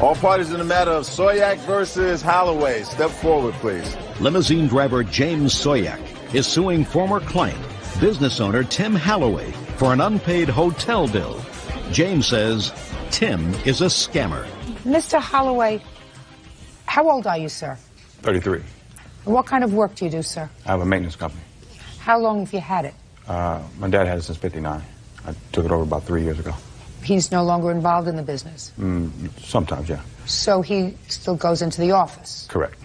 All parties in the matter of Soyak versus Holloway. Step forward, please. Limousine driver James Soyak is suing former client, business owner Tim Holloway, for an unpaid hotel bill. James says Tim is a scammer. Mr. Holloway, how old are you, sir? 33. And what kind of work do you do, sir? I have a maintenance company. How long have you had it? My dad had it since '59. I took it over about 3 years ago. He's no longer involved in the business? Sometimes, yeah. So he still goes into the office? Correct.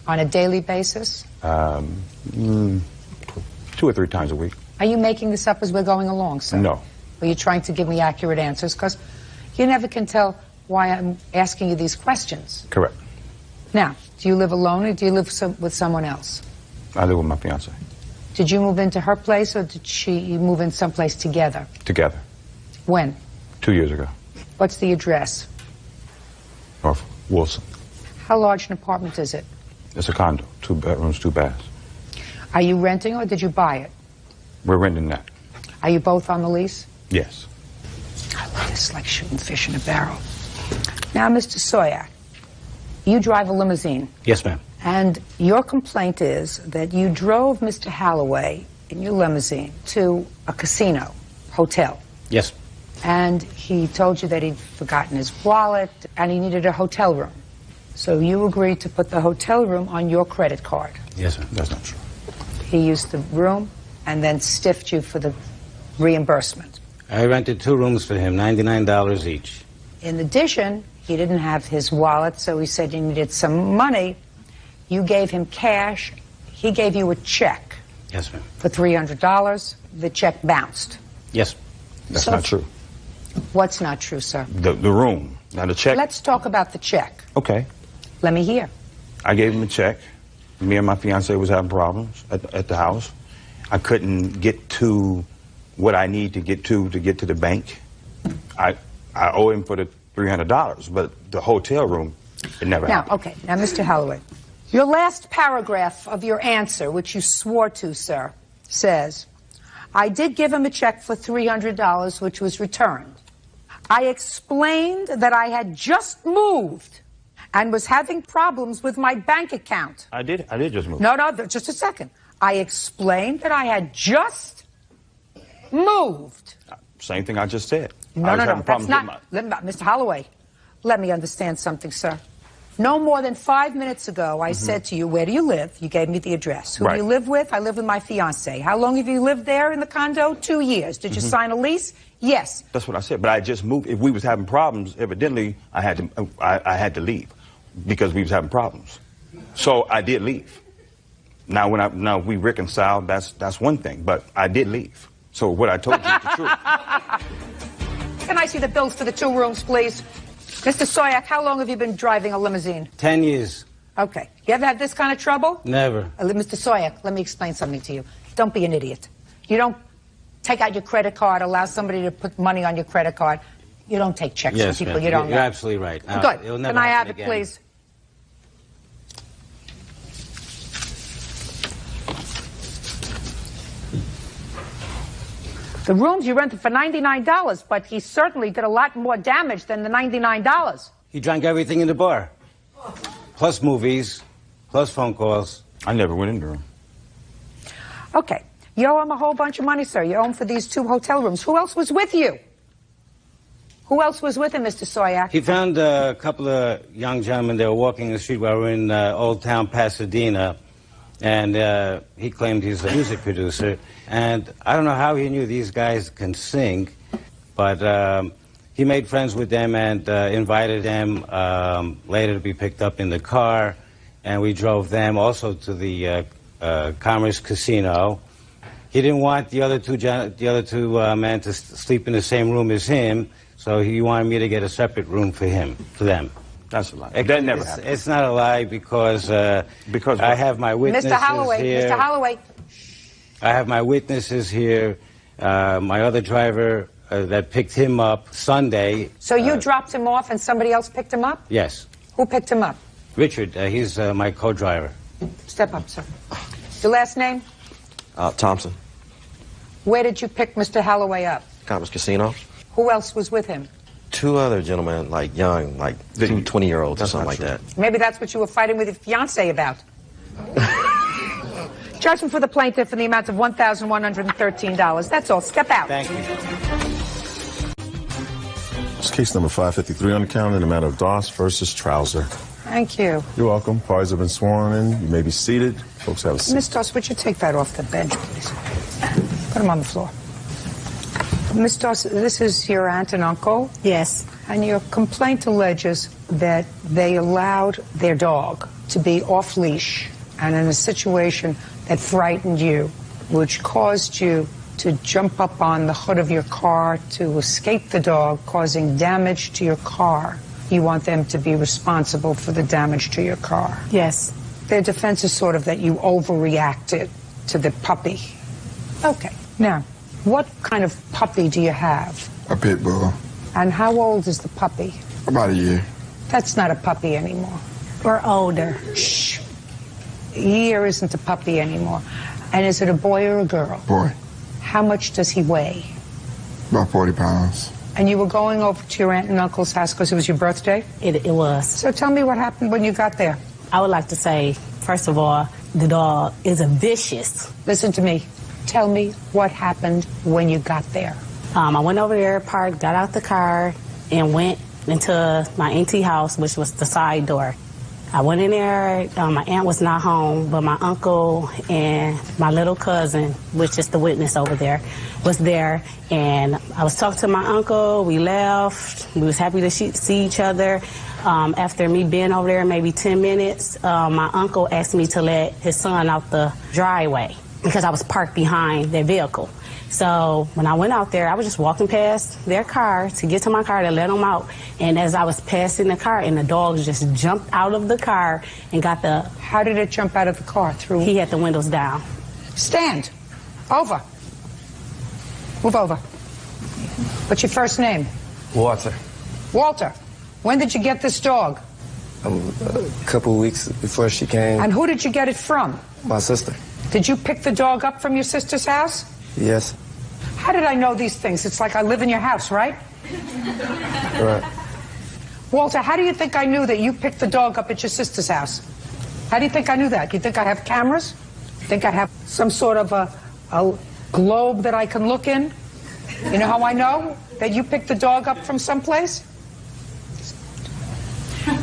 On a daily basis? 2 or 3 times a week. Are you making this up as we're going along, sir? No. Are you trying to give me accurate answers? Because you never can tell why I'm asking you these questions. Correct. Now, do you live alone or do you live with someone else? I live with my fiancée. Did you move into her place or did you move in someplace together? Together. When? 2 years ago. What's the address? North Wilson. How large an apartment is it? It's a condo. 2 bedrooms, 2 baths. Are you renting or did you buy it? We're renting that. Are you both on the lease? Yes. It's like shooting fish in a barrel. Now, Mr. Soyak, you drive a limousine. Yes, ma'am. And your complaint is that you drove Mr. Holloway in your limousine to a casino, hotel. Yes. And he told you that he'd forgotten his wallet and he needed a hotel room. So you agreed to put the hotel room on your credit card. Yes, ma'am. That's not true. He used the room and then stiffed you for the reimbursement. I rented 2 rooms for him, $99 each. In addition, he didn't have his wallet, so he said you needed some money. You gave him cash. He gave you a check. Yes, ma'am. For $300. The check bounced. Yes. That's not true. What's not true, sir? The room. Now, the check... Let's talk about the check. Okay. Let me hear. I gave him a check. Me and my fiancée was having problems at the house. I couldn't get to what I need to get to the bank. I owe him for the $300, but the hotel room, it never happened. Okay. Now, Mr. Holloway, your last paragraph of your answer, which you swore to, sir, says, I did give him a check for $300, which was returned. I explained that I had just moved and was having problems with my bank account. I did just move. No, just a second. I explained that I had just moved. Same thing I just said. No, that's not... Mr. Holloway, let me understand something, sir. No more than 5 minutes ago, I said to you, where do you live? You gave me the address. Who do you live with? I live with my fiancée. How long have you lived there in the condo? 2 years. Did you sign a lease? Yes. That's what I said. But I just moved. If we was having problems, evidently, I had to leave because we was having problems. So I did leave. Now we reconciled, that's one thing. But I did leave. So what I told you is the truth. Can I see the bills for the 2 rooms, please? Mr. Soyak, how long have you been driving a limousine? 10 years. Okay. You ever had this kind of trouble? Never. Mr. Soyak, let me explain something to you. Don't be an idiot. You don't take out your credit card, allow somebody to put money on your credit card. You don't take checks from people you don't know. You're absolutely right. Good. Can I have it, please? The rooms you rented for $99, but he certainly did a lot more damage than the $99. He drank everything in the bar. Plus movies, plus phone calls. I never went in the room. Okay. You owe him a whole bunch of money, sir. You owe him for these 2 hotel rooms. Who else was with you? Who else was with him, Mr. Soyak? He found a couple of young gentlemen. They were walking the street while we were in Old Town Pasadena. And he claimed he's a music producer. And I don't know how he knew these guys can sing, but he made friends with them and invited them later to be picked up in the car. And we drove them also to the Commerce Casino. He didn't want the other two men to sleep in the same room as him, so he wanted me to get a separate room for them. That's a lie. That never happened. It's not a lie because I have my witnesses here. Mr. Holloway. I have my witnesses here. My other driver that picked him up Sunday. So you dropped him off and somebody else picked him up? Yes. Who picked him up? Richard. He's my co-driver. Step up, sir. Your last name? Thompson. Where did you pick Mr. Holloway up? Commerce Casino. Who else was with him? 2 other gentlemen, like young, like 2 20-year-olds or something like that. Maybe that's what you were fighting with your fiancé about. Judgment for the plaintiff in the amount of $1,113. That's all. Step out. Thank you. It's case number 553 on the calendar in the matter of Doss versus Trouser. Thank you. You're welcome. Parties have been sworn in. You may be seated. Folks have a seat. Miss Doss, would you take that off the bench, please? Put him on the floor. Miss Doss, this is your aunt and uncle? Yes. And your complaint alleges that they allowed their dog to be off leash and in a situation that frightened you, which caused you to jump up on the hood of your car to escape the dog, causing damage to your car. You want them to be responsible for the damage to your car. Yes. Their defense is sort of that you overreacted to the puppy. Okay. Now, what kind of puppy do you have? A pit bull. And how old is the puppy? About a year. That's not a puppy anymore. Or older. Shh. A year isn't a puppy anymore. And is it a boy or a girl? Boy. How much does he weigh? About 40 pounds. And you were going over to your aunt and uncle's house because it was your birthday? It was. So tell me what happened when you got there. I would like to say, first of all, the dog is a vicious. Listen to me. Tell me what happened when you got there. I went over there, parked, got out the car, and went into my auntie house, which was the side door. I went in there, my aunt was not home, but my uncle and my little cousin, which is the witness over there, was there. And I was talking to my uncle, we left, we was happy to see each other. After me being over there maybe 10 minutes, my uncle asked me to let his son out the driveway because I was parked behind their vehicle. So when I went out there, I was just walking past their car to get to my car to let them out. And as I was passing the car, and the dog just jumped out of the car and got the... How did it jump out of the car? Through? He had the windows down. Stand. Over. Move over. What's your first name? Walter. Walter. When did you get this dog? A couple weeks before she came. And who did you get it from? My sister. Did you pick the dog up from your sister's house? Yes. How did I know these things? It's like I live in your house, right? Right. Walter, how do you think I knew that you picked the dog up at your sister's house? How do you think I knew that? You think I have cameras? Think I have some sort of a globe that I can look in? You know how I know that you picked the dog up from someplace?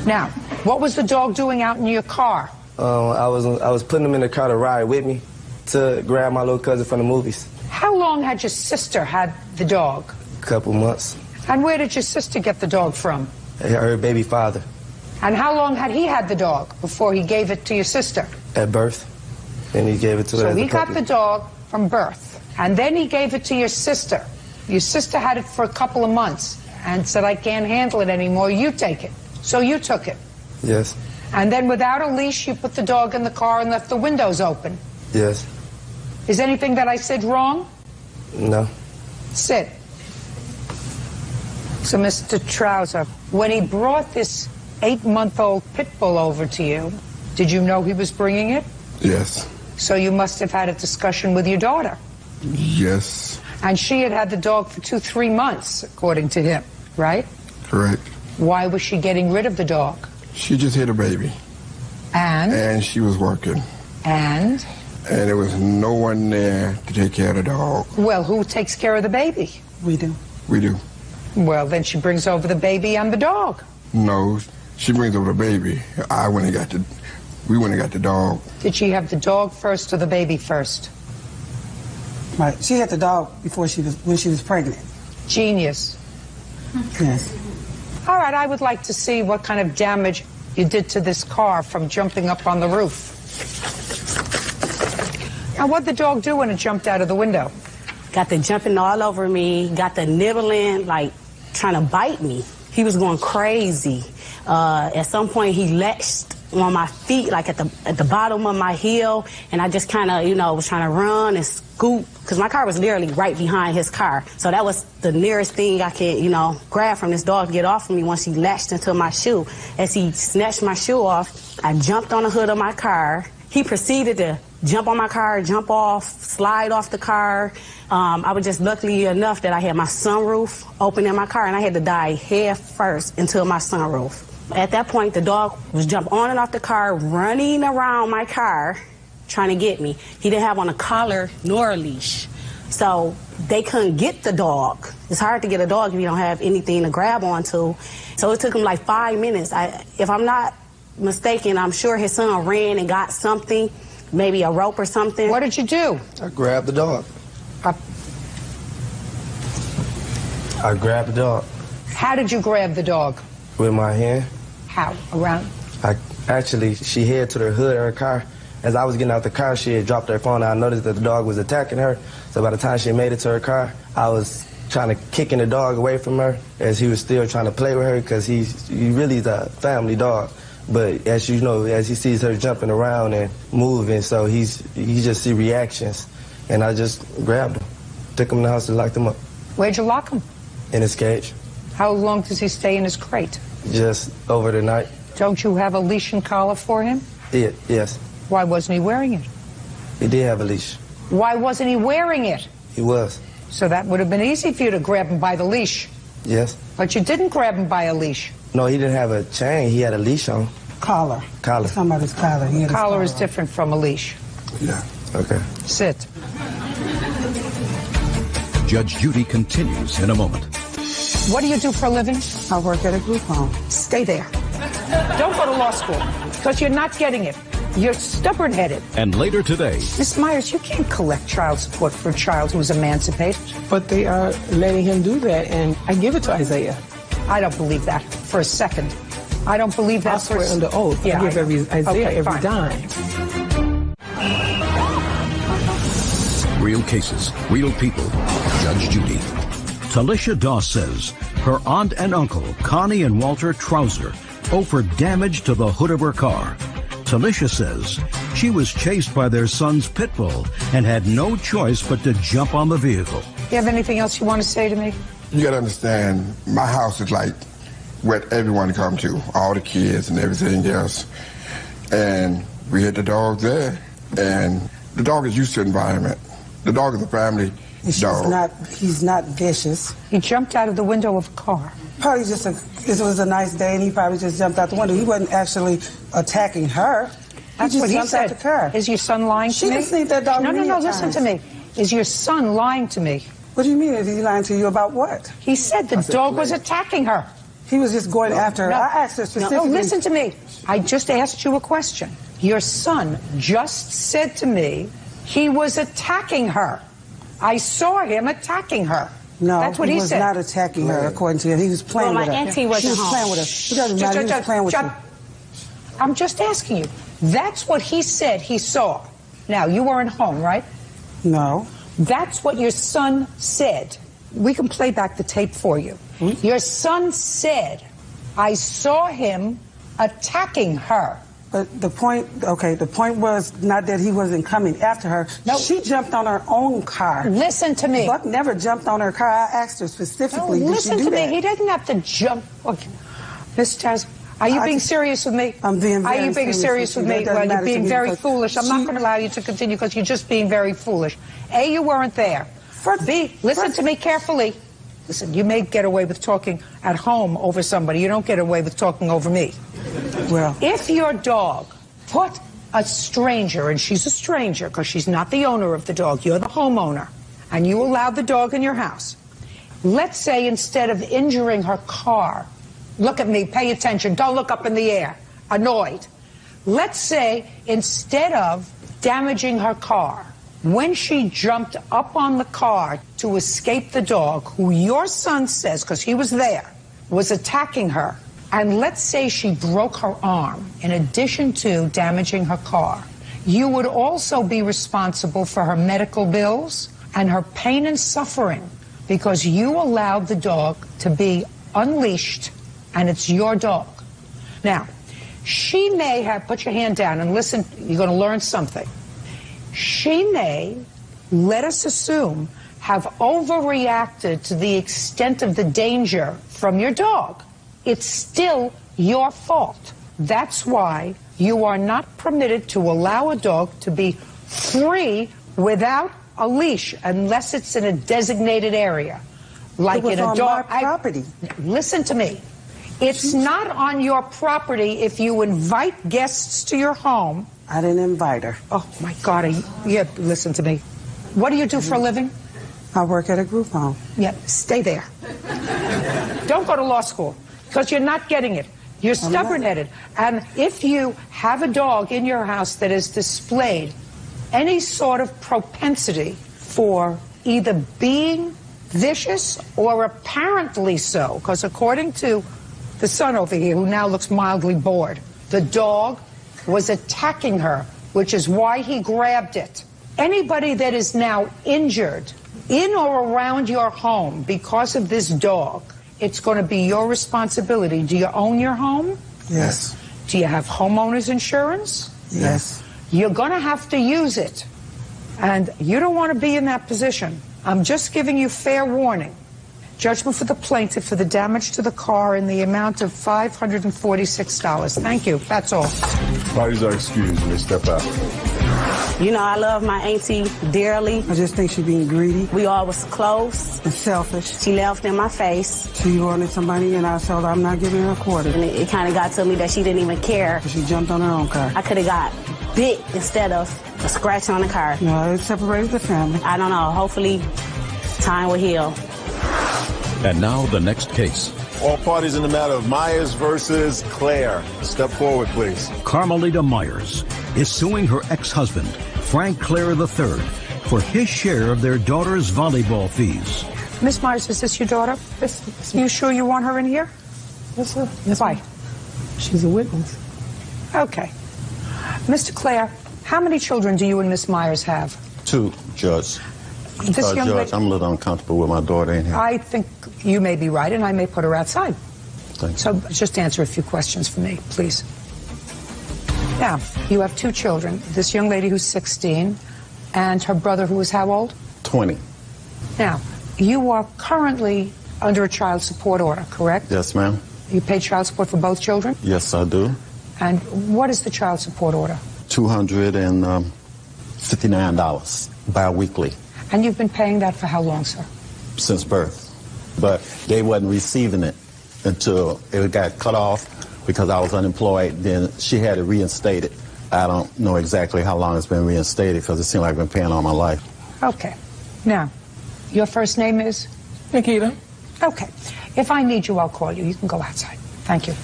Now, what was the dog doing out in your car? I was putting him in the car to ride with me to grab my little cousin from the movies. How long had your sister had the dog? A couple months. And where did your sister get the dog from? Her baby father. And how long had he had the dog before he gave it to your sister? At birth. And he gave it to her So as a he got puppy. the dog from birth. And then he gave it to your sister. Your sister had it for a couple of months and said, I can't handle it anymore, you take it. So you took it. Yes. And then without a leash, you put the dog in the car and left the windows open. Yes. Is anything that I said wrong? No. Sit. So, Mr. Trouser, when he brought this 8-month-old pit bull over to you, did you know he was bringing it? Yes. So you must have had a discussion with your daughter. Yes. And she had had the dog for 2-3 months, according to him, right? Correct. Why was she getting rid of the dog? She just hit a baby. And? And she was working. And? And there was no one there to take care of the dog. Well, who takes care of the baby? We do. We do. Well, then she brings over the baby and the dog. No, she brings over the baby. We went and got the dog. Did she have the dog first or the baby first? Right. She had the dog before when she was pregnant. Genius. Yes. All right, I would like to see what kind of damage you did to this car from jumping up on the roof. Now, what'd the dog do when it jumped out of the window? Got the jumping all over me, got the nibbling, like trying to bite me. He was going crazy. At some point, he latched on my feet, like at the bottom of my heel, and I just kind of, was trying to run and scoot, because my car was literally right behind his car. So that was the nearest thing I could, grab from this dog to get off of me once he latched into my shoe. As he snatched my shoe off, I jumped on the hood of my car, He proceeded to jump on my car, jump off, slide off the car. I was just lucky enough that I had my sunroof open in my car, and I had to dive head first into my sunroof. At that point, the dog was jumping on and off the car, running around my car, trying to get me. He didn't have on a collar nor a leash. So they couldn't get the dog. It's hard to get a dog if you don't have anything to grab onto. So it took him like 5 minutes. If I'm not mistaken, I'm sure his son ran and got something, maybe a rope or something. What did you do? I grabbed the dog. I grabbed the dog. How did you grab the dog? With my hand. How? Around? Actually, she hid to the hood of her car. As I was getting out the car, she had dropped her phone. I noticed that the dog was attacking her. So by the time she made it to her car, I was trying to kicking the dog away from her as he was still trying to play with her because he really is a family dog. But as you know, as he sees her jumping around and moving, so he just see reactions. And I just grabbed him, took him in the house and locked him up. Where'd you lock him? In his cage. How long does he stay in his crate? Just over the night. Don't you have a leash and collar for him? Yes. Why wasn't he wearing it? He did have a leash. Why wasn't he wearing it? He was. So that would have been easy for you to grab him by the leash. Yes. But you didn't grab him by a leash. No, he didn't have a chain. He had a leash on. Collar. Collar. Somebody's collar. He had Collar is different from a leash. Yeah. Okay. Sit. Judge Judy continues in a moment. What do you do for a living? I work at a group home. Stay there. Don't go to law school, because you're not getting it. You're stubborn-headed. And later today... Miss Myers, you can't collect child support for a child who's emancipated. But they are letting him do that, and I give it to Isaiah. I don't believe that for a second. I don't believe that I swear under oath. Yeah, I give Isaiah every dime. Real cases, real people. Judge Judy. Talisha Doss says her aunt and uncle, Connie and Walter Trouser, owe for damage to the hood of her car. Talisha says she was chased by their son's pit bull and had no choice but to jump on the vehicle. You have anything else you want to say to me? You gotta understand, my house is like what everyone come to, all the kids and everything else. And we had the dog there, and the dog is used to the environment. The dog is a family dog. He's not vicious. He jumped out of the window of a car. Probably just it was a nice day, and he probably just jumped out the window. He wasn't actually attacking her. That's he just what he jumped said. out the car. Is your son lying to me? She didn't think that dog. No, listen to me. Is your son lying to me? What do you mean? Is he lying to you about what? He said the dog was attacking her. He was just going after her. No. I asked her specifically. No, listen to me. I just asked you a question. Your son just said to me he was attacking her. I saw him attacking her. No, that's what he said. He was not attacking her, according to him. He was playing with her. My auntie wasn't home. Playing with her. It doesn't matter. He was playing with you. I'm just asking you. That's what he said he saw. Now, you weren't home, right? No. That's what your son said. We can play back the tape for you. Your son said, I saw him attacking her. But the point was not that he wasn't coming after her. No. She jumped on her own car. Listen to me. Buck never jumped on her car. I asked her specifically, did she do that? Listen to me. He doesn't have to jump. Okay. Miss Taz, are you being serious with me? I'm being very serious. Are you being serious with me? Well, you're being very foolish. I'm not going to allow you to continue because you're just being very foolish. A, you weren't there. B, listen to me carefully. Listen, you may get away with talking at home over somebody. You don't get away with talking over me. Well, if your dog put a stranger, and she's a stranger because she's not the owner of the dog, you're the homeowner, and you allowed the dog in your house, let's say instead of injuring her car, look at me, pay attention, don't look up in the air, annoyed. Let's say instead of damaging her car, when she jumped up on the car to escape the dog, who your son says, because he was there, was attacking her, and let's say she broke her arm in addition to damaging her car, you would also be responsible for her medical bills and her pain and suffering because you allowed the dog to be unleashed and it's your dog. Now, she may have, put your hand down and listen, you're going to learn something. She may, let us assume, have overreacted to the extent of the danger from your dog. It's still your fault. That's why you are not permitted to allow a dog to be free without a leash unless it's in a designated area. Like It was in a on dog my property. Listen to me. It's not on your property if you invite guests to your home. I didn't invite her. Oh my God, listen to me. What do you do for a living? I work at a group home. Yeah, stay there. Don't go to law school, because you're not getting it. You're stubborn-headed. And if you have a dog in your house that has displayed any sort of propensity for either being vicious or apparently so, because according to the son over here, who now looks mildly bored, the dog was attacking her, which is why he grabbed it. Anybody that is now injured in or around your home because of this dog, it's going to be your responsibility. Do you own your home? Yes. Do you have homeowners insurance? Yes. You're going to have to use it. And you don't want to be in that position. I'm just giving you fair warning. Judgment for the plaintiff for the damage to the car in the amount of $546. Thank you. That's all. Parties are excused. You may step out. You know, I love my auntie dearly. I just think she's being greedy We all was close. and selfish. She left in my face. She wanted some money, and I told her I'm not giving her a quarter. And it kind of got to me that she didn't even care. She jumped on her own car. I could have got bit instead of a scratch on the car. No, it separated the family. I don't know. Hopefully, time will heal. And now the next case. All parties in the matter of Myers versus Claire. Step forward, please. Carmelita Myers is suing her ex-husband, Frank Clare III, for his share of their daughter's volleyball fees. Miss Myers, is this your daughter? You sure you want her in here? Yes, sir. Yes, Why? She's a witness. Okay. Mr. Clare, how many children do you and Miss Myers have? 2, Judge. This young Judge, lady, I'm a little uncomfortable with my daughter in here. I think you may be right, and I may put her outside. Thanks. So just answer a few questions for me, please. Now, you have 2 children. This young lady who's 16, and her brother who is how old? 20. Now, you are currently under a child support order, correct? Yes, ma'am. You pay child support for both children? Yes, I do. And what is the child support order? $259 bi-weekly And you've been paying that for how long, sir? since birth. But they wasn't receiving it until it got cut off because I was unemployed. Then she had it reinstated. I don't know exactly how long it's been reinstated because it seemed like I've been paying all my life. Okay. Now, your first name is? Nikita. Okay. If I need you, I'll call you. You can go outside. Thank you.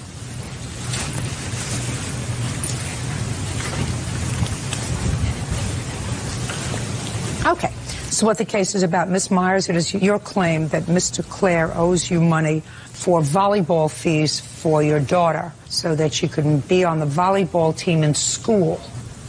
Okay. So what the case is about, Miss Myers, it is your claim that Mr. Clare owes you money for volleyball fees for your daughter so that she can be on the volleyball team in school,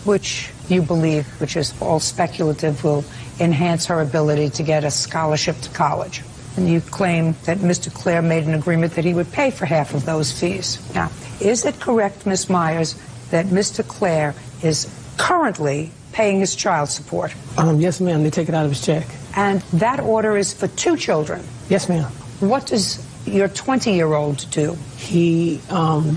which you believe, which is all speculative, will enhance her ability to get a scholarship to college. And you claim that Mr. Clare made an agreement that he would pay for half of those fees. Now, is it correct, Miss Myers, that Mr. Clare is currently paying his child support? Yes, ma'am. They take it out of his check. And that order is for 2 children. Yes, ma'am. What does your 20-year-old do? He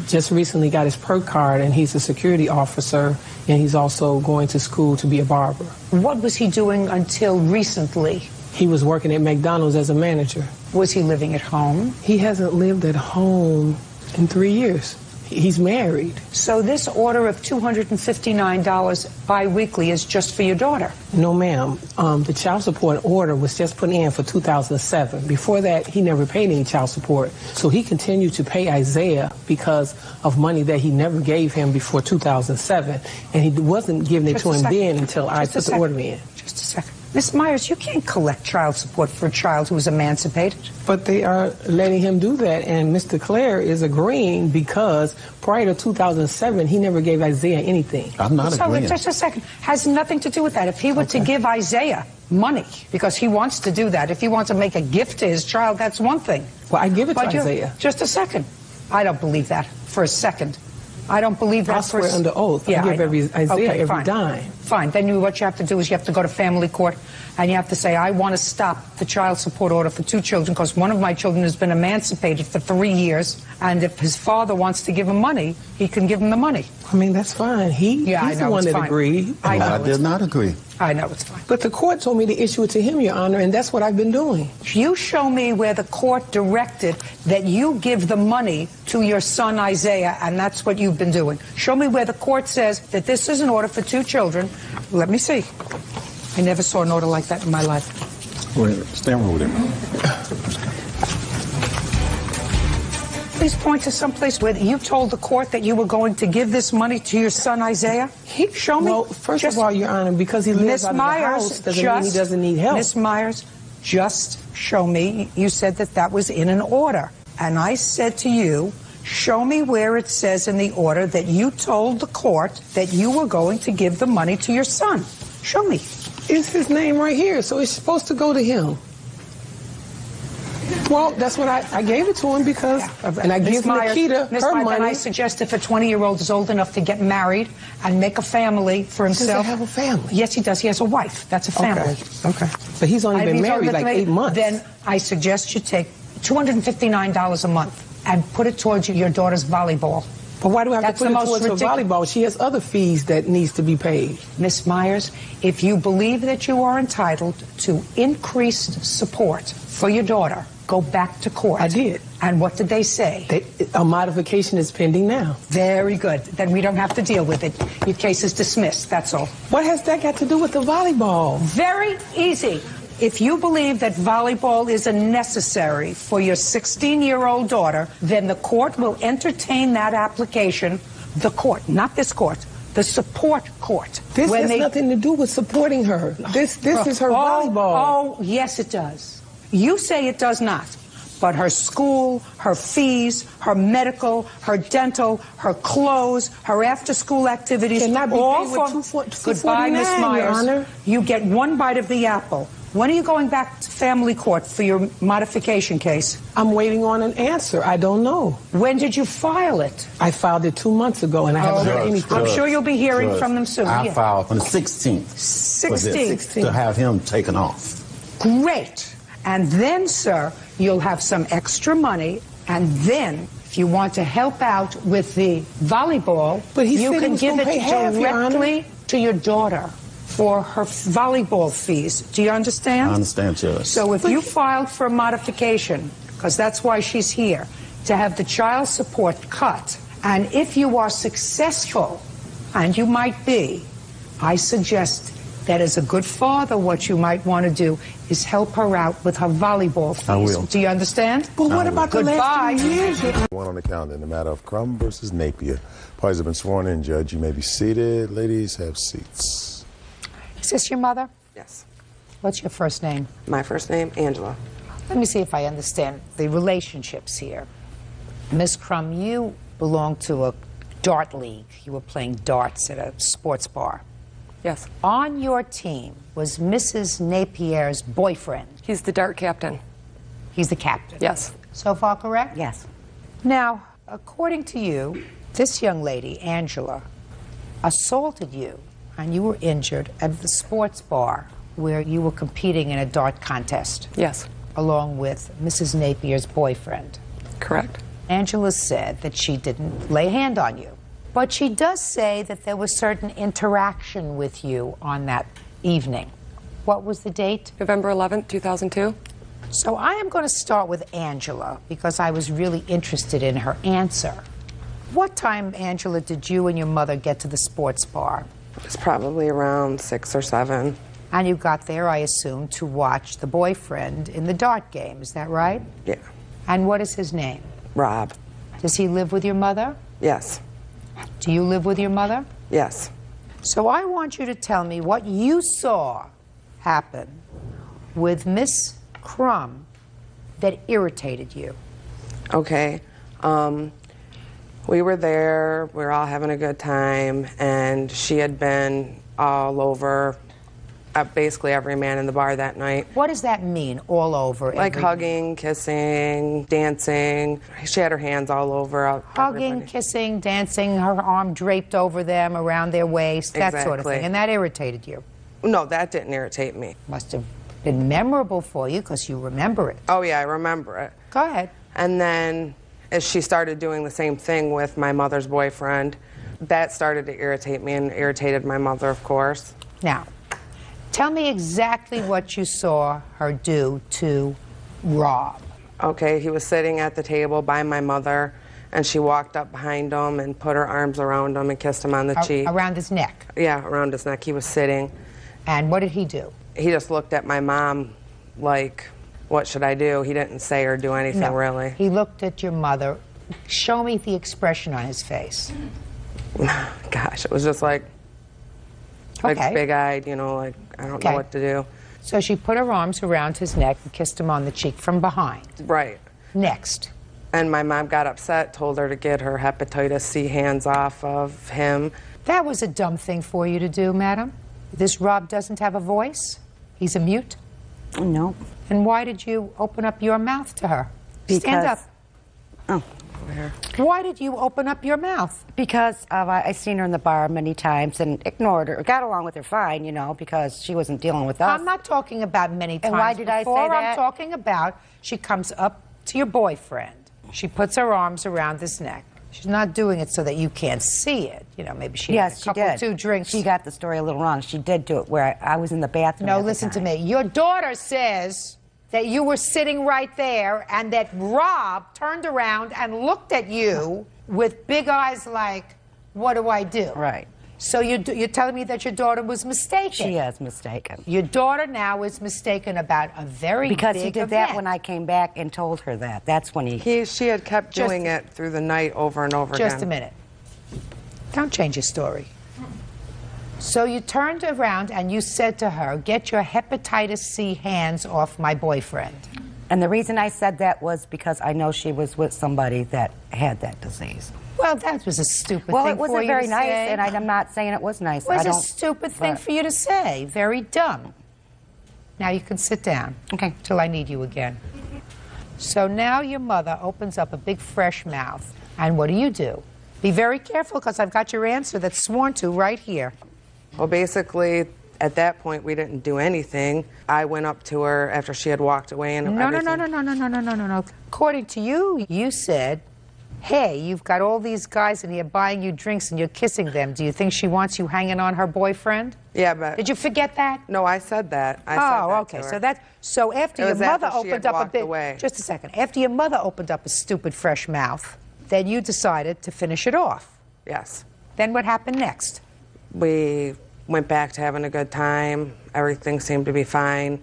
just recently got his PERK card, and he's a security officer, and he's also going to school to be a barber. What was he doing until recently? He was working at McDonald's as a manager. Was he living at home? He hasn't lived at home in 3 years. He's married. So this order of $259 biweekly is just for your daughter? No, ma'am. The child support order was just put in for 2007. Before that, he never paid any child support. So he continued to pay Isaiah because of money that he never gave him before 2007. And he wasn't giving it to him then until I put the order in. Just a second. Miss Myers, you can't collect child support for a child who is emancipated. But they are letting him do that, and Mr. Clare is agreeing because prior to 2007, he never gave Isaiah anything. I'm not agreeing. So, just a second. Has nothing to do with that. If he were to give Isaiah money, because he wants to do that, if he wants to make a gift to his child, that's one thing. Well, I give it to Isaiah. Just a second. I don't believe that for a second. I don't believe that I swear under oath. I give Isaiah every dime. Fine. Then what you have to do is you have to go to family court and you have to say, I want to stop the child support order for 2 children because one of my children has been emancipated for 3 years, and if his father wants to give him money, he can give him the money. I mean, that's fine. He's the one that agreed. I did not agree. I know it's fine. But the court told me to issue it to him, Your Honor, and that's what I've been doing. You show me where the court directed that you give the money to your son Isaiah, and that's what you've been doing. Show me where the court says that this is an order for 2 children. Let me see. I never saw an order like that in my life. Wait, stand with him. Please point to someplace where you told the court that you were going to give this money to your son Isaiah. Show me. Well, first of all, Your Honor, because he lives out of the house doesn't mean he doesn't need help. Miss Myers, just show me. You said that that was in an order. And I said to you, show me where it says in the order that you told the court that you were going to give the money to your son. Show me. It's his name right here, so it's supposed to go to him. Well, that's what I gave it to him because, and I give Nikita her money. And I suggest if a 20-year-old is old enough to get married and make a family for himself. Does he have a family? Yes, he does. He has a wife. That's a family. Okay. But he's only been married like 8 months. Then I suggest you take $259 a month and put it towards your daughter's volleyball. But why do I have to put it towards her volleyball? She has other fees that needs to be paid. Miss Myers, if you believe that you are entitled to increased support for your daughter, go back to court. I did. And what did they say? A modification is pending now. Very good. Then we don't have to deal with it. Your case is dismissed, that's all. What has that got to do with the volleyball? Very easy. If you believe that volleyball is necessary for your 16-year-old daughter, then the court will entertain that application. The court, not this court, the support court. This has nothing to do with supporting her. This is her volleyball. Oh, yes, it does. You say it does not. But her school, her fees, her medical, her dental, her clothes, her after-school activities, cannot be all paid with $249, Goodbye, Miss Myers. Your Honor. You get one bite of the apple. When are you going back to family court for your modification case? I'm waiting on an answer. I don't know. When did you file it? I filed it 2 months ago, and I haven't heard anything. I'm sure you'll be hearing from them soon. I filed on the 16th. 16th. To have him taken off. Great. And then, sir, you'll have some extra money, and then, if you want to help out with the volleyball, you can give it directly to your daughter for her volleyball fees. Do you understand? I understand, Judge. So if you filed for a modification, because that's why she's here, to have the child support cut, and if you are successful, and you might be, I suggest that as a good father, what you might want to do is help her out with her volleyball fees. I will. Do you understand? But what about the last 2 years? One on the calendar in the matter of Crum versus Napier. Parties have been sworn in, Judge. You may be seated. Ladies, have seats. Is this your mother? Yes. What's your first name? My first name, Angela. Let me see if I understand the relationships here. Miss Crum, you belong to a dart league. You were playing darts at a sports bar. Yes. On your team was Mrs. Napier's boyfriend. He's the dart captain. He's the captain? Yes. So far correct? Yes. Now, according to you, this young lady, Angela, assaulted you and you were injured at the sports bar where you were competing in a dart contest. Yes. Along with Mrs. Napier's boyfriend. Correct. Angela said that she didn't lay a hand on you. But she does say that there was certain interaction with you on that evening. What was the date? November 11th, 2002. So I am going to start with Angela because I was really interested in her answer. What time, Angela, did you and your mother get to the sports bar? It's probably around 6 or 7. And you got there, I assume, to watch the boyfriend in the dart game. Is that right? Yeah. And what is his name? Rob. Does he live with your mother? Yes. Do you live with your mother? Yes. So I want you to tell me what you saw happen with Miss Crum that irritated you. Okay. We were there, we were all having a good time, and she had been all over basically every man in the bar that night. What does that mean, all over? Like hugging, kissing, dancing. She had her hands all over. Hugging, everybody. kissing, dancing, her arm draped over them, around their waist, that sort of Exactly. thing. And that irritated you? No, that didn't irritate me. Must have been memorable for you because you remember it. Oh, yeah, I remember it. Go ahead. And then as she started doing the same thing with my mother's boyfriend, that started to irritate me and irritated my mother, of course. Now, tell me exactly what you saw her do to Rob. Okay, he was sitting at the table by my mother, and she walked up behind him and put her arms around him and kissed him on the cheek. Around his neck? Yeah, around his neck. He was sitting. And what did he do? He just looked at my mom like, what should I do? He didn't say or do anything, No. really. He looked at your mother. Show me the expression on his face. Gosh, it was just like Okay. big-eyed, you know, like, I don't know what to do. So she put her arms around his neck and kissed him on the cheek from behind. Right. Next. And my mom got upset, told her to get her hepatitis C hands off of him. That was a dumb thing for you to do, madam. This Rob doesn't have a voice? He's a mute? No. And why did you open up your mouth to her? Stand up. Oh. Why did you open up your mouth? Because I seen her in the bar many times and ignored her. Got along with her fine, you know, because she wasn't dealing with us. I'm not talking about many times. And why did I say Before, that? I'm talking about she comes up to your boyfriend. She puts her arms around his neck. She's not doing it so that you can't see it. You know, maybe she had a couple, 2 drinks. She got the story a little wrong. She did do it where I was in the bathroom. No, listen to me. Your daughter says that you were sitting right there and that Rob turned around and looked at you with big eyes like, what do I do? Right. So you're telling me that your daughter was mistaken? She is mistaken. Your daughter now is mistaken about a very Because big he did event. that when I came back and told her that. That's when She had kept doing it through the night over and over again. Just a minute. Don't change your story. So you turned around and you said to her, get your hepatitis C hands off my boyfriend. And the reason I said that was because I know she was with somebody that had that disease. Well, that was a stupid Well, thing it wasn't for you very to nice, say. and I'm not saying it was nice. It was I a don't- stupid thing but- for you to say. Very dumb. Now you can sit down. Okay. Till I need you again. So now your mother opens up a big fresh mouth. And what do? Be very careful because I've got your answer that's sworn to right here. Well, basically, at that point, we didn't do anything. I went up to her after she had walked away and No. everything. According to you, you said, hey, you've got all these guys in here buying you drinks and you're kissing them. Do you think she wants you hanging on her boyfriend? Yeah, but... Did you forget that? No, I said that. I said that okay. to her. So after It your was mother after she had opened up a walked big... away. Just a second. After your mother opened up a stupid fresh mouth, then you decided to finish it off. Yes. Then what happened next? We went back to having a good time. Everything seemed to be fine.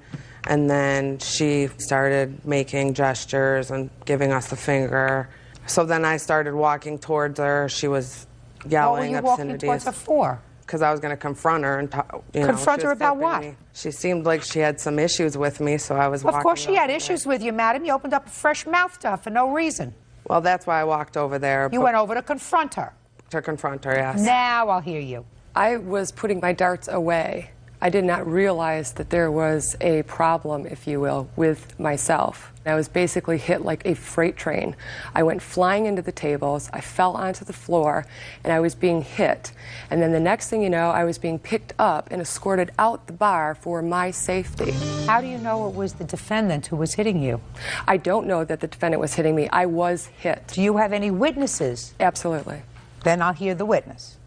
And then she started making gestures and giving us the finger. So then I started walking towards her. She was yelling What were you walking obscenities. towards her for? Because I was going to confront her and Confront her about what? She seemed like she had some issues with me, so I was walking. Of course she over had there. issues with you, madam. You opened up a fresh mouth to her for no reason. Well, that's why I walked over there. You went over to confront her. To confront her, yes. Now I'll hear you. I was putting my darts away. I did not realize that there was a problem, if you will, with myself. I was basically hit like a freight train. I went flying into the tables, I fell onto the floor, and I was being hit. And then the next thing you know, I was being picked up and escorted out the bar for my safety. How do you know it was the defendant who was hitting you? I don't know that the defendant was hitting me. I was hit. Do you have any witnesses? Absolutely. Then I'll hear the witness.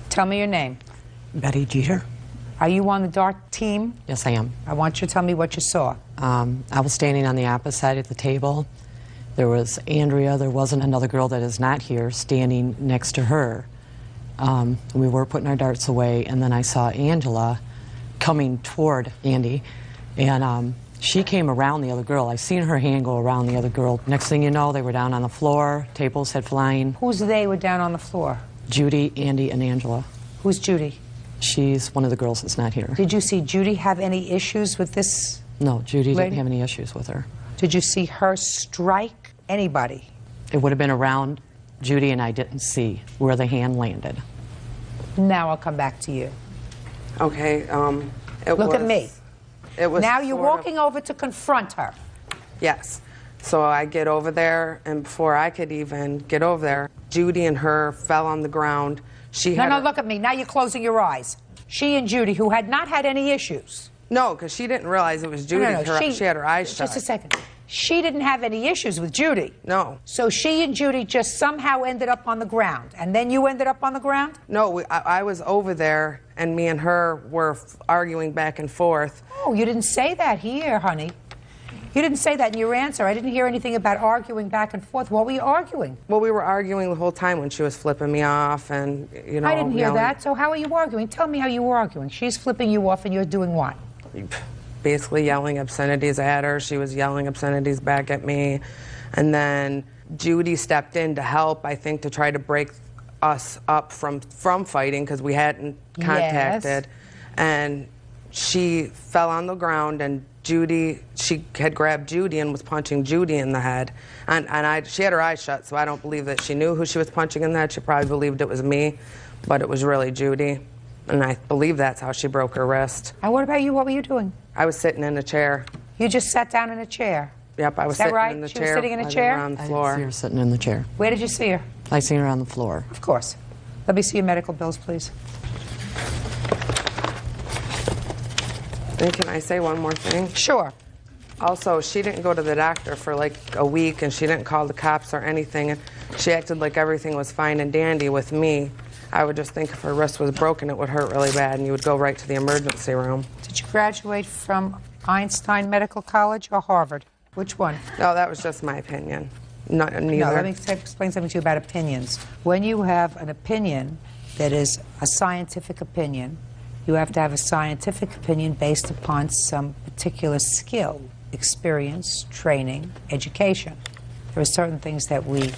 Tell me your name. Betty Jeter. Are you on the dart team? Yes, I am. I want you to tell me what you saw. I was standing on the opposite side of the table. There was Andrea. There wasn't another girl that is not here standing next to her. We were putting our darts away, and then I saw Angela coming toward Andy, and she came around the other girl. I seen her hand go around the other girl. Next thing you know, they were down on the floor, tables had flying. Who's they were down on the floor? Judy, Andy, and Angela. Who's Judy? She's one of the girls that's not here. Did you see Judy have any issues with this? No, Judy lady? didn't have any issues with her. Did you see her strike anybody? It would have been around Judy, and I didn't see where the hand landed. Now I'll come back to you. Okay, Look at me. It was now you're sort of- walking over to confront her. Yes. So I get over there, and before I could even get over there, Judy and her fell on the ground. No, look at me. Now you're closing your eyes. She and Judy, who had not had any issues. No, because she didn't realize it was Judy. She had her eyes shut. Just a second. She didn't have any issues with Judy. No. So she and Judy just somehow ended up on the ground. And then you ended up on the ground? No, I was over there, and me and her were arguing back and forth. Oh, you didn't say that here, honey. You didn't say that in your answer. I didn't hear anything about arguing back and forth. What were you arguing? Well, we were arguing the whole time when she was flipping me off and, you know. I didn't hear yelling. that. So how are you arguing? Tell me how you were arguing. She's flipping you off and you're doing what? Basically yelling obscenities at her. She was yelling obscenities back at me. And then Judy stepped in to help, I think, to try to break us up from fighting because we hadn't contacted. Yes. And she fell on the ground, and she had grabbed Judy and was punching Judy in the head. And she had her eyes shut, so I don't believe that she knew who she was punching in the head. She probably believed it was me, but it was really Judy. And I believe that's how she broke her wrist. And what about you? What were you doing? I was sitting in a chair. You just sat down in a chair? Yep, I was Is that sitting right? in the She chair. was sitting in a chair? On the I floor. didn't see her sitting in the chair. Where did you see her? I seen her on the floor. Of course. Let me see your medical bills, please. And can I say one more thing? Sure. Also, she didn't go to the doctor for like a week, and she didn't call the cops or anything, and she acted like everything was fine and dandy with me. I would just think if her wrist was broken, it would hurt really bad, and you would go right to the emergency room. Did you graduate from Einstein Medical College or Harvard? Which one? No, that was just my opinion. Neither. No, let me explain something to you about opinions. When you have an opinion that is a scientific opinion, you have to have a scientific opinion based upon some particular skill, experience, training, education. There are certain things that we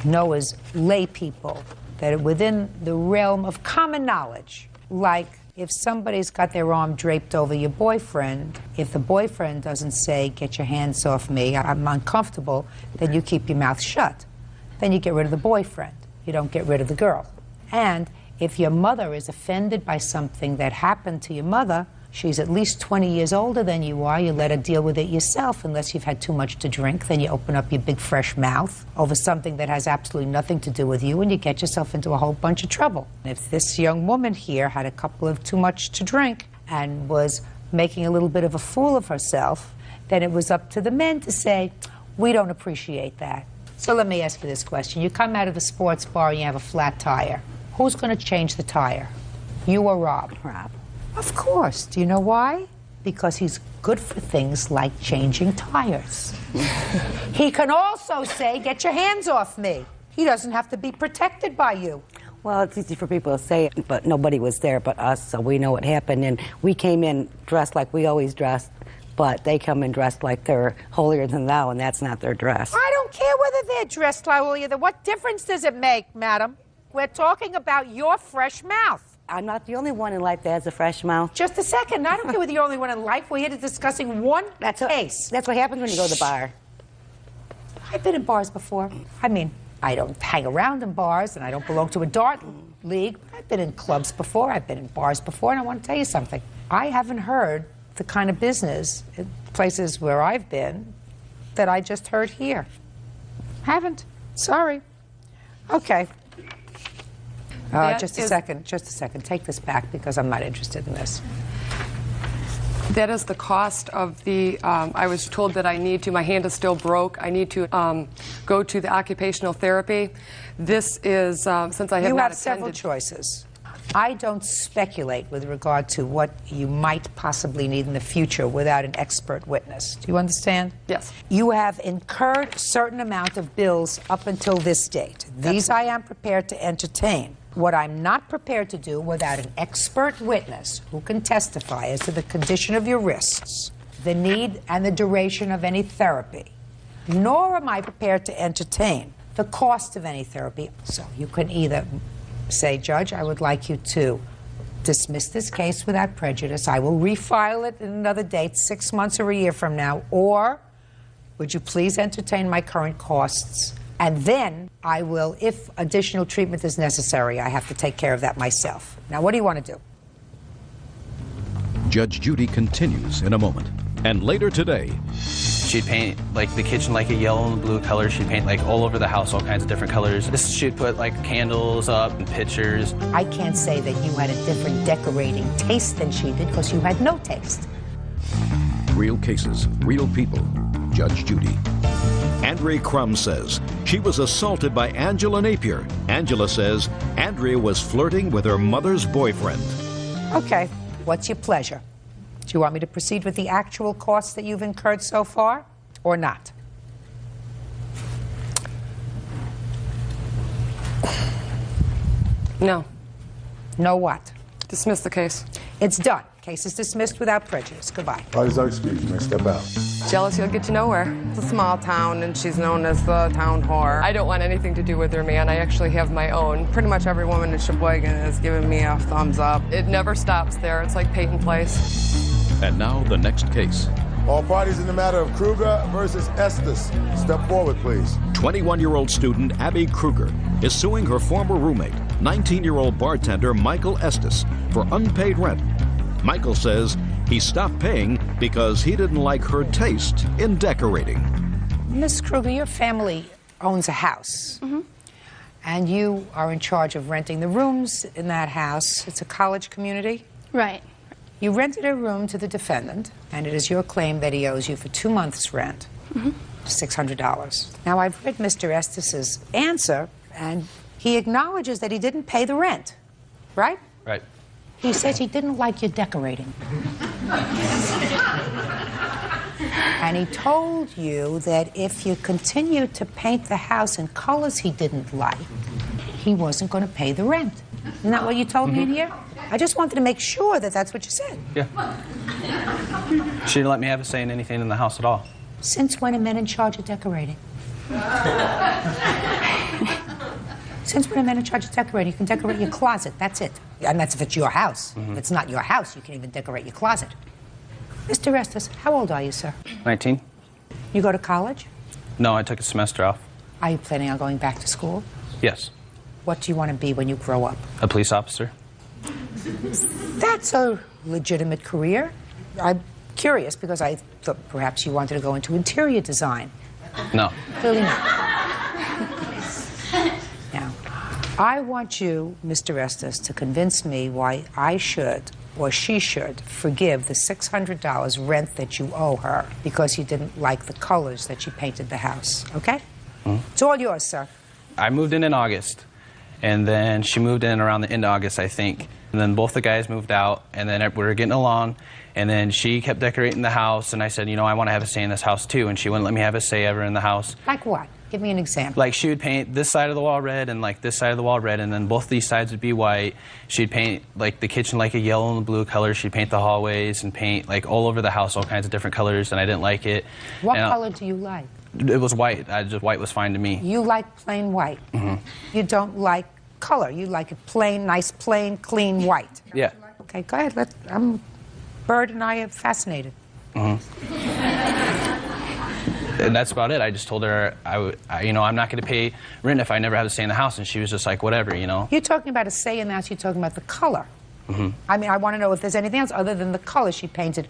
know as lay people that are within the realm of common knowledge, like if somebody's got their arm draped over your boyfriend, if the boyfriend doesn't say, "Get your hands off me, I'm uncomfortable," then you keep your mouth shut. Then you get rid of the boyfriend. You don't get rid of the girl. And if your mother is offended by something that happened to your mother, she's at least 20 years older than you are, you let her deal with it yourself unless you've had too much to drink. Then you open up your big fresh mouth over something that has absolutely nothing to do with you, and you get yourself into a whole bunch of trouble. If this young woman here had a couple of too much to drink and was making a little bit of a fool of herself, then it was up to the men to say, "We don't appreciate that." So let me ask you this question. You come out of the sports bar and you have a flat tire. Who's going to change the tire? You or Rob? Rob. Of course. Do you know why? Because he's good for things like changing tires. He can also say, "Get your hands off me." He doesn't have to be protected by you. Well, it's easy for people to say it, but nobody was there but us, so we know what happened. And we came in dressed like we always dressed, but they come in dressed like they're holier than thou, and that's not their dress. I don't care whether they're dressed like either. What difference does it make, madam? We're talking about your fresh mouth. I'm not the only one in life that has a fresh mouth. Just a second. I don't care whether you're the only one in life. We're here discussing one case. That's what happens when you go to the bar. I've been in bars before. I mean, I don't hang around in bars, and I don't belong to a dart league. I've been in clubs before. I've been in bars before, and I want to tell you something. I haven't heard the kind of business in places where I've been that I just heard here. Haven't. Sorry. Okay. Just a second. Take this back because I'm not interested in this. That is the cost of the, I was told that I need to, my hand is still broke, I need to go to the occupational therapy. This is, since I have not attended. You have several choices. I don't speculate with regard to what you might possibly need in the future without an expert witness. Do you understand? Yes. You have incurred a certain amount of bills up until this date. These I am prepared to entertain. What I'm not prepared to do without an expert witness who can testify as to the condition of your wrists, the need and the duration of any therapy, nor am I prepared to entertain the cost of any therapy. So you can either say, "Judge, I would like you to dismiss this case without prejudice. I will refile it in another date, 6 months or a year from now," or "Would you please entertain my current costs? And then I will, if additional treatment is necessary, I have to take care of that myself." Now, what do you want to do? Judge Judy continues in a moment. And later today, she'd paint like the kitchen like a yellow and blue color. She'd paint like all over the house, all kinds of different colors. She'd put like candles up and pictures. I can't say that you had a different decorating taste than she did because you had no taste. real cases, real people. Judge Judy. Andrea Crum says she was assaulted by Angela Napier. Angela says Andrea was flirting with her mother's boyfriend. Okay, what's your pleasure? Do you want me to proceed with the actual costs that you've incurred so far, or not? No. No what? Dismiss the case. It's done. Case is dismissed without prejudice. Goodbye. Parties are excused. You may step out. Jealous you'll get to nowhere. It's a small town, and she's known as the town whore. I don't want anything to do with her, man. I actually have my own. Pretty much every woman in Sheboygan is giving me a thumbs up. It never stops there. It's like Peyton Place. And now the next case. All parties in the matter of Kruger versus Estes. Step forward, please. 21-year-old student Abby Kruger is suing her former roommate, 19-year-old bartender Michael Estes, for unpaid rent. Michael says he stopped paying because he didn't like her taste in decorating. Miss Kruger, your family owns a house. And you are in charge of renting the rooms in that house. It's a college community? Right. You rented a room to the defendant, and it is your claim that he owes you for 2 months' rent, $600. Now, I've read Mr. Estes's answer, and he acknowledges that he didn't pay the rent, right? Right. He says he didn't like your decorating. And he told you that if you continued to paint the house in colors he didn't like, he wasn't going to pay the rent. Isn't that what you told me in here? I just wanted to make sure that that's what you said. Yeah. She didn't let me have a say in anything in the house at all. Since when are men in charge of decorating? Since when are men in charge of decorating? You can decorate your closet, that's it. And that's if it's your house. If it's not your house, you can even decorate your closet. Mr. Estes, how old are you, sir? 19? You go to college? No, I took a semester off. Are you planning on going back to school? Yes. What do you want to be when you grow up? A police officer. That's a legitimate career. I'm curious because I thought perhaps you wanted to go into interior design. No. Clearly not. Now, I want you, Mr. Estes, to convince me why I should, or she should, forgive the $600 rent that you owe her because you didn't like the colors that she painted the house, okay? It's all yours, sir. I moved in August, and then she moved in around the end of August, I think. And then both the guys moved out, and then we were getting along, and then she kept decorating the house, and I said, you know, I want to have a say in this house too, and she wouldn't let me have a say ever in the house. Like what? Give me an example. Like she would paint this side of the wall red and like this side of the wall red, and then both these sides would be white. She'd paint like the kitchen like a yellow and blue color. She'd paint the hallways and paint like all over the house all kinds of different colors, and I didn't like it. What color do you like? It was white. White was fine to me. You like plain white. You don't like color. You like it plain, nice, plain, clean white. Yeah. Okay, go ahead. Bird and I are fascinated. And that's about it. I just told her, you know, I'm not going to pay rent if I never have to stay in the house, and she was just like, whatever, you know. You're talking about a say in the house. You're talking about the color. I mean, I want to know if there's anything else other than the color. She painted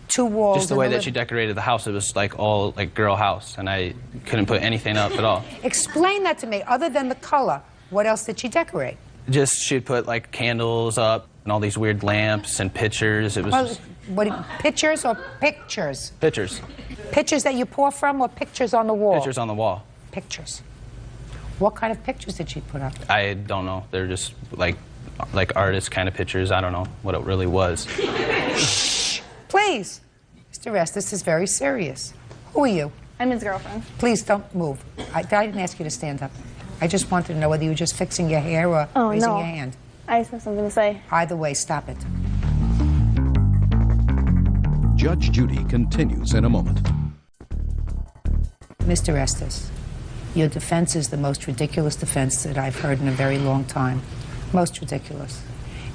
2 walls. Just the way that she decorated the house, it was like all like girl house, and I couldn't put anything up at all. Explain that to me. Other than the color, what else did she decorate? Just she'd put like candles up and all these weird lamps and pictures. It was just... Pictures or pictures? Pictures. Pictures that you pour from, or pictures on the wall? Pictures on the wall. Pictures. What kind of pictures did she put up? I don't know. They're just like artist kind of pictures. I don't know what it really was. Shh! Please! Mr. Estes is very serious. Who are you? I'm his girlfriend. Please don't move. I didn't ask you to stand up. I just wanted to know whether you were just fixing your hair or raising your hand. I just have something to say. Either way, stop it. Judge Judy continues in a moment. Mr. Estes, your defense is the most ridiculous defense that I've heard in a very long time. Most ridiculous.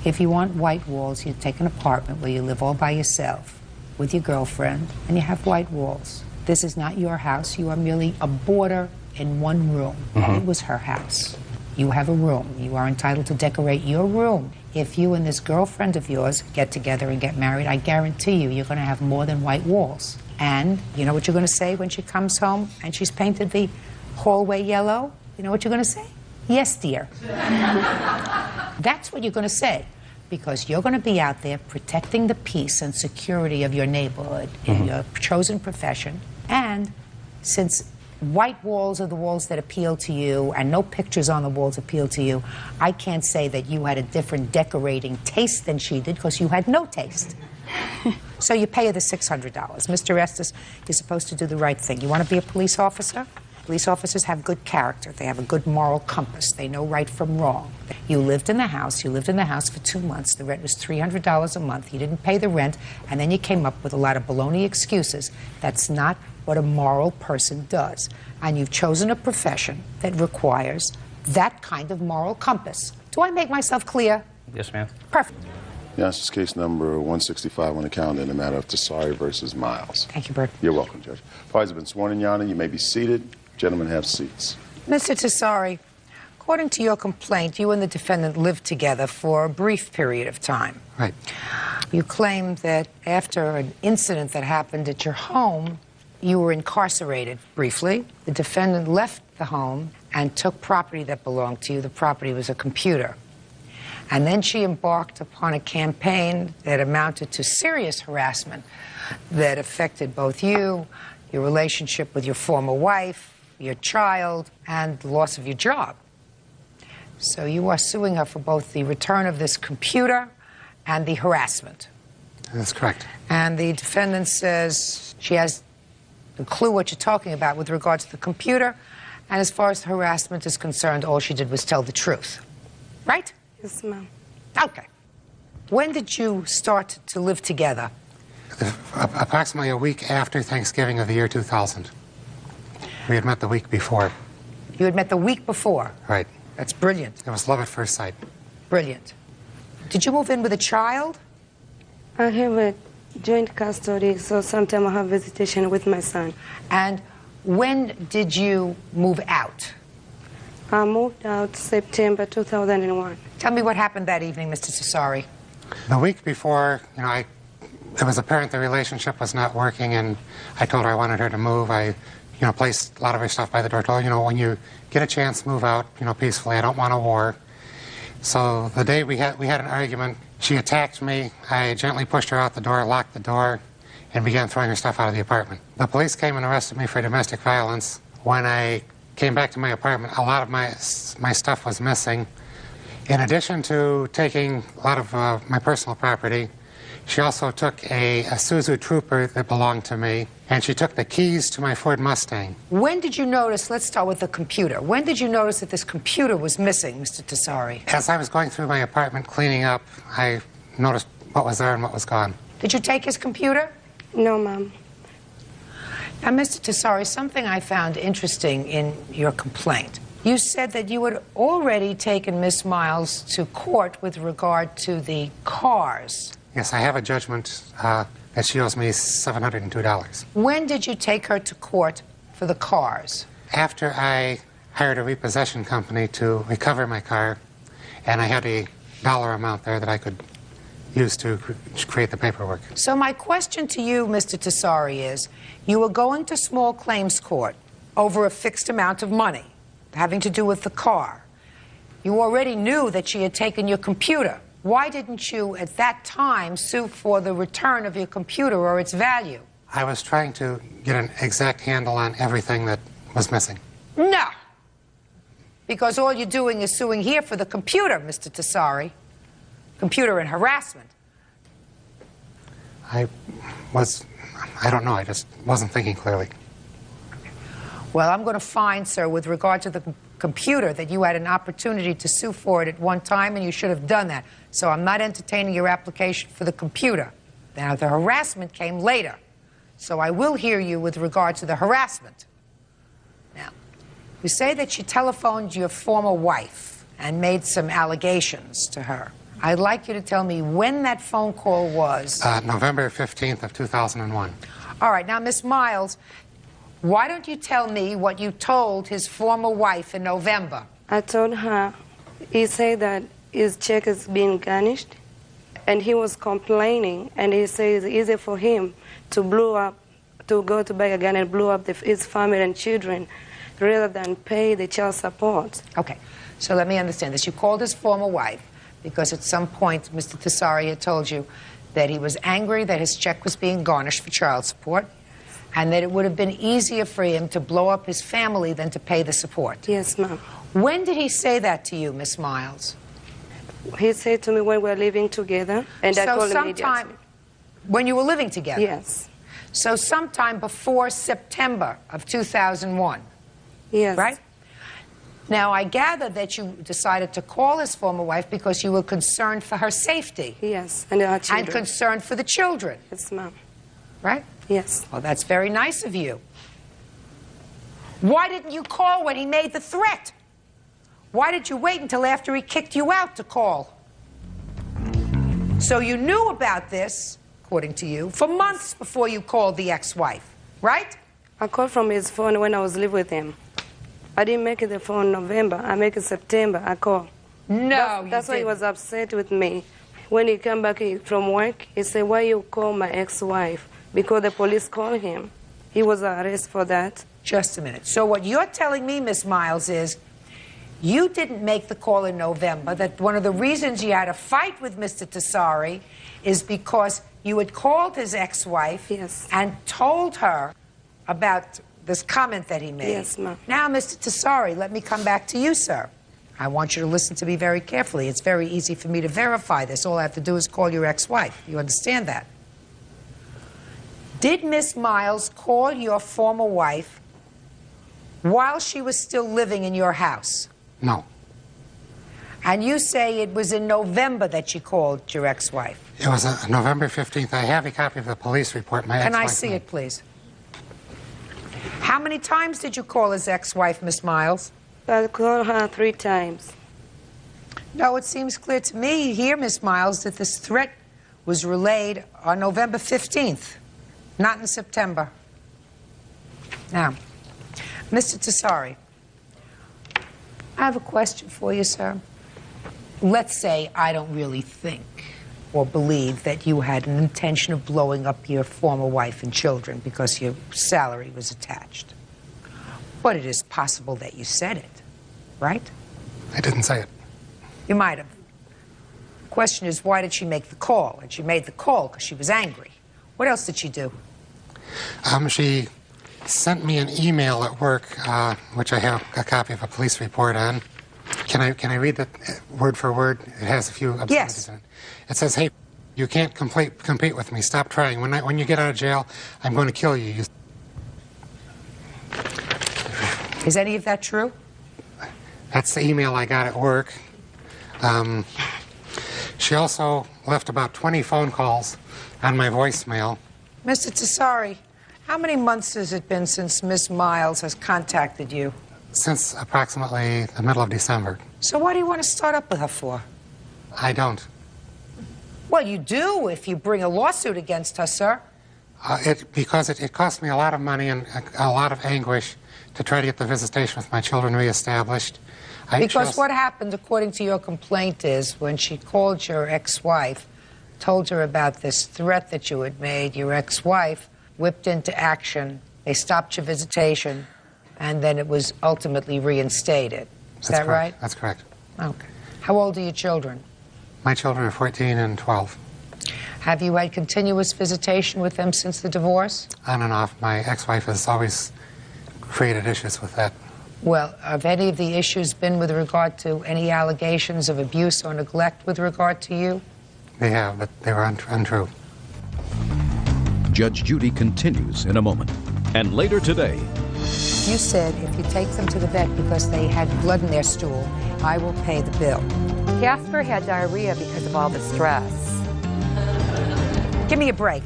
If you want white walls, you take an apartment where you live all by yourself with your girlfriend, and you have white walls. This is not your house. You are merely a boarder in one room. It was her house. You have a room. You are entitled to decorate your room. If you and this girlfriend of yours get together and get married, I guarantee you, you're going to have more than white walls. And you know what you're going to say when she comes home and she's painted the hallway yellow? You know what you're going to say? Yes, dear. That's what you're going to say, because you're going to be out there protecting the peace and security of your neighborhood in your chosen profession. And since white walls are the walls that appeal to you and no pictures on the walls appeal to you, I can't say that you had a different decorating taste than she did, because you had no taste. So you pay her the $600. Mr. Estes, you're supposed to do the right thing. You want to be a police officer? Police officers have good character. They have a good moral compass. They know right from wrong. You lived in the house. You lived in the house for 2 months. The rent was $300 a month. You didn't pay the rent, and then you came up with a lot of baloney excuses. That's not what a moral person does. And you've chosen a profession that requires that kind of moral compass. Do I make myself clear? Yes, ma'am. Perfect. Yes, it's case number 165 on the calendar in the matter of Tesari versus Miles. Thank you, Bert. You're welcome, Judge. Parties have been sworn in, Your Honor. You may be seated. Gentlemen, have seats. Mr. Tesari, according to your complaint, you and the defendant lived together for a brief period of time. Right. You claim that after an incident that happened at your home, you were incarcerated briefly. The defendant left the home and took property that belonged to you. The property was a computer. And then she embarked upon a campaign that amounted to serious harassment that affected both you, your relationship with your former wife, your child, and the loss of your job. So you are suing her for both the return of this computer and the harassment. That's correct. And the defendant says she has no clue what you're talking about with regard to the computer, and as far as the harassment is concerned, all she did was tell the truth. Right? Yes, ma'am. Okay. When did you start to live together? Approximately a week after Thanksgiving of the year 2000. We had met the week before. You had met the week before? Right. That's brilliant. It was love at first sight. Brilliant. Did you move in with a child? I have a joint custody, so sometimes I have visitation with my son. And when did you move out? I moved out September 2001. Tell me what happened that evening, Mr. Tesari. The week before, it was apparent the relationship was not working, and I told her I wanted her to move. I, placed a lot of her stuff by the door. Told her, when you get a chance, move out, peacefully. I don't want a war. So the day we had an argument, she attacked me. I gently pushed her out the door, locked the door, and began throwing her stuff out of the apartment. The police came and arrested me for domestic violence. When I came back to my apartment, a lot of my stuff was missing. In addition to taking a lot of my personal property, she also took a Isuzu Trooper that belonged to me, and she took the keys to my Ford Mustang. When did you notice, let's start with the computer. When did you notice that this computer was missing, Mr. Tesari? As I was going through my apartment cleaning up, I noticed what was there and what was gone. Did you take his computer? No, Mom. Now, Mr. Tesari, something I found interesting in your complaint. You said that you had already taken Miss Miles to court with regard to the cars. Yes, I have a judgment that she owes me $702. When did you take her to court for the cars? After I hired a repossession company to recover my car, and I had a dollar amount there that I could use to create the paperwork. So my question to you, Mr. Tesari, is you were going to small claims court over a fixed amount of money having to do with the car. You already knew that she had taken your computer. Why didn't you, at that time, sue for the return of your computer or its value? I was trying to get an exact handle on everything that was missing. No. Because all you're doing is suing here for the computer, Mr. Tesari. Computer and harassment. I don't know, I just wasn't thinking clearly. Well, I'm going to find, sir, with regard to the computer, that you had an opportunity to sue for it at one time, and you should have done that. So I'm not entertaining your application for the computer. Now, the harassment came later, so I will hear you with regard to the harassment. Now, you say that you telephoned your former wife and made some allegations to her. I'd like you to tell me when that phone call was. November 15th of 2001. All right, now, Miss Miles, why don't you tell me what you told his former wife in November? I told her, he said that his check is being garnished, and he was complaining, and he said it's easy for him to go to bank again and blow up his family and children rather than pay the child support. Okay, so let me understand this. You called his former wife because at some point Mr. Tessari had told you that he was angry that his check was being garnished for child support and that it would have been easier for him to blow up his family than to pay the support. Yes, ma'am. When did he say that to you, Miss Miles? He said to me when we were living together, and I told him immediately. When you were living together? Yes. So sometime before September of 2001? Yes. Right? Now, I gather that you decided to call his former wife because you were concerned for her safety. Yes, and our children. And concerned for the children. Yes, ma'am. Right? Yes. Well, that's very nice of you. Why didn't you call when he made the threat? Why did you wait until after he kicked you out to call? So you knew about this, according to you, for months before you called the ex-wife, right? I called from his phone when I was living with him. I didn't make it the phone in November. I make it September. I called. No, that's why he was upset with me. When he came back from work, he said, "Why you call my ex-wife?" Because the police called him. He was arrested for that. Just a minute. So what you're telling me, Miss Miles, is you didn't make the call in November, that one of the reasons you had a fight with Mr. Tessari is because you had called his ex-wife and told her about this comment that he made. Yes, ma'am. Now, Mr. Tessari, let me come back to you, sir. I want you to listen to me very carefully. It's very easy for me to verify this. All I have to do is call your ex-wife. You understand that? Did Miss Miles call your former wife while she was still living in your house? No. And you say it was in November that she called your ex-wife? It was November 15th. I have a copy of the police report. My Can I ex-wife see made. it, please? How many times did you call his ex-wife, Miss Miles? I called her 3 times. No, it seems clear to me here, Miss Miles, that this threat was relayed on November 15th, not in September. Now, Mr. Tessari, I have a question for you, sir. Let's say I don't really think or believe that you had an intention of blowing up your former wife and children because your salary was attached. But it is possible that you said it, right? I didn't say it. You might have. The question is, why did she make the call? And she made the call because she was angry. What else did she do? She sent me an email at work, which I have a copy of a police report on. Can I read that word for word? It has a few obscenities in it. It says, "Hey, you can't compete with me. Stop trying. When you get out of jail, I'm going to kill you." Is any of that true? That's the email I got at work. She also left about 20 phone calls on my voicemail. Mr. Tessari, how many months has it been since Miss Miles has contacted you? Since approximately the middle of December. So what do you want to start up with her for? I don't. Well, you do if you bring a lawsuit against her, sir. Because it cost me a lot of money and a lot of anguish to try to get the visitation with my children reestablished. Because what happened, according to your complaint, is when she called your ex-wife, told her about this threat that you had made, your ex-wife whipped into action, they stopped your visitation, and then it was ultimately reinstated. Is that right? That's correct. Okay. How old are your children? My children are 14 and 12. Have you had continuous visitation with them since the divorce? On and off. My ex-wife has always created issues with that. Well, have any of the issues been with regard to any allegations of abuse or neglect with regard to you? They have, but they were untrue. Judge Judy continues in a moment. And later today, You said if you take them to the vet because they had blood in their stool, I will pay the bill. Casper had diarrhea because of all the stress. Give me a break.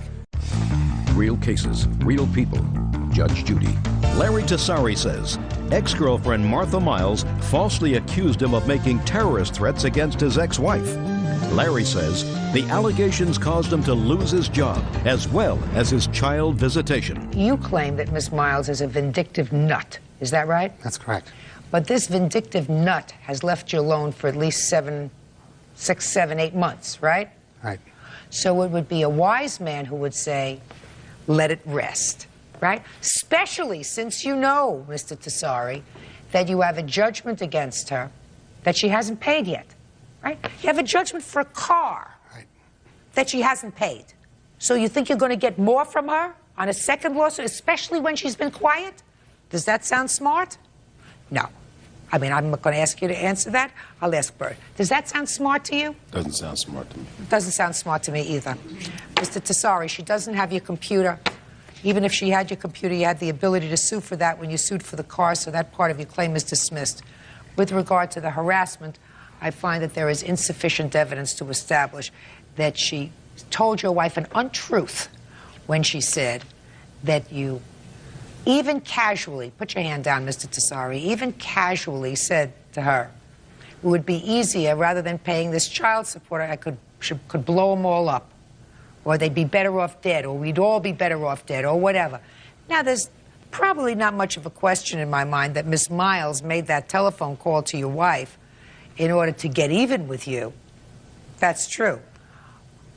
real cases, real people. Judge Judy. Larry Tessari says ex-girlfriend Martha Miles falsely accused him of making terrorist threats against his ex-wife. Larry says the allegations caused him to lose his job as well as his child visitation. You claim that Miss Miles is a vindictive nut. Is that right? That's correct. But this vindictive nut has left you alone for at least 6, 7, 8 months, right? Right. So it would be a wise man who would say, let it rest, right? Especially since you know, Mr. Tessari, that you have a judgment against her that she hasn't paid yet, right? You have a judgment for a car that she hasn't paid. So you think you're going to get more from her on a second lawsuit, especially when she's been quiet? Does that sound smart? No. I mean, I'm not going to ask you to answer that. I'll ask Bert. Does that sound smart to you? Doesn't sound smart to me. Doesn't sound smart to me either. Mr. Tessari, she doesn't have your computer. Even if she had your computer, you had the ability to sue for that when you sued for the car, so that part of your claim is dismissed. With regard to the harassment, I find that there is insufficient evidence to establish that she told your wife an untruth when she said that you even casually, put your hand down, Mr. Tessari, even casually said to her, it would be easier, rather than paying this child support, I could blow them all up. Or they'd be better off dead, or we'd all be better off dead, or whatever. Now, there's probably not much of a question in my mind that Miss Miles made that telephone call to your wife in order to get even with you. That's true.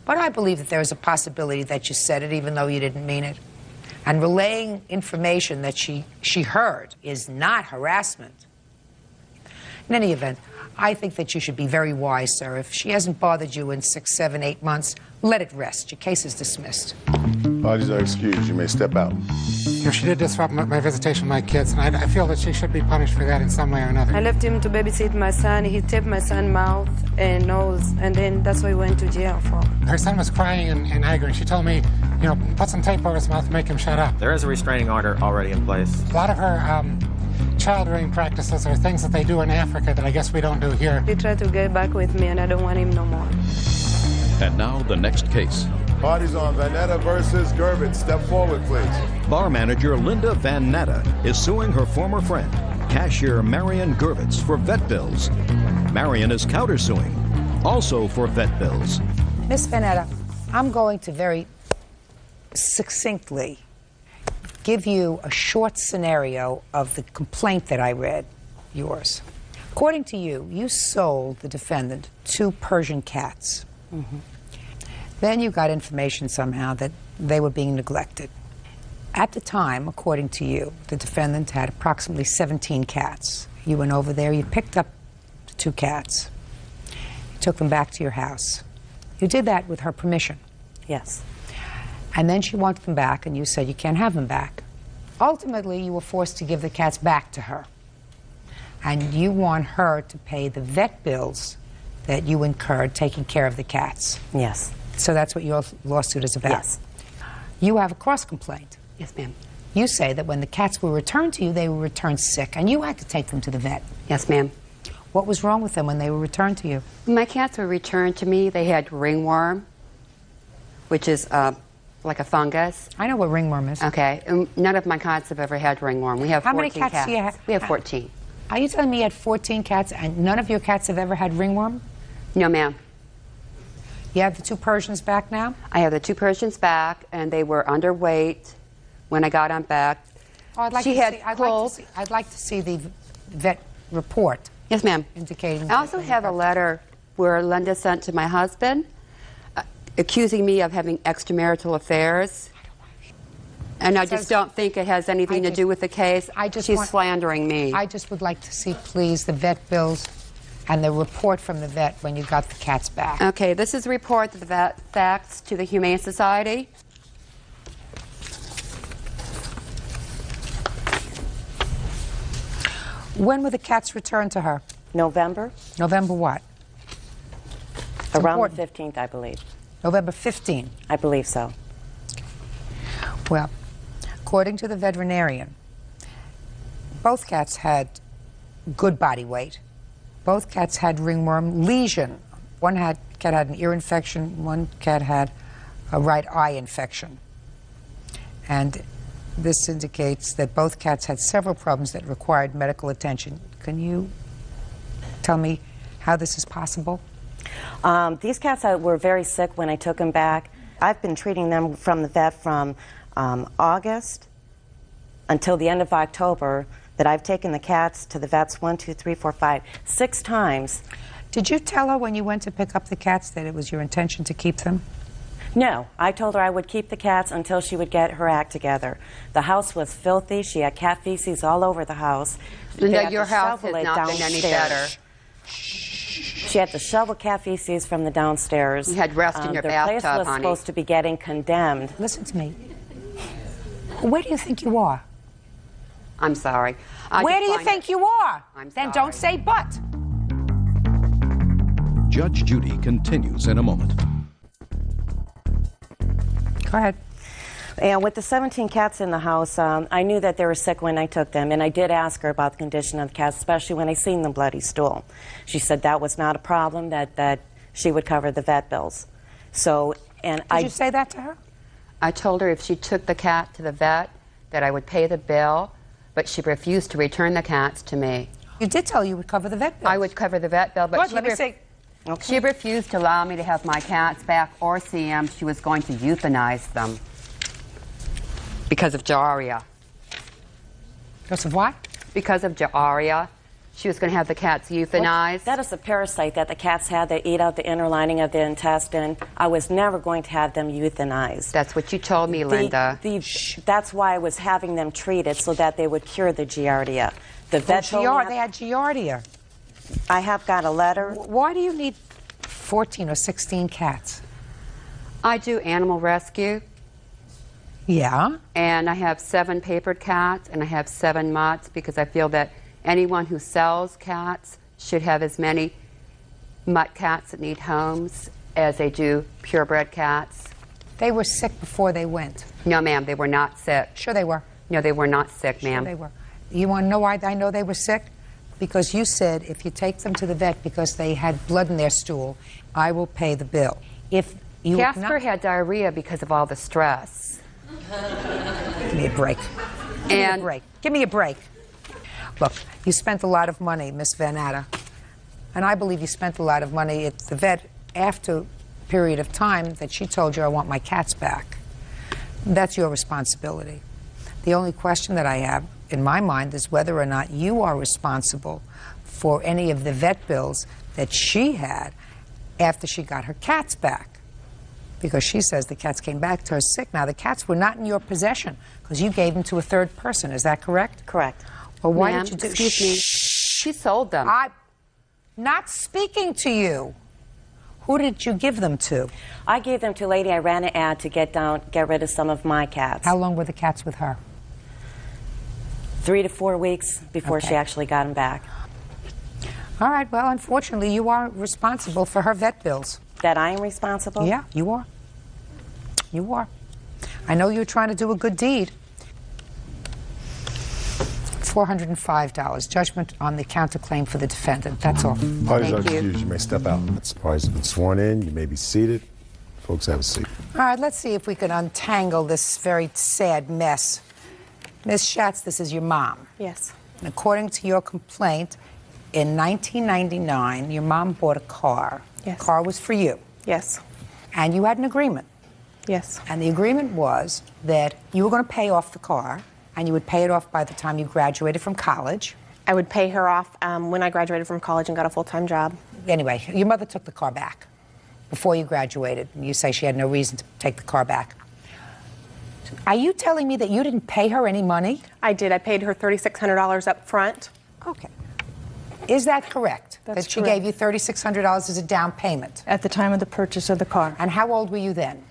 But I believe that there is a possibility that you said it even though you didn't mean it. And relaying information that she heard is not harassment. In any event, I think that you should be very wise, sir. If she hasn't bothered you in 6, 7, 8 months, let it rest. Your case is dismissed. Parties are excused. You may step out. You know, she did disrupt my visitation with my kids, and I feel that she should be punished for that in some way or another. I left him to babysit my son. He taped my son's mouth and nose, and then that's what he went to jail for. Her son was crying and angry, and she told me, you know, put some tape over his mouth and make him shut up. There is a restraining order already in place. A lot of her child rearing practices are things that they do in Africa that I guess we don't do here. He tried to get back with me, and I don't want him no more. And now the next case. Parties on Vanetta versus Gervitz. Step forward, please. Bar manager Linda Van Natta is suing her former friend, cashier Marion Gervitz, for vet bills. Marion is countersuing, also for vet bills. Miss Vanetta, I'm going to very succinctly give you a short scenario of the complaint that I read, yours. According to you, you sold the defendant 2 Persian cats. Mm-hmm. Then you got information somehow that they were being neglected. At the time, according to you, the defendant had approximately 17 cats. You went over there, you picked up the 2 cats. You took them back to your house. You did that with her permission. Yes. And then she wanted them back, and you said you can't have them back. Ultimately, you were forced to give the cats back to her. And you want her to pay the vet bills that you incurred taking care of the cats. Yes. So that's what your lawsuit is about? Yes. You have a cross-complaint. Yes, ma'am. You say that when the cats were returned to you, they were returned sick, and you had to take them to the vet. Yes, ma'am. What was wrong with them when they were returned to you? When my cats were returned to me, they had ringworm, which is like a fungus. I know what ringworm is. Okay. None of my cats have ever had ringworm. We have 14 How many cats do you have? We have 14. Are you telling me you had 14 cats and none of your cats have ever had ringworm? No, ma'am. You have the 2 Persians back now? I have the 2 Persians back, and they were underweight when I got them back. Oh, I'd like to see the vet report. Yes, ma'am. Indicating. I also have a letter where Linda sent to my husband accusing me of having extramarital affairs. And I just don't think it has anything to do with the case. She's slandering me. I just would like to see, please, the vet bills and the report from the vet when you got the cats back. Okay, this is a report that the vet faxed to the Humane Society. When were the cats returned to her? November. November what? Around the 15th, I believe. November 15th? I believe so. Well, according to the veterinarian, both cats had good body weight. Both cats had ringworm lesion. One cat had an ear infection, one cat had a right eye infection. And this indicates that both cats had several problems that required medical attention. Can you tell me how this is possible? These cats were very sick when I took them back. I've been treating them from the vet from August until the end of October. that I've taken the cats to the vets 1, 2, 3, 4, 5, 6 times. Did you tell her when you went to pick up the cats that it was your intention to keep them? No, I told her I would keep the cats until she would get her act together. The house was filthy. She had cat feces all over the house. Linda, your house has not been any better. She had to shovel cat feces from the downstairs. You had rest in your bathtub, The place was honey. supposed to be getting condemned. Listen to me. Where do you think you are? I'm sorry. Where do you think you are? Then don't say but. Judge Judy continues in a moment. Go ahead. And with the 17 cats in the house, I knew that they were sick when I took them, and I did ask her about the condition of the cats, especially when I seen the bloody stool. She said that was not a problem, that she would cover the vet bills. So, and Did you say that to her? I told her if she took the cat to the vet, that I would pay the bill, but she refused to return the cats to me. You did tell her you would cover the vet bill. I would cover the vet bill, but Good, let me see. She refused to allow me to have my cats back or see them. She was going to euthanize them because of diarrhea. Because of what? Because of diarrhea. She was going to have the cats euthanized. That is a parasite that the cats had. They eat out the inner lining of the intestine. I was never going to have them euthanized. That's what you told me, Linda. That's why I was having them treated, so that they would cure the giardia. The vet told me They had giardia. I have got a letter. Why do you need 14 or 16 cats? I do animal rescue. Yeah. And I have 7 papered cats, and I have 7 mutts, because I feel that anyone who sells cats should have as many mutt cats that need homes as they do purebred cats. They were sick before they went. No, ma'am, they were not sick. Sure they were. No, they were not sick, ma'am. Sure they were. You want to know why I know they were sick? Because you said if you take them to the vet because they had blood in their stool, I will pay the bill. If you Casper had diarrhea because of all the stress. Give me a break. Give me a break. Give me a break. Look, you spent a lot of money, Miss Vanata, and I believe you spent a lot of money at the vet after a period of time that she told you, I want my cats back. That's your responsibility. The only question that I have in my mind is whether or not you are responsible for any of the vet bills that she had after she got her cats back. Because she says the cats came back to her sick. Now, the cats were not in your possession because you gave them to a third person. Is that correct? Correct. Well, why Ma'am, did you do... excuse me. She sold them. I'm not speaking to you. Who did you give them to? I gave them to a lady. I ran an ad to get rid of some of my cats. How long were the cats with her? 3 to 4 weeks before she actually got them back. All right, well, unfortunately, you are responsible for her vet bills. That I am responsible? Yeah, you are. You are. I know you're trying to do a good deed. $405. Judgment on the counterclaim for the defendant. That's all. Parties are excused. You may step out. The parties have been sworn in. You may be seated. Folks, have a seat. All right, let's see if we can untangle this very sad mess. Ms. Schatz, this is your mom. Yes. And according to your complaint, in 1999, your mom bought a car. Yes. The car was for you. Yes. And you had an agreement. Yes. And the agreement was that you were going to pay off the car, and you would pay it off by the time you graduated from college. I would pay her off when I graduated from college and got a full-time job. Anyway, your mother took the car back before you graduated, and you say she had no reason to take the car back. Are you telling me that you didn't pay her any money? I did. I paid her $3,600 up front. Okay. Is that correct? That's that she gave you $3,600 as a down payment? At the time of the purchase of the car. And how old were you then?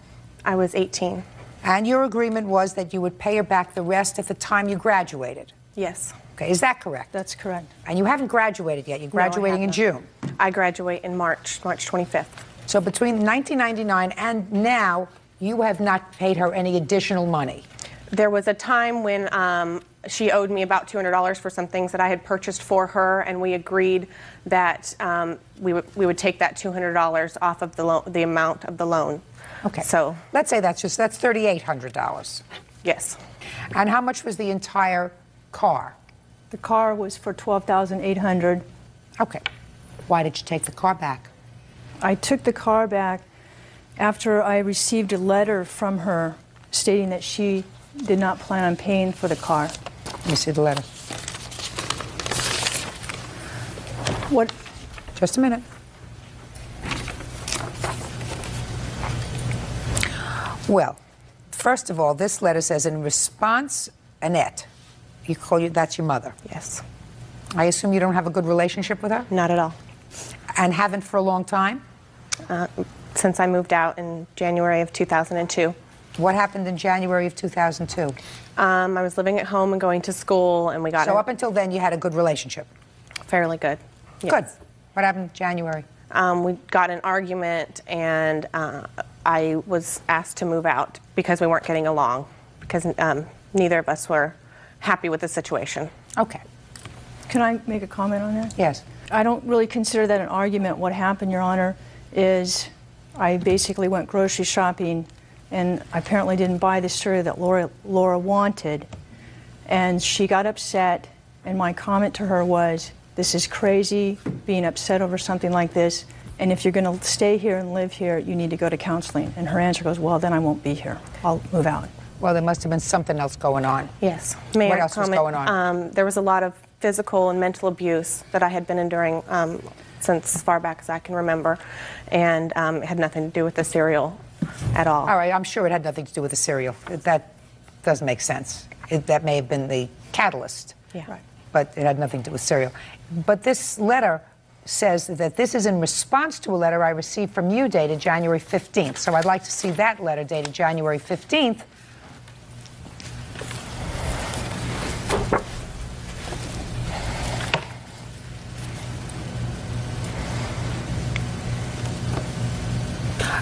I was 18. And your agreement was that you would pay her back the rest at the time you graduated? Yes. Okay, is that correct? That's correct. And you haven't graduated yet. You're graduating in June. I graduate in March 25th. So between 1999 and now, you have not paid her any additional money? There was a time when she owed me about $200 for some things that I had purchased for her, and we agreed that we would take that $200 off of the amount of the loan. Okay. So let's say that's $3,800. Yes. And how much was the entire car? The car was for $12,800. Okay. Why did you take the car back? I took the car back after I received a letter from her stating that she did not plan on paying for the car. Let me see the letter. What? Just a minute. Well, first of all, this letter says, in response, Annette, that's your mother. Yes. I assume you don't have a good relationship with her? Not at all. And haven't for a long time? Since I moved out in January of 2002. What happened in January of 2002? I was living at home and going to school, and we got So up until then, you had a good relationship? Fairly good. Yes. Good. What happened in January? We got an argument, and I was asked to move out because we weren't getting along, because neither of us were happy with the situation. Okay. Can I make a comment on that? Yes. I don't really consider that an argument. What happened, Your Honor, is I basically went grocery shopping, and I apparently didn't buy the cereal that Laura wanted, and she got upset, and my comment to her was, this is crazy, being upset over something like this, and if you're going to stay here and live here, you need to go to counseling. And her answer goes, well, then I won't be here. I'll move out. Well, there must have been something else going on. Yes. What else was going on? There was a lot of physical and mental abuse that I had been enduring since as far back as I can remember, and it had nothing to do with the cereal at all. All right, I'm sure it had nothing to do with the cereal. That doesn't make sense. That may have been the catalyst. Yeah. Right. But it had nothing to do with cereal. But this letter says that this is in response to a letter I received from you dated January 15th. So I'd like to see that letter dated January 15th.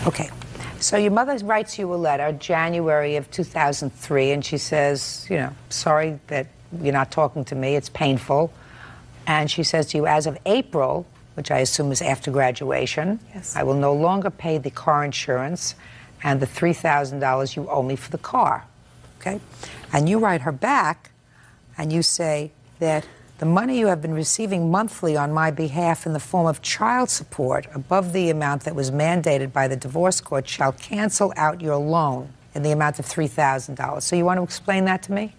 Okay, so your mother writes you a letter, January of 2003, and she says, you know, sorry that you're not talking to me, it's painful. And she says to you, as of April, which I assume is after graduation, yes, I will no longer pay the car insurance and the $3,000 you owe me for the car, okay? And you write her back, and you say that the money you have been receiving monthly on my behalf in the form of child support above the amount that was mandated by the divorce court shall cancel out your loan in the amount of $3,000. So you want to explain that to me?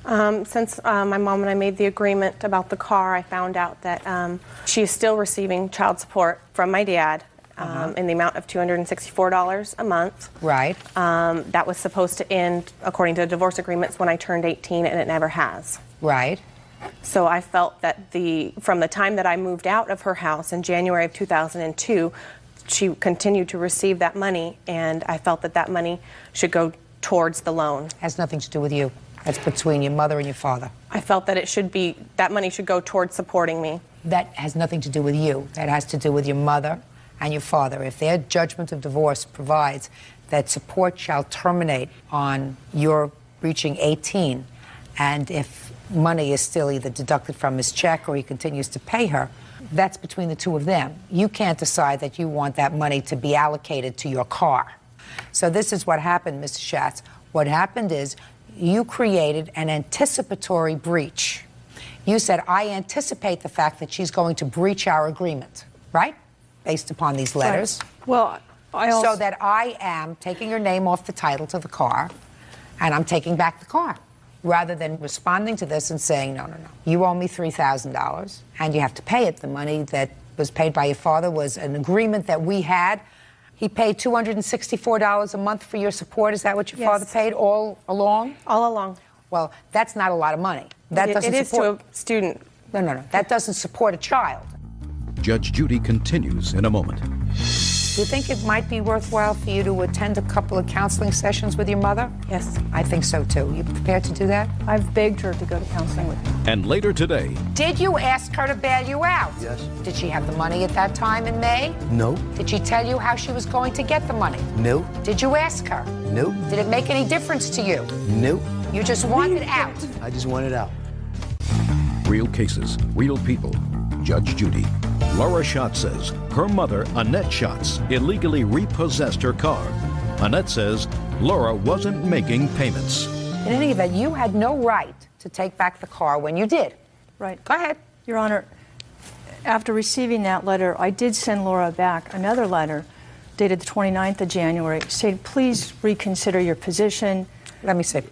Since my mom and I made the agreement about the car, I found out that she is still receiving child support from my dad in the amount of $264 a month. Right. That was supposed to end, according to the divorce agreements, when I turned 18, and it never has. Right. So I felt that from the time that I moved out of her house in January of 2002, she continued to receive that money, and I felt that that money should go towards the loan. Has nothing to do with you. That's between your mother and your father. I felt that that money should go towards supporting me. That has nothing to do with you. That has to do with your mother and your father. If their judgment of divorce provides that support shall terminate on your reaching 18, and if money is still either deducted from his check or he continues to pay her, that's between the two of them. You can't decide that you want that money to be allocated to your car. So this is what happened, Mr. Schatz. What happened is you created an anticipatory breach. You said, I anticipate the fact that she's going to breach our agreement, right? Based upon these letters. Right. Well, I also... So that I am taking your name off the title to the car, and I'm taking back the car, rather than responding to this and saying, no, no, no, you owe me $3,000, and you have to pay it. The money that was paid by your father was an agreement that we had. He paid $264 a month for your support. Is that what your father paid all along? All along. Well, that's not a lot of money. That doesn't it support... is to a student. No, no, no. That doesn't support a child. Judge Judy continues in a moment. Do you think it might be worthwhile for you to attend a couple of counseling sessions with your mother? Yes. I think so, too. You prepared to do that? I've begged her to go to counseling with me. And later today... Did you ask her to bail you out? Yes. Did she have the money at that time in May? No. Did she tell you how she was going to get the money? No. Did you ask her? Nope. Did it make any difference to you? Nope. You just wanted out. I just wanted out. Real cases, real people. Judge Judy. Laura Schatz says her mother, Annette Schatz, illegally repossessed her car. Annette says Laura wasn't making payments. In any event, you had no right to take back the car when you did. Right. Go ahead. Your Honor, after receiving that letter, I did send Laura back another letter dated the 29th of January saying, please reconsider your position. Let me see.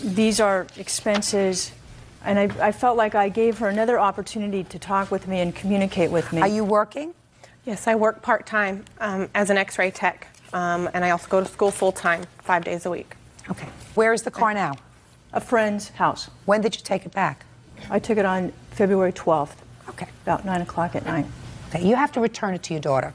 These are expenses And I felt like I gave her another opportunity to talk with me and communicate with me. Are you working? Yes, I work part-time as an x-ray tech, and I also go to school full-time, 5 days a week. Okay. Where is the car now? A friend's house. When did you take it back? I took it on February 12th. Okay. About 9 o'clock at night. Okay. You have to return it to your daughter.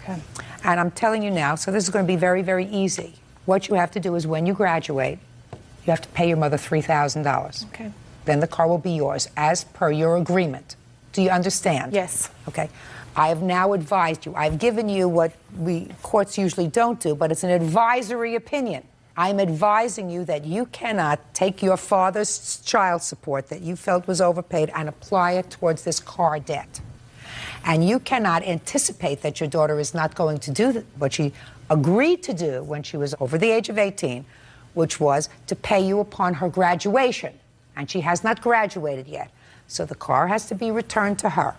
Okay. And I'm telling you now, so this is going to be very, very easy. What you have to do is when you graduate, you have to pay your mother $3,000. Okay. Then the car will be yours as per your agreement. Do you understand? Yes. Okay. I have now advised you. I've given you what courts usually don't do, but it's an advisory opinion. I'm advising you that you cannot take your father's child support that you felt was overpaid and apply it towards this car debt. And you cannot anticipate that your daughter is not going to do what she agreed to do when she was over the age of 18, which was to pay you upon her graduation. And she has not graduated yet. So the car has to be returned to her.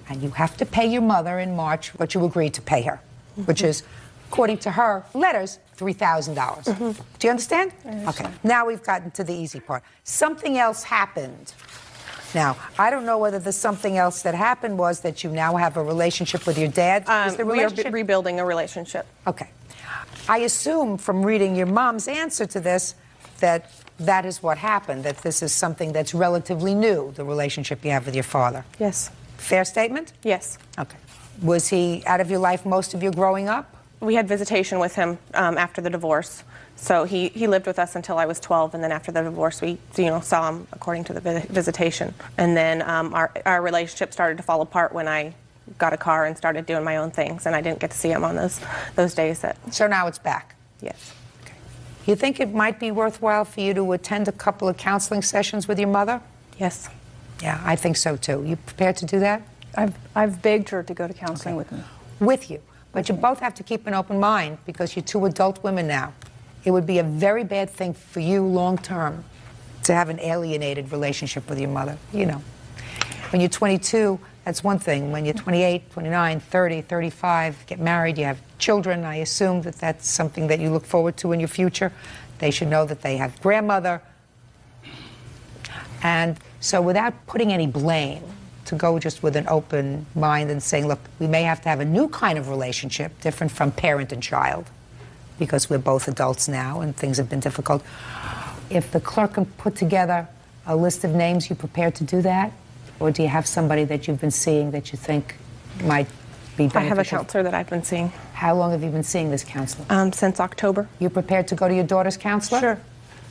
And you have to pay your mother in March what you agreed to pay her, which is, according to her letters, $3,000. Do you understand? Okay. Now we've gotten to the easy part. Something else happened. Now, I don't know whether the something else that happened was that you now have a relationship with your dad. Is the We are relationship rebuilding a relationship. Okay. I assume from reading your mom's answer to this that that is what happened, that this is something that's relatively new, the relationship you have with your father. Yes. Fair statement? Yes. Okay. Was he out of your life most of your growing up? We had visitation with him after the divorce. So he lived with us until I was 12, and then after the divorce, we saw him according to the visitation. And then our relationship started to fall apart when I got a car and started doing my own things, and I didn't get to see him on those days. So now it's back? Yes. Okay. You think it might be worthwhile for you to attend a couple of counseling sessions with your mother? Yes. Yeah, I think so too. You prepared to do that? I've begged her to go to counseling with me. With you. But you both have to keep an open mind because you're two adult women now. It would be a very bad thing for you long term to have an alienated relationship with your mother. You know, when you're 22, that's one thing. When you're 28, 29, 30, 35, get married, you have children, I assume that that's something that you look forward to in your future. They should know that they have grandmother. And so without putting any blame, to go just with an open mind and saying, look, we may have to have a new kind of relationship, different from parent and child, because we're both adults now and things have been difficult. If the clerk can put together a list of names, you prepared to do that? Or do you have somebody that you've been seeing that you think might be beneficial? I have a counselor that I've been seeing. How long have you been seeing this counselor? Since October. You prepared to go to your daughter's counselor? Sure.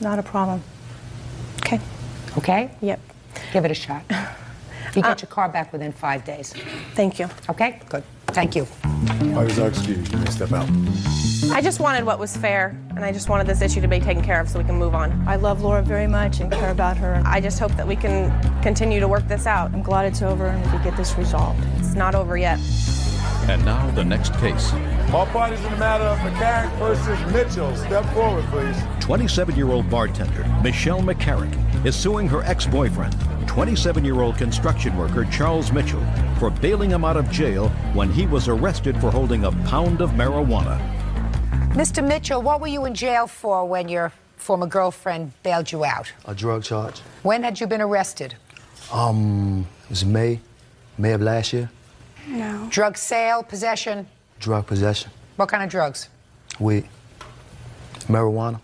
Not a problem. Okay. Okay? Yep. Give it a shot. You get your car back within 5 days. Thank you. Okay? Good. Thank you. Parties are excused. You may step out. I just wanted what was fair, and I just wanted this issue to be taken care of so we can move on. I love Laura very much and care about her. I just hope that we can continue to work this out. I'm glad it's over and we can get this resolved. It's not over yet. And now the next case. All parties in the matter of McCarrick versus Mitchell. Step forward, please. 27-year-old bartender Michelle McCarrick is suing her ex-boyfriend, 27-year-old construction worker Charles Mitchell, for bailing him out of jail when he was arrested for holding a pound of marijuana. Mr. Mitchell, what were you in jail for when your former girlfriend bailed you out? A drug charge. When had you been arrested? It was May of last year. No. Drug sale, possession? Drug possession. What kind of drugs? Weed. Marijuana.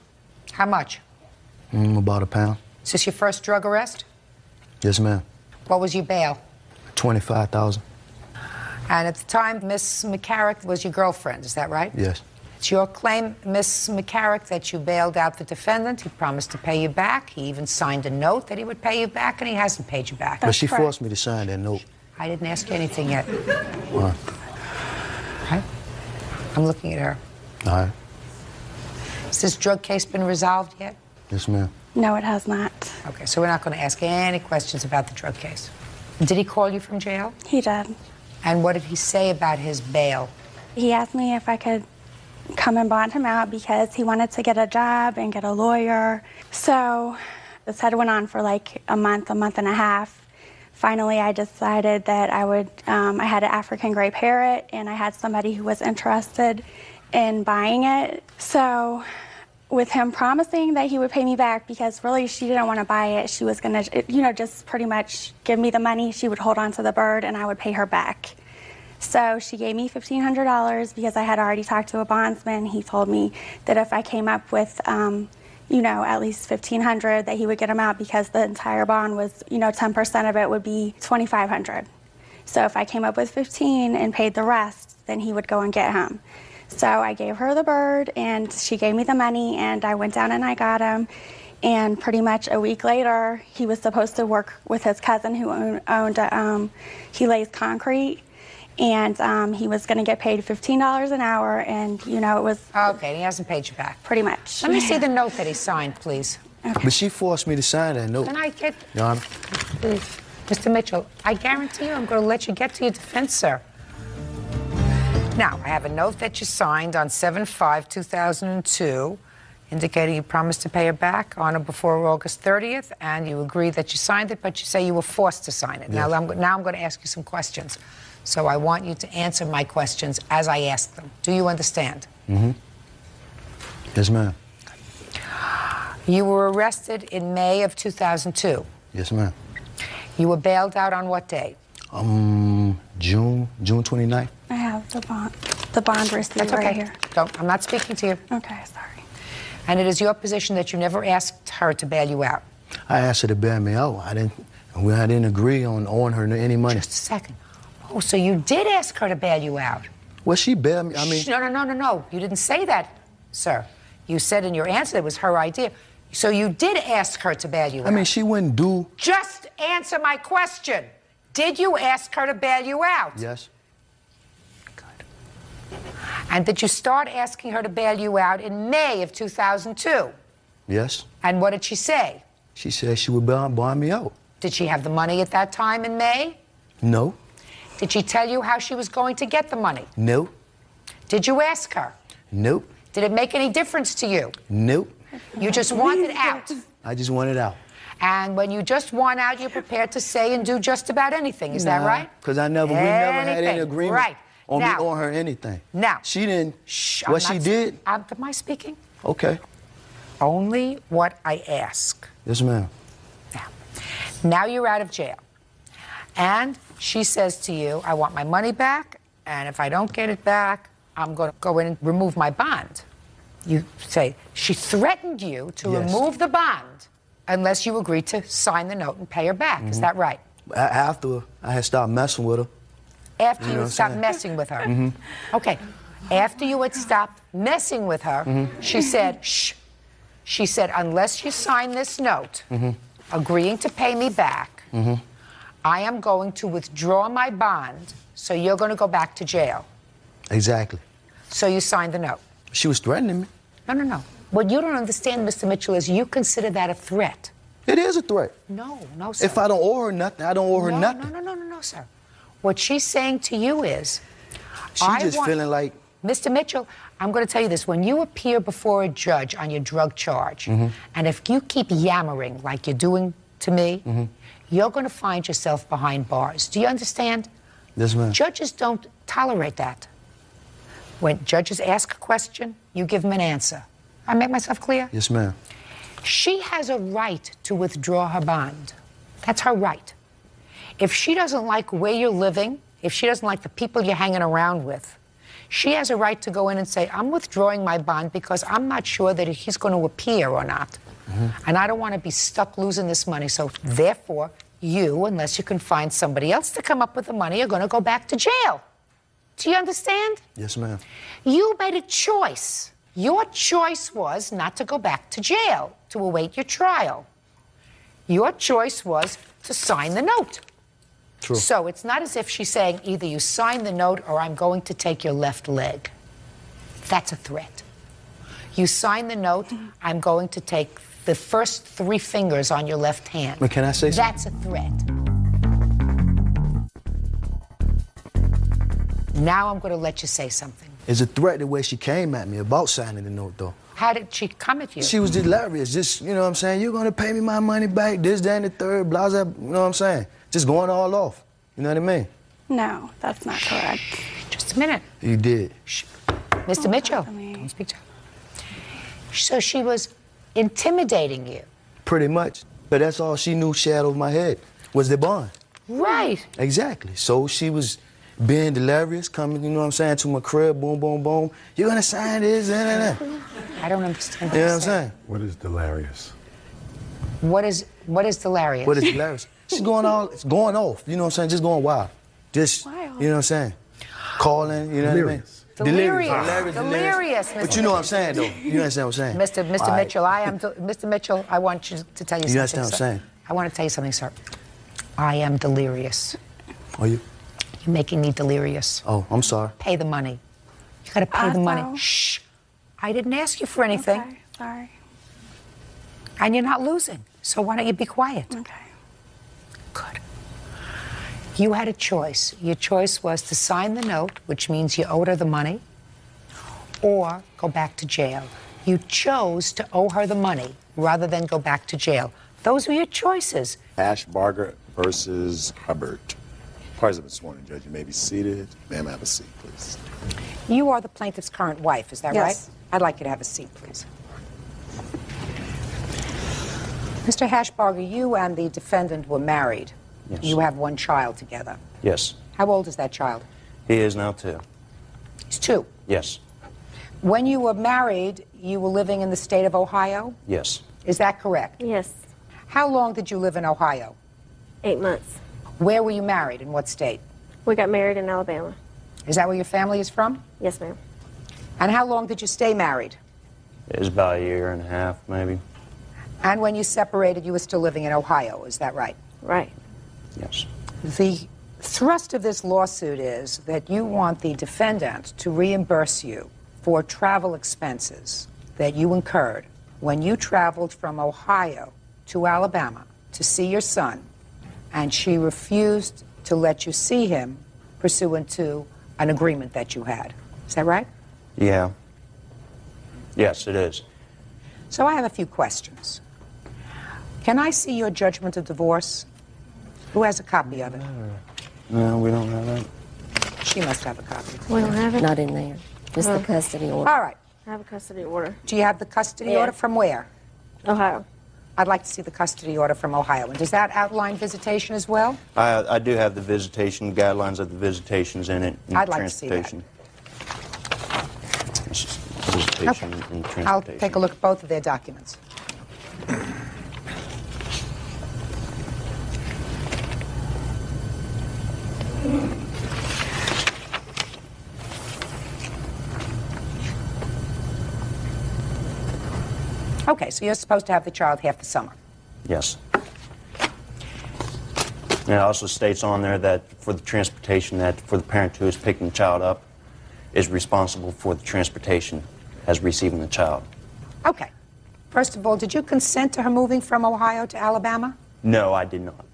How much? About a pound. Is this your first drug arrest? Yes, ma'am. What was your bail? $25,000. And at the time, Miss McCarrick was your girlfriend, is that right? Yes. It's your claim, Miss McCarrick, that you bailed out the defendant. He promised to pay you back. He even signed a note that he would pay you back, and he hasn't paid you back. But she forced me to sign that note. I didn't ask you anything yet. Why? Okay. I'm looking at her. All right. Has this drug case been resolved yet? Yes, ma'am. No, it has not. Okay, so we're not going to ask any questions about the drug case. Did he call you from jail? He did. And what did he say about his bail? He asked me if I could come and bond him out because he wanted to get a job and get a lawyer. So this had went on for like a month and a half. Finally, I decided that I had an African gray parrot and I had somebody who was interested in buying it. So with him promising that he would pay me back, because really she didn't want to buy it. She was going to, you know, just pretty much give me the money. She would hold on to the bird and I would pay her back. So she gave me $1,500 because I had already talked to a bondsman. He told me that if I came up with, you know, at least $1,500, that he would get them out, because the entire bond was, you know, 10% of it would be $2,500. So if I came up with 15 and paid the rest, then he would go and get him. So I gave her the bird, and she gave me the money, and I went down and I got him. And pretty much a week later, he was supposed to work with his cousin who owned, he lays concrete, and he was going to get paid $15 an hour, and, you know, it was... Okay, and he hasn't paid you back. Pretty much. Let me see the note that he signed, please. Okay. But she forced me to sign that note. Can I get... Your Honor. Please. Mr. Mitchell, I guarantee you I'm going to let you get to your defense, sir. Now, I have a note that you signed on 7/5/2002, indicating you promised to pay her back on or before August 30th, and you agree that you signed it, but you say you were forced to sign it. Yes. Now I'm going to ask you some questions. So I want you to answer my questions as I ask them. Do you understand? Mm-hmm. Yes, ma'am. You were arrested in May of 2002. Yes, ma'am. You were bailed out on what day? June 29th. I have the bond receipt That's okay. right here. Don't, I'm not speaking to you. Okay, sorry. And it is your position that you never asked her to bail you out? I asked her to bail me out. I didn't agree on owing her any money. Just a second. Oh, so you did ask her to bail you out? Well, she bailed me. I mean... No. You didn't say that, sir. You said in your answer it was her idea. So you did ask her to bail you out? I mean, she wouldn't do... Just answer my question. Did you ask her to bail you out? Yes. Good. And did you start asking her to bail you out in May of 2002? Yes. And what did she say? She said she would bond me out. Did she have the money at that time in May? No. Did she tell you how she was going to get the money? No. Did you ask her? Nope. Did it make any difference to you? Nope. You just wanted out. I just wanted out. And when you just want out, you're prepared to say and do just about anything. Is that right? Because we never had any agreement on me owing her anything. Now. She didn't. Shh, what she did? Am I speaking? Okay. Only what I ask. Yes, ma'am. Now you're out of jail. And she says to you, I want my money back, and if I don't get it back, I'm going to go in and remove my bond. You say, she threatened you to remove the bond unless you agree to sign the note and pay her back. Is that right? After I had stopped messing with her. After you had stopped messing with her? Okay. After you had stopped messing with her, she said, shh. She said, unless you sign this note, agreeing to pay me back, I am going to withdraw my bond, so you're going to go back to jail. Exactly. So you signed the note. She was threatening me. No. What you don't understand, Mr. Mitchell, is you consider that a threat. It is a threat. No, sir. If I don't owe her nothing, I don't owe her nothing. No, sir. What she's saying to you is... feeling like... Mr. Mitchell, I'm going to tell you this. When you appear before a judge on your drug charge, and if you keep yammering like you're doing to me, you're going to find yourself behind bars. Do you understand? Yes, ma'am. Judges don't tolerate that. When judges ask a question, you give them an answer. I make myself clear? Yes, ma'am. She has a right to withdraw her bond. That's her right. If she doesn't like where you're living, if she doesn't like the people you're hanging around with, she has a right to go in and say, I'm withdrawing my bond because I'm not sure that he's going to appear or not. And I don't want to be stuck losing this money. So therefore, you, unless you can find somebody else to come up with the money, are going to go back to jail. Do you understand? Yes, ma'am. You made a choice. Your choice was not to go back to jail to await your trial. Your choice was to sign the note. True. So it's not as if she's saying either you sign the note or I'm going to take your left leg. That's a threat. You sign the note, I'm going to take the first 3 fingers on your left hand. But can I say something? That's a threat. Now I'm going to let you say something. It's a threat the way she came at me about signing the note, though. How did she come at you? She was delirious. Just, you know what I'm saying? You're going to pay me my money back, this, that, and the third, blah, blah, you know what I'm saying? Just going all off. You know what I mean? No, that's not correct. Just a minute. You did. Shh. Mr. Mitchell, don't speak to her. So she was intimidating you. Pretty much. But that's all she knew she had over my head was the bond. Right. Exactly. So she was being delirious, coming, you know what I'm saying, to my crib, boom, boom, boom. You're gonna sign this, I don't understand You know what I'm saying? What is delirious? What is delirious? What is delirious? She's going off, you know what I'm saying, just going wild. Just, you know what I'm saying? Calling, you know what I mean? Delirious. But you know what I'm saying, though. You understand what I'm saying? Mr. Mitchell, Mr. Mitchell, I want you to tell you something. You understand what I'm saying? I want to tell you something, sir. I am delirious. Are you? You're making me delirious. Oh, I'm sorry. Pay the money. You gotta pay the money. Shh. I didn't ask you for anything. Okay, sorry. And you're not losing. So why don't you be quiet? Okay. Good. You had a choice. Your choice was to sign the note, which means you owed her the money, or go back to jail. You chose to owe her the money rather than go back to jail. Those were your choices. Ashbarger versus Hubbard. Parties have been sworn in, Judge. You may be seated. Ma'am, have a seat, please. You are the plaintiff's current wife, is that Yes. right? I'd like you to have a seat, please. Mr. Hashbarger, you and the defendant were married. Yes. You have one child together. Yes. How old is that child? He is now 2. He's 2. Yes. When you were married, you were living in the state of Ohio? Yes. Is that correct? Yes. How long did you live in Ohio? 8 months. Where were you married? In what state? We got married in Alabama. Is that where your family is from? Yes, ma'am. And how long did you stay married? It was about a year and a half, maybe. And when you separated, you were still living in Ohio, is that right? Right. Yes. The thrust of this lawsuit is that you want the defendant to reimburse you for travel expenses that you incurred when you traveled from Ohio to Alabama to see your son, and she refused to let you see him pursuant to an agreement that you had. Is that right? Yeah. Yes, it is. So I have a few questions. Can I see your judgment of divorce? Who has a copy of it? No, we don't have that. She must have a copy. We don't have it? Not in there. Just the custody order. All right. I have a custody order. Do you have the custody Yeah. order from where? Ohio. I'd like to see the custody order from Ohio. And does that outline visitation as well? I do have the visitation, guidelines of the visitations in it. And I'd like to see that. transportation. It's just visitation and transportation. I'll take a look at both of their documents. Okay, so you're supposed to have the child half the summer. Yes. And it also states on there that for the transportation, that for the parent who is picking the child up is responsible for the transportation as receiving the child. Okay. First of all, did you consent to her moving from Ohio to Alabama? No, I did not.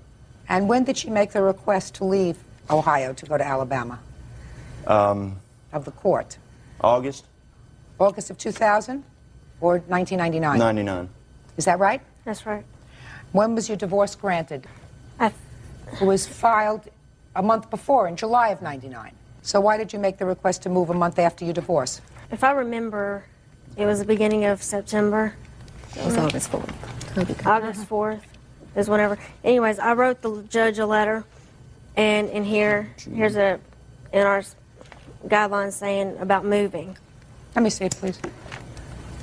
And when did she make the request to leave Ohio to go to Alabama? Of the court? August August of 2000 or 1999? 99. Is that right? That's right. When was your divorce granted? It was filed a month before, in July of 99. So why did you make the request to move a month after your divorce? If I remember, it was the beginning of September. It was August 4th. August 4th is whenever. Anyways, I wrote the judge a letter, and here's in our guidelines saying about moving. Let me see it, please.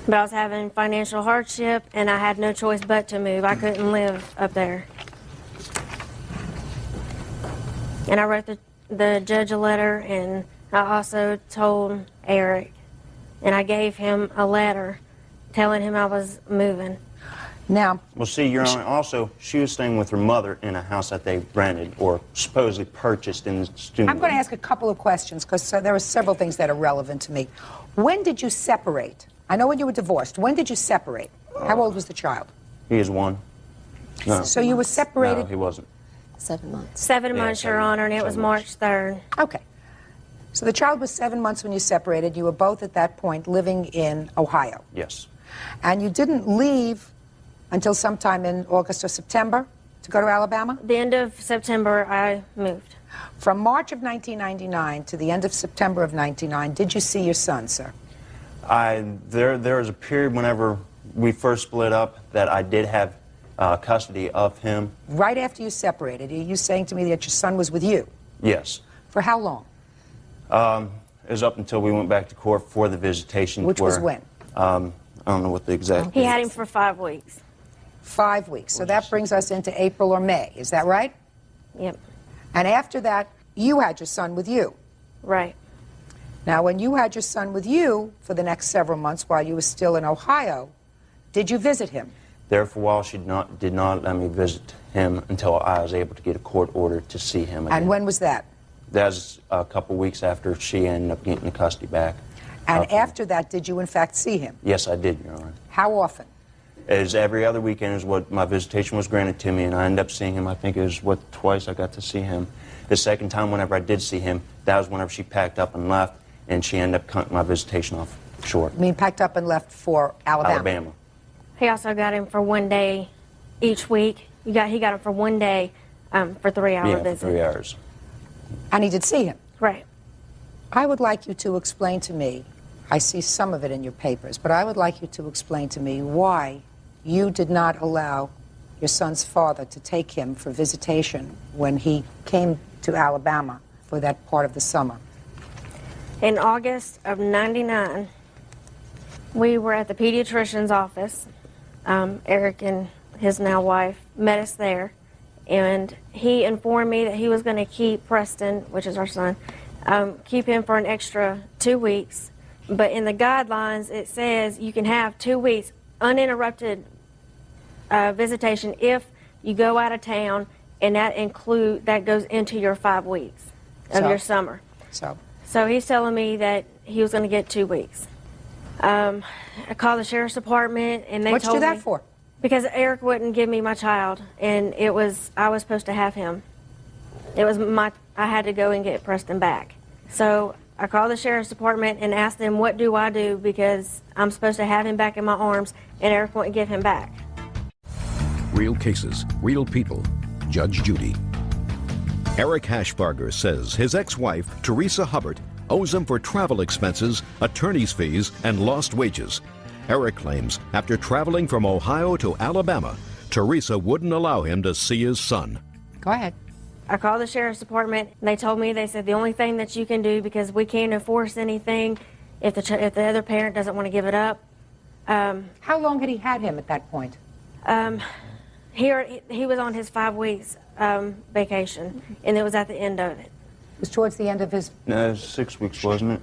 But I was having financial hardship, and I had no choice but to move. I couldn't live up there. And I wrote the judge a letter, and I also told Eric, and I gave him a letter telling him I was moving. Now, well, see, Your Honor, also, she was staying with her mother in a house that they rented or supposedly purchased in the student. I'm going to ask a couple of questions because there are several things that are relevant to me. When did you separate? I know when you were divorced. When did you separate? How old was the child? He is 1. No. So you were separated? No, he wasn't. 7 months. 7 months, Your Honor, and it was March 3rd. Okay. So the child was 7 months when you separated. You were both at that point living in Ohio. Yes. And you didn't leave until sometime in August or September to go to Alabama? The end of September, I moved. From March of 1999 to the end of September of 99, did you see your son, sir? There was a period whenever we first split up that I did have custody of him. Right after you separated, are you saying to me that your son was with you? Yes. For how long? It was up until we went back to court for the visitation. Which was when? I don't know what the exact. He had him for 5 weeks. 5 weeks. So that brings us into April or May. Is that right? Yep. And after that, you had your son with you. Right. Now, when you had your son with you for the next several months while you were still in Ohio, did you visit him? There for a while, she did not let me visit him until I was able to get a court order to see him again. And when was that? That was a couple weeks after she ended up getting the custody back. And after that, did you in fact see him? Yes, I did, Your Honor. How often? It was every other weekend is what my visitation was granted to me, and I ended up seeing him. I think it was, twice I got to see him. The second time whenever I did see him, that was whenever she packed up and left, and she ended up cutting my visitation off short. You mean packed up and left for Alabama? Alabama. He also got him for 1 day each week. He got him for 1 day for 3-hour visit. For 3 hours. And he did see him? Right. I would like you to explain to me, I see some of it in your papers, but I would like you to explain to me why you did not allow your son's father to take him for visitation when he came to Alabama for that part of the summer. In August of '99, we were at the pediatrician's office. Eric and his now wife met us there, and he informed me that he was going to keep Preston, which is our son, keep him for an extra 2 weeks. But in the guidelines, it says you can have 2 weeks uninterrupted visitation if you go out of town, and that goes into your 5 weeks of your summer. So he's telling me that he was going to get 2 weeks. I called the sheriff's department, and they told me. What'd you do that for? Because Eric wouldn't give me my child, and I was supposed to have him. I had to go and get Preston back. So I called the sheriff's department and asked them, what do I do, because I'm supposed to have him back in my arms, and Eric wouldn't give him back. Real cases, real people. Judge Judy. Eric Hashbarger says his ex-wife, Teresa Hubbard, owes him for travel expenses, attorney's fees, and lost wages. Eric claims after traveling from Ohio to Alabama, Teresa wouldn't allow him to see his son. Go ahead. I called the sheriff's department, and they said the only thing that you can do, because we can't enforce anything if the other parent doesn't want to give it up. How long had he had him at that point? He was on his 5 weeks vacation, and it was at the end of it. It was towards the end of his... No, it was 6 weeks, wasn't it?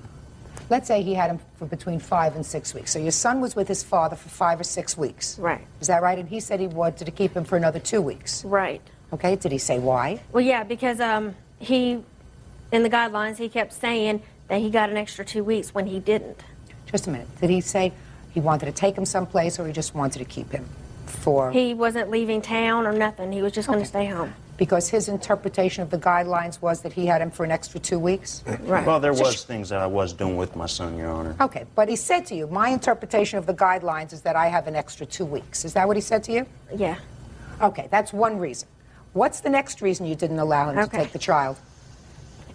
Let's say he had him for between 5 and 6 weeks. So your son was with his father for 5 or 6 weeks. Right. Is that right? And he said he wanted to keep him for another 2 weeks. Right. Okay. Did he say why? Well, yeah, because in the guidelines, he kept saying that he got an extra 2 weeks when he didn't. Just a minute. Did he say he wanted to take him someplace, or he just wanted to keep him for... He wasn't leaving town or nothing. He was just going to stay home. Because his interpretation of the guidelines was that he had him for an extra 2 weeks? Right. Well, there was things that I was doing with my son, Your Honor. Okay, but he said to you, my interpretation of the guidelines is that I have an extra 2 weeks. Is that what he said to you? Yeah. Okay, that's one reason. What's the next reason you didn't allow him to take the child?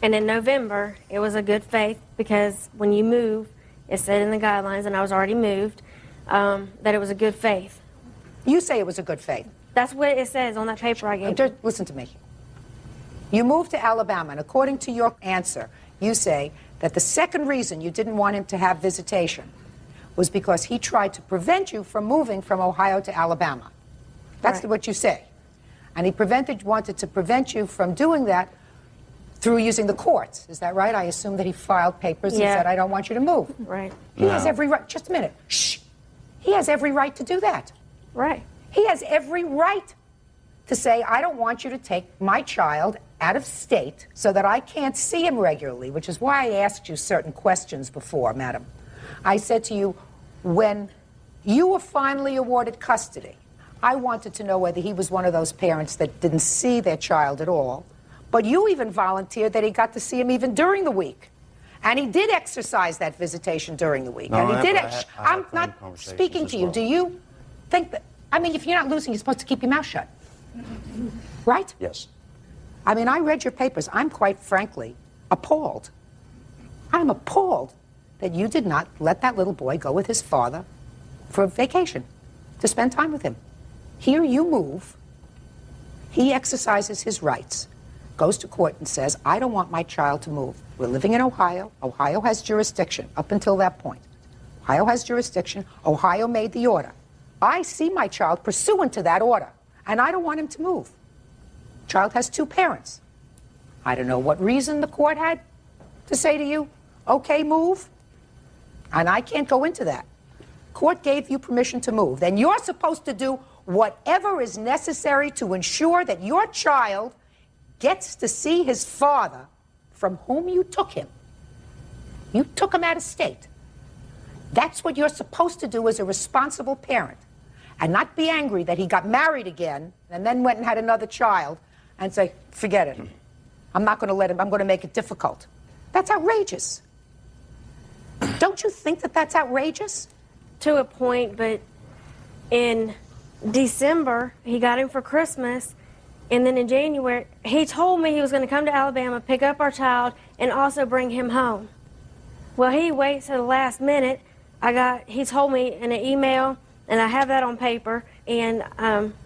And in November, it was a good faith, because when you move, it said in the guidelines, and I was already moved, that it was a good faith. You say it was a good faith. That's what it says on that paper I gave you. Listen to me. You moved to Alabama, and according to your answer, you say that the second reason you didn't want him to have visitation was because he tried to prevent you from moving from Ohio to Alabama. That's what you say. And he wanted to prevent you from doing that through using the courts. Is that right? I assume that he filed papers and said, I don't want you to move. Right. He has every right. Just a minute. Shh. He has every right to do that. Right. He has every right to say, I don't want you to take my child out of state so that I can't see him regularly, which is why I asked you certain questions before, madam. I said to you, when you were finally awarded custody, I wanted to know whether he was one of those parents that didn't see their child at all, but you even volunteered that he got to see him even during the week. And he did exercise that visitation during the week. No, and he did. I'm not speaking to you. Do you think that, I mean, if you're not losing, you're supposed to keep your mouth shut. Right? Yes. I mean, I read your papers. I'm quite frankly appalled. I'm appalled that you did not let that little boy go with his father for a vacation to spend time with him. Here you move. He exercises his rights, goes to court and says, I don't want my child to move. We're living in Ohio. Ohio has jurisdiction up until that point. Ohio has jurisdiction. Ohio made the order. I see my child pursuant to that order, and I don't want him to move. Child has two parents. I don't know what reason the court had to say to you, okay, move. And I can't go into that. Court gave you permission to move. Then you're supposed to do whatever is necessary to ensure that your child gets to see his father from whom you took him. You took him out of state. That's what you're supposed to do as a responsible parent. And not be angry that he got married again and then went and had another child and say, forget it. I'm not going to let him, I'm going to make it difficult. That's outrageous. Don't you think that that's outrageous? To a point, but in December, he got him for Christmas, and then in January, he told me he was going to come to Alabama, pick up our child, and also bring him home. Well, he waits to the last minute. He told me in an email, and I have that on paper, and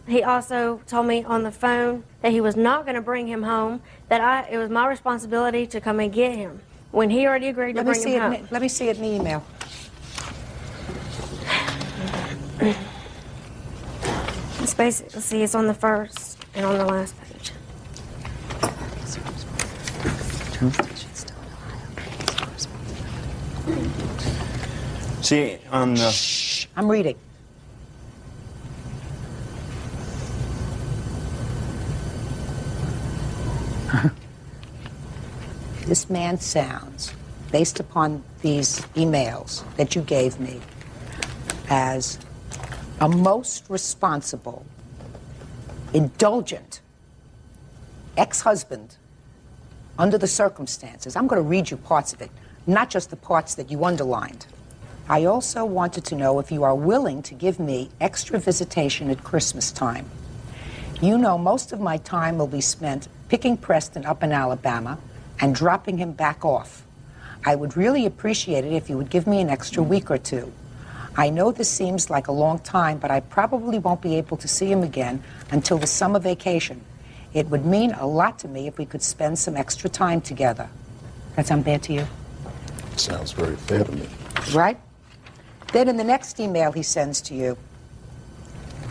he also told me on the phone that he was not going to bring him home, that it was my responsibility to come and get him, when he already agreed to bring him home. Let me see it in the email. It's basically, see, it's on the first and on the last page. See, on the... Shh, I'm reading. This man sounds, based upon these emails that you gave me, as a most responsible, indulgent ex-husband under the circumstances. I'm going to read you parts of it, not just the parts that you underlined. I also wanted to know if you are willing to give me extra visitation at Christmas time. You know most of my time will be spent picking Preston up in Alabama and dropping him back off. I would really appreciate it if you would give me an extra week or two. I know this seems like a long time, but I probably won't be able to see him again until the summer vacation. It would mean a lot to me if we could spend some extra time together. That sound bad to you? Sounds very fair to me. Right? Then in the next email he sends to you,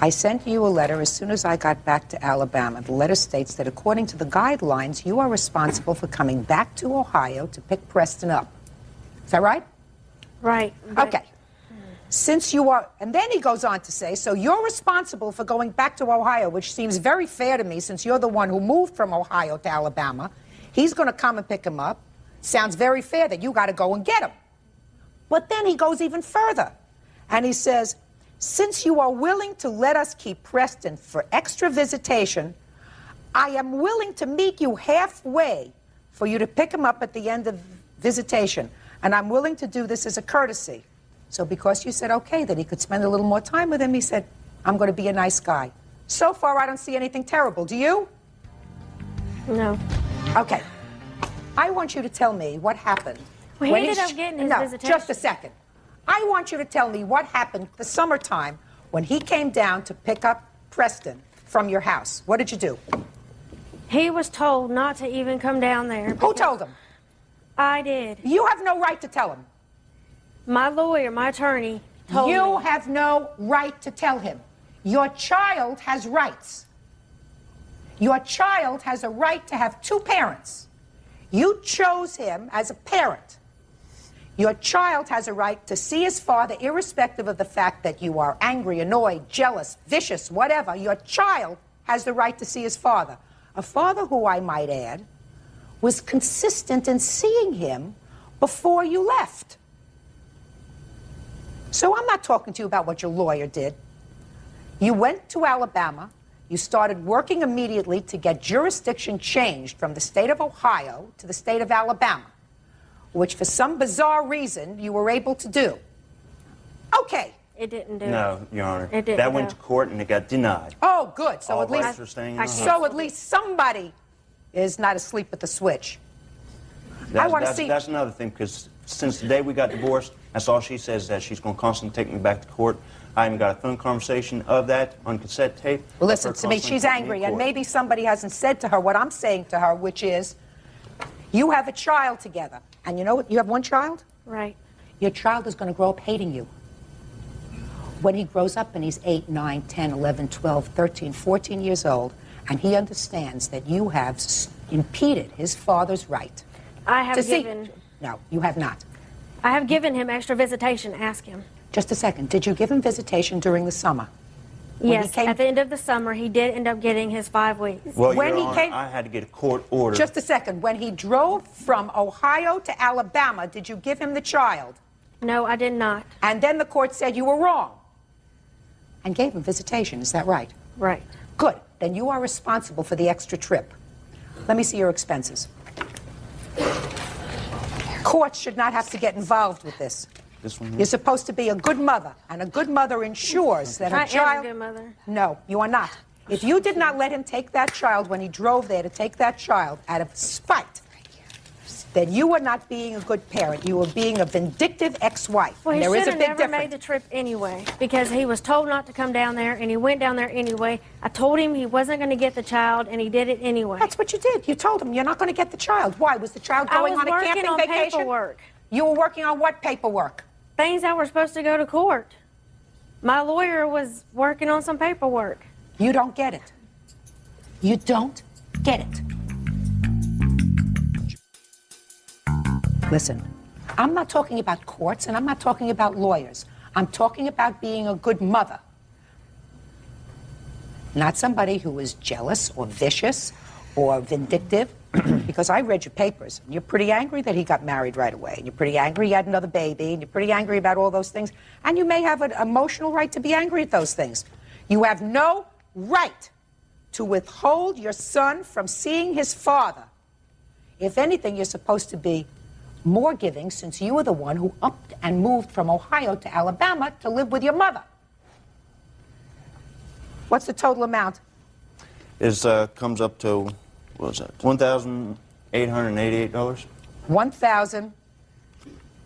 I sent you a letter as soon as I got back to Alabama. The letter states that according to the guidelines, you are responsible for coming back to Ohio to pick Preston up. Is that right? Right. Okay. Since you are, and then he goes on to say, so you're responsible for going back to Ohio, which seems very fair to me since you're the one who moved from Ohio to Alabama. He's going to come and pick him up. Sounds very fair that you got to go and get him. But then he goes even further, and he says, since you are willing to let us keep Preston for extra visitation, I am willing to meet you halfway for you to pick him up at the end of visitation, and I'm willing to do this as a courtesy. So because you said okay, that he could spend a little more time with him, he said, I'm going to be a nice guy. So far, I don't see anything terrible. Do you? No. Okay. I want you to tell me what happened. Well, he ended up getting his visitation. Just a second. I want you to tell me what happened the summertime when he came down to pick up Preston from your house. What did you do? He was told not to even come down there. Who told him? I did. You have no right to tell him. My lawyer, my attorney, told me. You have no right to tell him. Your child has rights. Your child has a right to have two parents. You chose him as a parent. Your child has a right to see his father, irrespective of the fact that you are angry, annoyed, jealous, vicious, whatever. Your child has the right to see his father. A father who, I might add, was consistent in seeing him before you left. So I'm not talking to you about what your lawyer did. You went to Alabama. You started working immediately to get jurisdiction changed from the state of Ohio to the state of Alabama, which for some bizarre reason you were able to do. Okay. It didn't do it. No, Your Honor. It didn't that went to court and it got denied. Oh, good. So All at least rights were staying in the at least somebody is not asleep at the switch. I want to see. That's another thing, because since the day we got divorced, that's all she says, that she's going to constantly take me back to court. I even got a phone conversation of that on cassette tape. Well, listen to me. She's angry, and maybe somebody hasn't said to her what I'm saying to her, which is, you have a child together. And you know what? You have one child? Right. Your child is going to grow up hating you. When he grows up and he's 8, 9, 10, 11, 12, 13, 14 years old, and he understands that you have impeded his father's right. I have to given... No, you have not. I have given him extra visitation. Ask him. Just a second. Did you give him visitation during the summer? Yes, at the end of the summer, he did end up getting his 5 weeks. Well, Your Honor, I had to get a court order. Just a second. When he drove from Ohio to Alabama, did you give him the child? No, I did not. And then the court said you were wrong and gave him visitation. Is that right? Right. Good. Then you are responsible for the extra trip. Let me see your expenses. Courts should not have to get involved with this. This one here? You're supposed to be a good mother, and a good mother ensures that her I child... am a good mother. No, you are not. If you did not let him take that child when he drove there to take that child out of spite, then you are not being a good parent. You are being a vindictive ex-wife. Well, he There is should a have big never difference. made the trip anyway, because he was told not to come down there, and he went down there anyway. I told him he wasn't going to get the child, and he did it anyway. That's what you did. You told him you're not going to get the child. Why? Was the child going on a camping I was working on vacation? paperwork. You were working on what paperwork? Things that were supposed to go to court. My lawyer was working on some paperwork. You don't get it. You don't get it. Listen, I'm not talking about courts, and I'm not talking about lawyers. I'm talking about being a good mother. Not somebody who is jealous or vicious or vindictive, because I read your papers. And you're pretty angry that he got married right away. And you're pretty angry he had another baby. And you're pretty angry about all those things. And you may have an emotional right to be angry at those things. You have no right to withhold your son from seeing his father. If anything, you're supposed to be more giving, since you were the one who upped and moved from Ohio to Alabama to live with your mother. What's the total amount? It comes up to, what was that, $1,888. $1,000.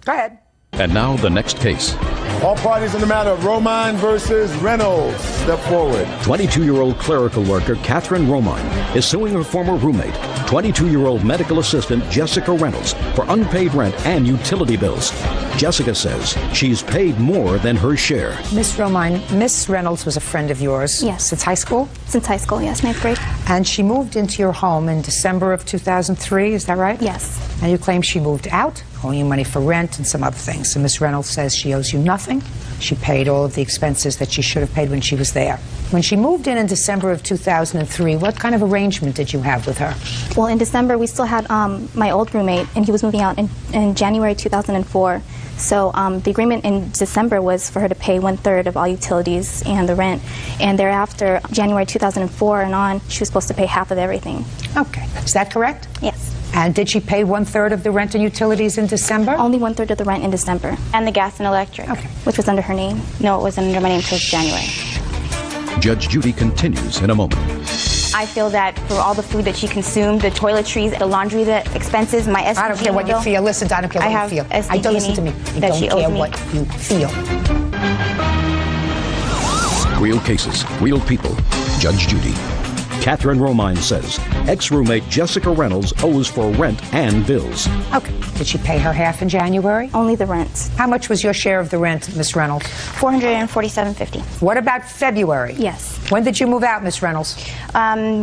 Go ahead. And now the next case. All parties in the matter of Romine versus Reynolds. Step forward. 22-year-old clerical worker Catherine Romine is suing her former roommate, 22-year-old medical assistant Jessica Reynolds, for unpaid rent and utility bills. Jessica says she's paid more than her share. Miss Romine, Miss Reynolds was a friend of yours. Yes. Since high school? Since high school, yes, 9th grade. And she moved into your home in December of 2003, is that right? Yes. And you claim she moved out, owing you money for rent and some other things. So Miss Reynolds says she owes you nothing. She paid all of the expenses that she should have paid when she was there. When she moved in December of 2003, what kind of arrangement did you have with her? Well, in December, we still had my old roommate, and he was moving out in January 2004. So the agreement in December was for her to pay 1/3 of all utilities and the rent. And thereafter, January 2004 and on, she was supposed to pay half of everything. Okay. Is that correct? Yes. And did she pay 1/3 of the rent and utilities in December? Only 1/3 of the rent in December. And the gas and electric, which was under her name. No, it wasn't under my name until January. Judge Judy continues in a moment. I feel that for all the food that she consumed, the toiletries, the laundry, the expenses, my SDG I don't care what you feel. Listen, I don't care what you feel. I don't listen to me. I don't care what you feel. Real cases, real people. Judge Judy. Catherine Romine says ex-roommate Jessica Reynolds owes for rent and bills. Okay. Did she pay her half in January? Only the rent. How much was your share of the rent, Miss Reynolds? $447.50. What about February? Yes. When did you move out, Miss Reynolds?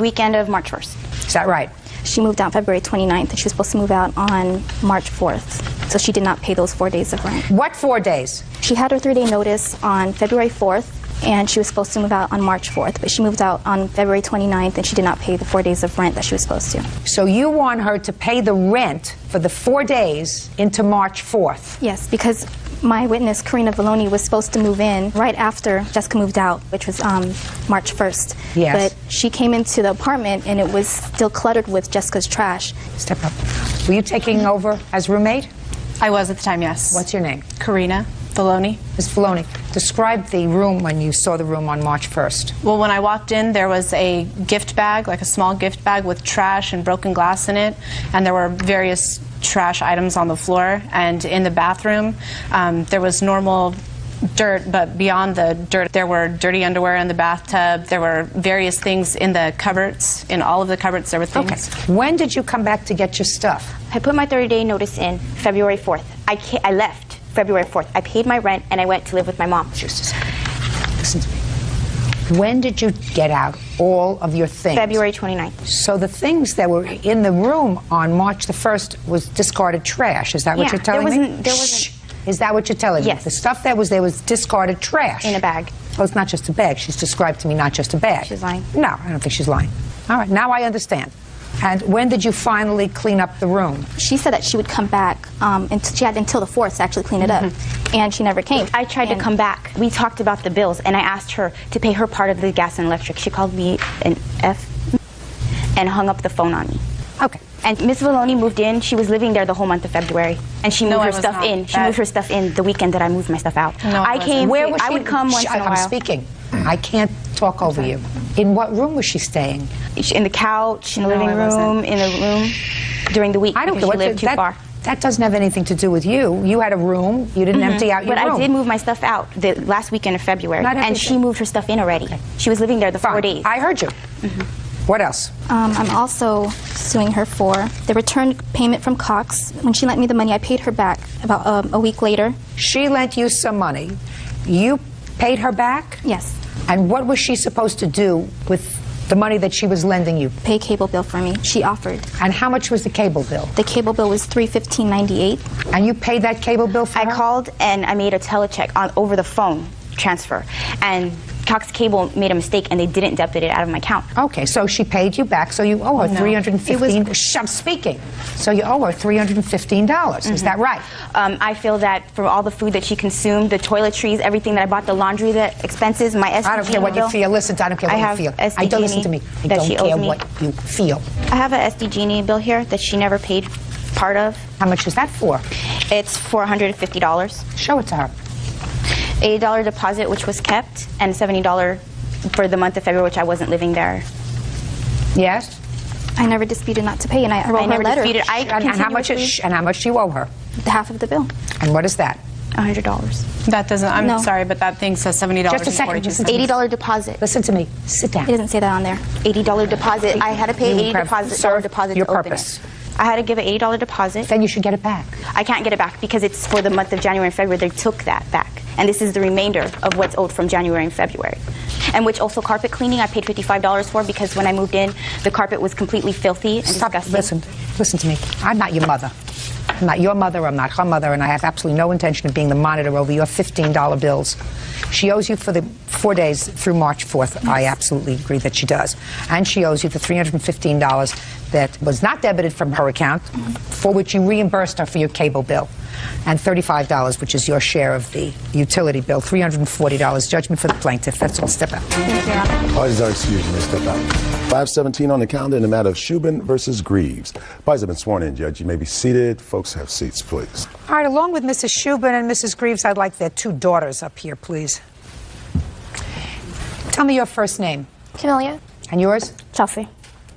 Weekend of March 1st. Is that right? She moved out February 29th, and she was supposed to move out on March 4th. So she did not pay those 4 days of rent. What 4 days? She had her 3-day notice on February 4th, and she was supposed to move out on March 4th, but she moved out on February 29th, and she did not pay the 4 days of rent that she was supposed to. So you want her to pay the rent for the 4 days into March 4th? Yes, because my witness, Karina Valoni, was supposed to move in right after Jessica moved out, which was March 1st. Yes. But she came into the apartment, and it was still cluttered with Jessica's trash. Step up. Were you taking over as roommate? I was at the time, yes. What's your name? Karina Valoni. Ms. Valoni, describe the room when you saw the room on March 1st. Well, when I walked in, there was a gift bag, like a small gift bag with trash and broken glass in it, and there were various trash items on the floor, and in the bathroom there was normal dirt, but beyond the dirt there were dirty underwear in the bathtub. There were various things in the cupboards. In all of the cupboards there were things. Okay. When did you come back to get your stuff? I put my 30-day notice in February 4th. I left February 4th. I paid my rent and I went to live with my mom. Just a second. Listen to me. When did you get out all of your things? February 29th. So the things that were in the room on March the 1st was discarded trash. Is that what you're telling me? There wasn't. Is that what you're telling me? Yes. The stuff that was there was discarded trash. In a bag. Oh, it's not just a bag. She's described to me not just a bag. She's lying. No, I don't think she's lying. All right, now I understand. And when did you finally clean up the room? She said that she would come back, and she had until the 4th to actually clean it up, and she never came. I tried to come back. We talked about the bills, and I asked her to pay her part of the gas and electric. She called me an F and hung up the phone on me. Okay. And Miss Valoni moved in. She was living there the whole month of February, and she moved her stuff in. She moved her stuff in the weekend that I moved my stuff out. No, I came. Where was I she? would come once in a while. I'm speaking. I can't talk over you. In what room was she staying? In the couch, in the living room, in the room during the week. I don't because know. She lived too far. That doesn't have anything to do with you. You had a room. You didn't empty out your but room. But I did move my stuff out the last weekend of February, and she moved her stuff in already. Okay. She was living there the 4 days. I heard you. What else? I'm also suing her for the return payment from Cox. When she lent me the money, I paid her back about a week later. She lent you some money. You paid her back? Yes. And what was she supposed to do with the money that she was lending you? Pay cable bill for me. She offered. And how much was the cable bill? The cable bill was $315.98. And you paid that cable bill for her? I called and I made a telecheck over the phone transfer, and Cox Cable made a mistake and they didn't debit it out of my account. Okay, so she paid you back, so you owe her $315. I'm speaking. So you owe her $315. Is that right? I feel that for all the food that she consumed, the toiletries, everything that I bought, the laundry, the expenses, my SDG I don't care what you feel. Listen, I don't care what you feel. I don't listen to me. I don't care what you feel. I have a SDG bill here that she never paid part of. How much is that for? It's $450. Show it to her. $80 deposit, which was kept, and $70 for the month of February, which I wasn't living there. Yes? I never disputed not to pay, and I wrote her a letter. Disputed. And how much do you owe her? Half of the bill. And what is that? $100. That doesn't, I'm sorry, but that thing says $70. Just a second. $80 deposit. Listen to me. Sit down. It doesn't say that on there. $80 deposit. I had to pay $80 deposit your to open purpose. it. I had to give an $80 deposit. Then you should get it back. I can't get it back because it's for the month of January and February. They took that back. And this is the remainder of what's owed from January and February. And which also carpet cleaning, I paid $55 for because when I moved in, the carpet was completely filthy and disgusting. Listen to me. I'm not your mother. I'm not your mother, I'm not her mother, and I have absolutely no intention of being the monitor over your $15 bills. She owes you for the 4 days through March 4th. Yes. I absolutely agree that she does. And she owes you the $315 that was not debited from her account, for which you reimbursed her for your cable bill, and $35, which is your share of the utility bill, $340. Judgment for the plaintiff. That's all. Step out. Parties are excused. You may step out. 5:17 on the calendar in the matter of Sheindlin versus Greaves. Parties have been sworn in, Judge. You may be seated. Folks, have seats, please. All right, along with Mrs. Sheindlin and Mrs. Greaves, I'd like their two daughters up here, please. Tell me your first name. Camelia. And yours? Chelsea.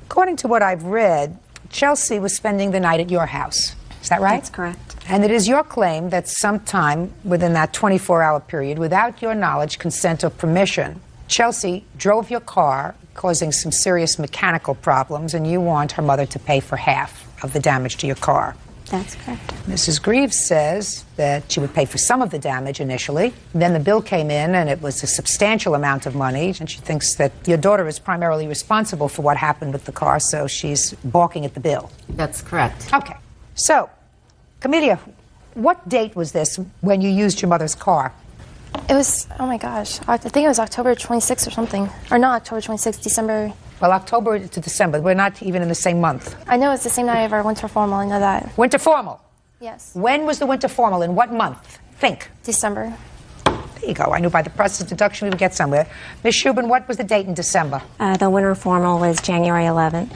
According to what I've read, Chelsea was spending the night at your house. Is that right? That's correct. And it is your claim that sometime within that 24-hour period, without your knowledge, consent, or permission, Chelsea drove your car, causing some serious mechanical problems, and you want her mother to pay for half of the damage to your car. That's correct. Mrs. Greaves says that she would pay for some of the damage initially. Then the bill came in, and it was a substantial amount of money, and she thinks that your daughter is primarily responsible for what happened with the car, so she's balking at the bill. That's correct. Okay. So, Camelia, what date was this when you used your mother's car? It was, oh my gosh, I think it was October 26th or something. Or not October 26th, December. Well, October to December. We're not even in the same month. I know it's the same night of our winter formal, I know that. Winter formal? Yes. When was the winter formal? In what month? Think. December. There you go. I knew by the process of deduction we would get somewhere. Ms. Sheindlin, what was the date in December? The winter formal was January 11th.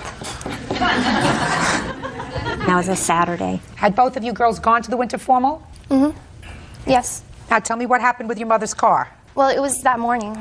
That was a Saturday. Had both of you girls gone to the winter formal? Mm-hmm. Yes. Now tell me what happened with your mother's car. Well, it was that morning.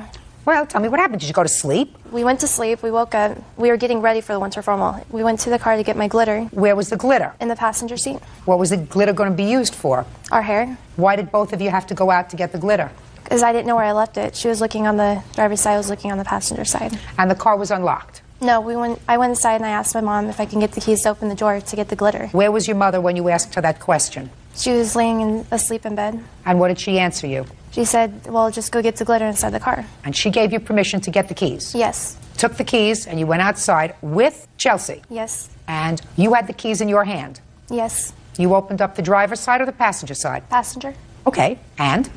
Well, tell me what happened. Did you go to sleep? We went to sleep. We woke up. We were getting ready for the winter formal. We went to the car to get my glitter. Where was the glitter? In the passenger seat. What was the glitter going to be used for? Our hair. Why did both of you have to go out to get the glitter? Because I didn't know where I left it. She was looking on the driver's side. I was looking on the passenger side. And the car was unlocked? No, I went inside and I asked my mom if I can get the keys to open the door to get the glitter. Where was your mother when you asked her that question? She was laying asleep in bed. And what did she answer you? She said, well, just go get the glitter inside the car. And she gave you permission to get the keys? Yes. Took the keys and you went outside with Chelsea? Yes. And you had the keys in your hand? Yes. You opened up the driver's side or the passenger side? Passenger. Okay, and?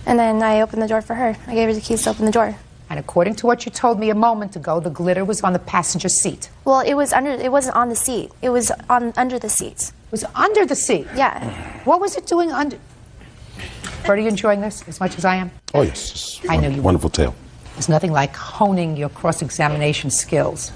And then I opened the door for her. I gave her the keys to open the door. And according to what you told me a moment ago, the glitter was on the passenger seat. Well, it wasn't on the seat. It was under the seat. It was under the seat? Yeah. What was it doing under? Bert, are you enjoying this as much as I am? Oh, yes. I know you will. Wonderful tale. There's nothing like honing your cross-examination skills.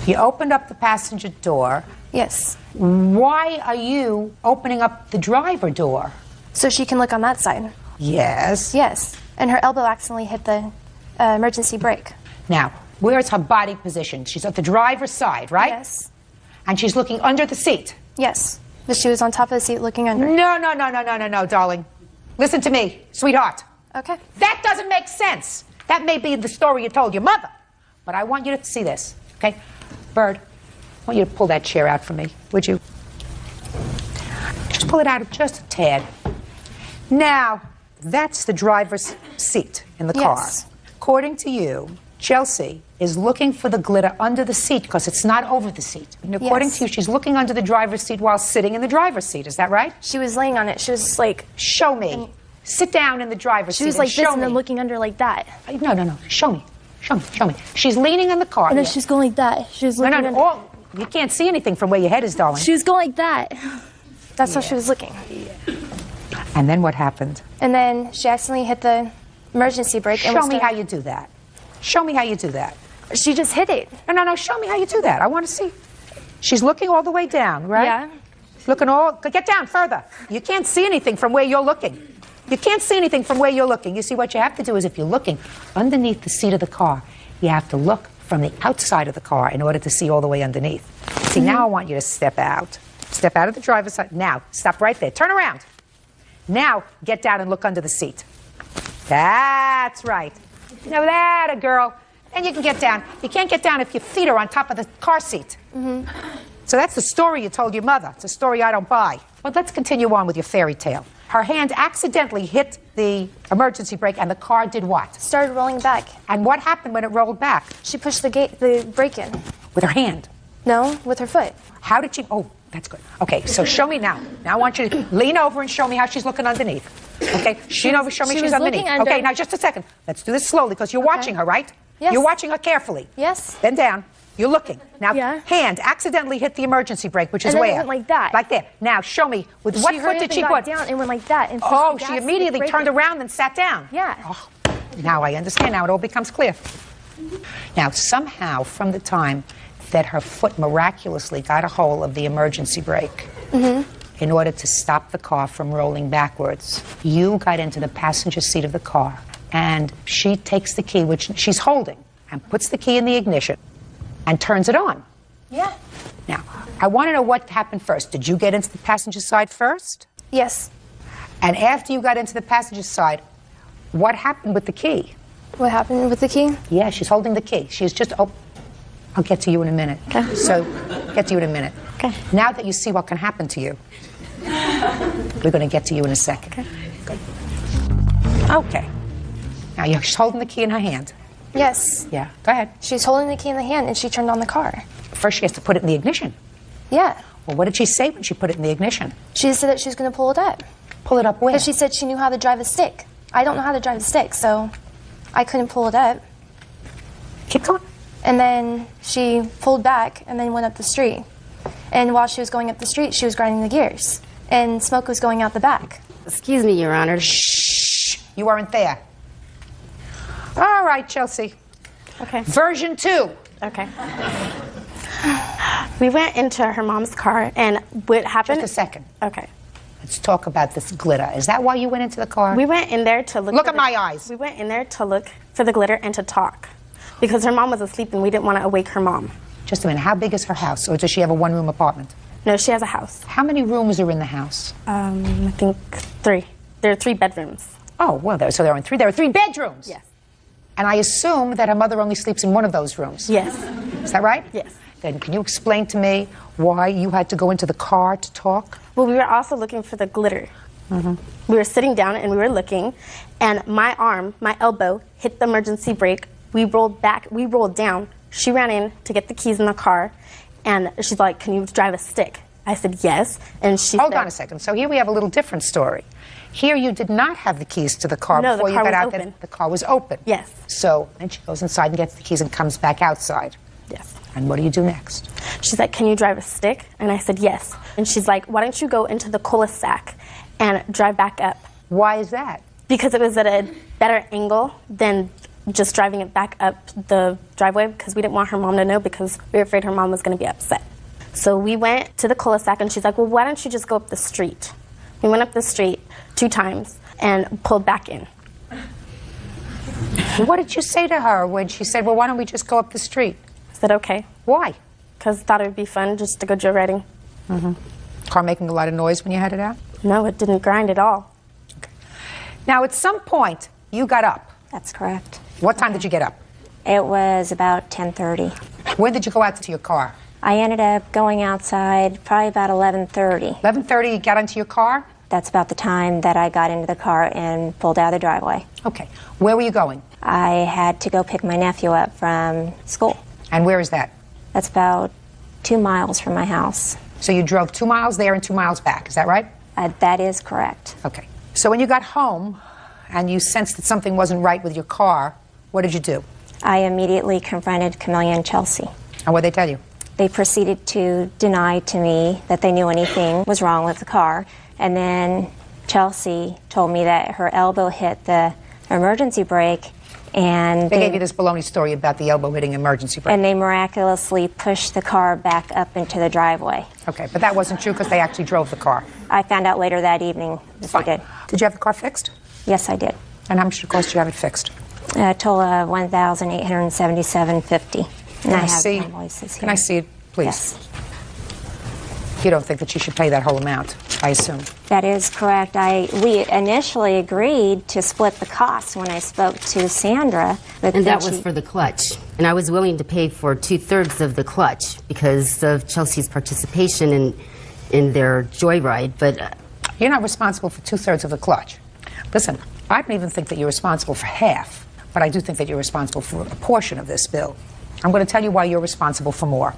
You opened up the passenger door. Yes. Why are you opening up the driver door? So she can look on that side. Yes. Yes. And her elbow accidentally hit the emergency brake. Now, where's her body positioned? She's at the driver's side, right? Yes. And she's looking under the seat? Yes. But she was on top of the seat looking under. No, darling. Listen to me, sweetheart. Okay. That doesn't make sense. That may be the story you told your mother. But I want you to see this, okay? Bird, I want you to pull that chair out for me, would you? Just pull it out just a tad. Now, that's the driver's seat in the car. Yes. According to you, Chelsea is looking for the glitter under the seat because it's not over the seat. And according to you, she's looking under the driver's seat while sitting in the driver's seat. Is that right? She was laying on it. She was just like... Show me. Sit down in the driver's seat. She was like this and me. then looking under like that. No. Show me. Show me. She's leaning in the car. And then she's going like that. She was looking under. Oh, you can't see anything from where your head is, darling. She was going like that. That's how she was looking. And then what happened? And then she accidentally hit the emergency brake. Show me how you do that. Show me how you do that. She just hit it. No. Show me how you do that. I want to see. She's looking all the way down, right? Yeah. Looking get down further. You can't see anything from where you're looking. You can't see anything from where you're looking. You see, what you have to do is if you're looking underneath the seat of the car, you have to look from the outside of the car in order to see all the way underneath. See, now I want you to step out. Step out of the driver's side. Now, stop right there. Turn around. Now, get down and look under the seat. That's right. Now that, a girl. Then you can get down. You can't get down if your feet are on top of the car seat. So that's the story you told your mother. It's a story I don't buy. But let's continue on with your fairy tale. Her hand accidentally hit the emergency brake, and the car did what? Started rolling back. And what happened when it rolled back? She pushed the brake in. With her hand? No, with her foot. How did she? Oh, that's good. Okay, so show me now. Now I want you to lean over and show me how she's looking underneath. Okay, lean over, show me she's underneath. Okay, now just a second. Let's do this slowly because you're watching her, right? Yes. You're watching her carefully. Yes. Bend down. You're looking. Now, Yeah. hand accidentally hit the emergency brake, which is And then where? it went like that. Like there. Now, show me. With what foot did she put? Down and went like that. And Oh, she immediately turned around and sat down. Yeah. Oh, now I understand. Now it all becomes clear. Now, somehow, from the time that her foot miraculously got a hold of the emergency brake, in order to stop the car from rolling backwards, you got into the passenger seat of the car, and she takes the key, which she's holding, and puts the key in the ignition, and turns it on. Yeah. Now, I want to know what happened first. Did you get into the passenger side first? Yes. And after you got into the passenger side, what happened with the key? What happened with the key? Yeah, she's holding the key. She's just, I'll get to you in a minute. Okay. So, get to you in a minute. Okay. Now that you see what can happen to you, we're going to get to you in a second. Okay. Good. Okay. Now, she's holding the key in her hand. Yes. Yeah, go ahead. She's holding the key in the hand and she turned on the car. First, she has to put it in the ignition. Yeah. Well, what did she say when she put it in the ignition? She said that she was going to pull it up. Pull it up where? Because she said she knew how to drive a stick. I don't know how to drive a stick, so I couldn't pull it up. Keep going. And then she pulled back and then went up the street. And while she was going up the street, she was grinding the gears. And smoke was going out the back. Excuse me, Your Honor. Shh. You weren't there. All right, Chelsea. Okay. Version 2. Okay. We went into her mom's car, and what happened? Just a second. Okay. Let's talk about this glitter. Is that why you went into the car? We went in there to look. Look at my eyes. We went in there to look for the glitter and to talk, because her mom was asleep and we didn't want to awake her mom. Just a minute. How big is her house, or does she have a one-room apartment? No, she has a house. How many rooms are in the house? I think 3. There are 3 bedrooms. Oh, well, so there are 3. There are 3 bedrooms. Yes. And I assume that her mother only sleeps in one of those rooms. Yes. Is that right? Yes. Then can you explain to me why you had to go into the car to talk? Well, we were also looking for the glitter. We were sitting down and we were looking, and my arm, my elbow, hit the emergency brake. We rolled back, we rolled down. She ran in to get the keys in the car, and she's like, "Can you drive a stick?" I said, "Yes." And she Hold said, on a second. So here we have a little different story. Here you did not have the keys to the car No, before the you car got was out open. there. The car was open. Yes. So then she goes inside and gets the keys and comes back outside. Yes. And what do you do next? She's like, "Can you drive a stick?" And I said, "Yes." And she's like, "Why don't you go into the cul-de-sac and drive back up?" Why is that? Because it was at a better angle than just driving it back up the driveway, because we didn't want her mom to know, because we were afraid her mom was going to be upset. So we went to the cul-de-sac, and she's like, "Well, why don't you just go up the street?" We went up the street 2 times and pulled back in. What did you say to her when she said, "Well, why don't we just go up the street"? I said, "Okay." Why? Because I thought it would be fun just to go joyriding. Car making a lot of noise when you headed out? No, it didn't grind at all. Now, at some point, you got up. That's correct. What time did you get up? It was about 10:30. When did you go out to your car? I ended up going outside probably about 11:30. 11:30, you got into your car? That's about the time that I got into the car and pulled out of the driveway. Okay. Where were you going? I had to go pick my nephew up from school. And where is that? That's about 2 miles from my house. So you drove 2 miles there and 2 miles back, is that right? That is correct. Okay. So when you got home and you sensed that something wasn't right with your car, what did you do? I immediately confronted Camellia and Chelsea. And what did they tell you? They proceeded to deny to me that they knew anything was wrong with the car. And then Chelsea told me that her elbow hit the emergency brake, and They gave you this baloney story about the elbow hitting emergency brake. and they miraculously pushed the car back up into the driveway. Okay, but that wasn't true because they actually drove the car. I found out later that evening that they did. Did you have the car fixed? Yes, I did. And how much did it cost you to have it fixed? A total of $1,877.50. And I have see? invoices here. Can I see it, please? Yes. You don't think that she should pay that whole amount, I assume. That is correct. We initially agreed to split the costs when I spoke to Sandra. But And that then was for the clutch. And I was willing to pay for 2/3 of the clutch because of Chelsea's participation in their joyride, but... You're not responsible for 2/3 of the clutch. Listen, I don't even think that you're responsible for half, but I do think that you're responsible for a portion of this bill. I'm going to tell you why you're responsible for more.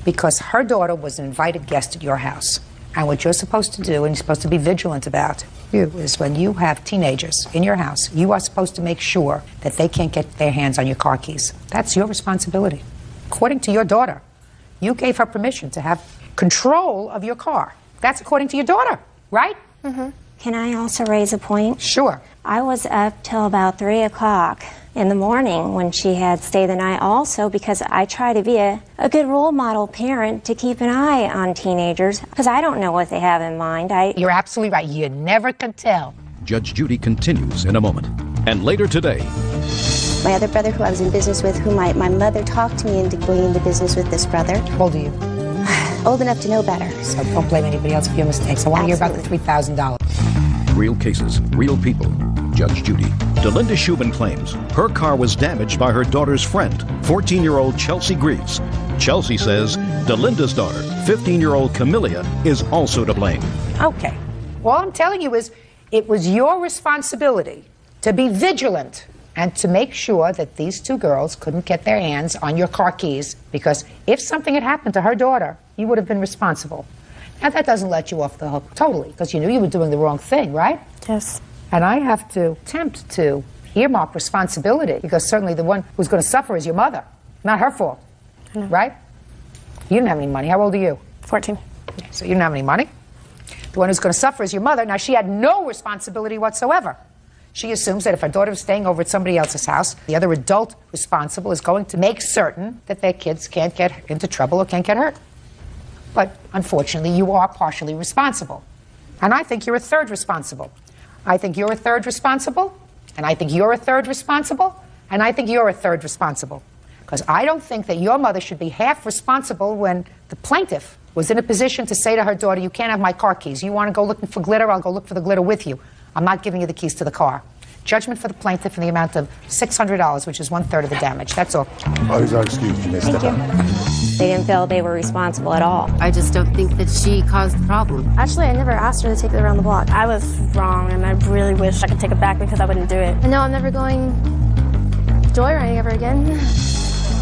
Because her daughter was an invited guest at your house. And what you're supposed to do, and you're supposed to be vigilant about, is when you have teenagers in your house, you are supposed to make sure that they can't get their hands on your car keys. That's your responsibility. According to your daughter, you gave her permission to have control of your car. That's according to your daughter, right? Mm-hmm. Can I also raise a point? Sure. I was up till about 3 o'clock in the morning when she had stayed the night also, because I try to be a good role model parent to keep an eye on teenagers, because I don't know what they have in mind. You're absolutely right. You never can tell. Judge Judy continues in a moment. And later today, My other brother who I was in business with, who my mother talked to me into going into business with this brother. How old are you? Old enough to know better. So don't blame anybody else for your mistakes. I want to hear about the $3,000. real cases, real people. Judge Judy. Delinda Shubin claims her car was damaged by her daughter's friend, 14-year-old Chelsea Greaves. Chelsea says Delinda's daughter, 15-year-old Camellia, is also to blame. Okay. All I'm telling you is it was your responsibility to be vigilant and to make sure that these two girls couldn't get their hands on your car keys, because if something had happened to her daughter, you would have been responsible. Now, that doesn't let you off the hook totally, because you knew you were doing the wrong thing, right? Yes. And I have to attempt to earmark responsibility, because certainly the one who's going to suffer is your mother. Not her fault, right? You didn't have any money. How old are you? 14. So you didn't have any money. The one who's going to suffer is your mother. Now, she had no responsibility whatsoever. She assumes that if her daughter is staying over at somebody else's house, the other adult responsible is going to make certain that their kids can't get into trouble or can't get hurt. But unfortunately, you are partially responsible. And I think you're a third responsible. I think you're a third responsible, and I think you're a third responsible, and I think you're a third responsible. Because I don't think that your mother should be half responsible when the plaintiff was in a position to say to her daughter, you can't have my car keys. You want to go looking for glitter? I'll go look for the glitter with you. I'm not giving you the keys to the car. Judgment for the plaintiff in the amount of $600, which is 1/3 of the damage. That's all. Always are excused. You may step out. They didn't feel they were responsible at all. I just don't think that she caused the problem. Actually, I never asked her to take it around the block. I was wrong, and I really wish I could take it back because I wouldn't do it. And no, I'm never going joyriding ever again.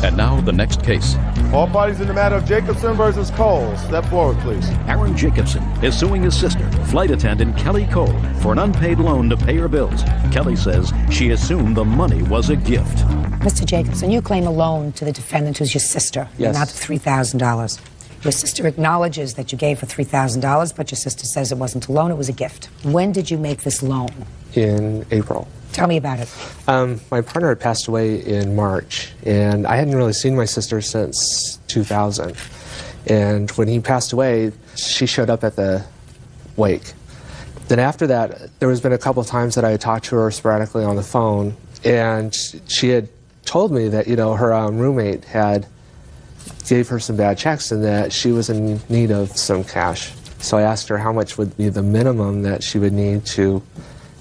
And now the next case. All parties in the matter of Jacobson versus Cole. Step forward, please. Aaron Jacobson is suing his sister, flight attendant Kelly Cole, for an unpaid loan to pay her bills. Kelly says she assumed the money was a gift. Mr. Jacobson, you claim a loan to the defendant who's your sister, Yes. not $3,000. Your sister acknowledges that you gave her $3,000, but your sister says it wasn't a loan, it was a gift. When did you make this loan? In April. Tell me about it. My partner had passed away in March, and I hadn't really seen my sister since 2000. And when he passed away, she showed up at the wake. Then after that, there has been a couple of times that I had talked to her sporadically on the phone, and she had told me that, you know, her roommate had gave her some bad checks and that she was in need of some cash. So I asked her how much would be the minimum that she would need to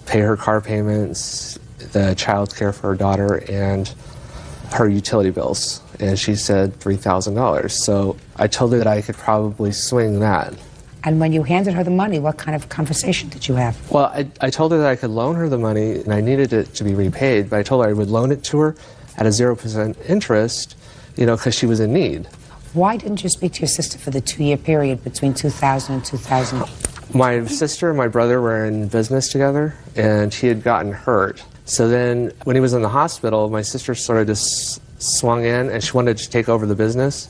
pay her car payments, the child care for her daughter, and her utility bills. And she said $3,000. So I told her that I could probably swing that. And when you handed her the money, what kind of conversation did you have? Well, I told her that I could loan her the money and I needed it to be repaid, but I told her I would loan it to her at a 0% interest, you know, because she was in need. Why didn't you speak to your sister for the 2-year period between 2000 and 2000? My sister and my brother were in business together, and he had gotten hurt. So then when he was in the hospital, my sister sort of just swung in, and she wanted to take over the business.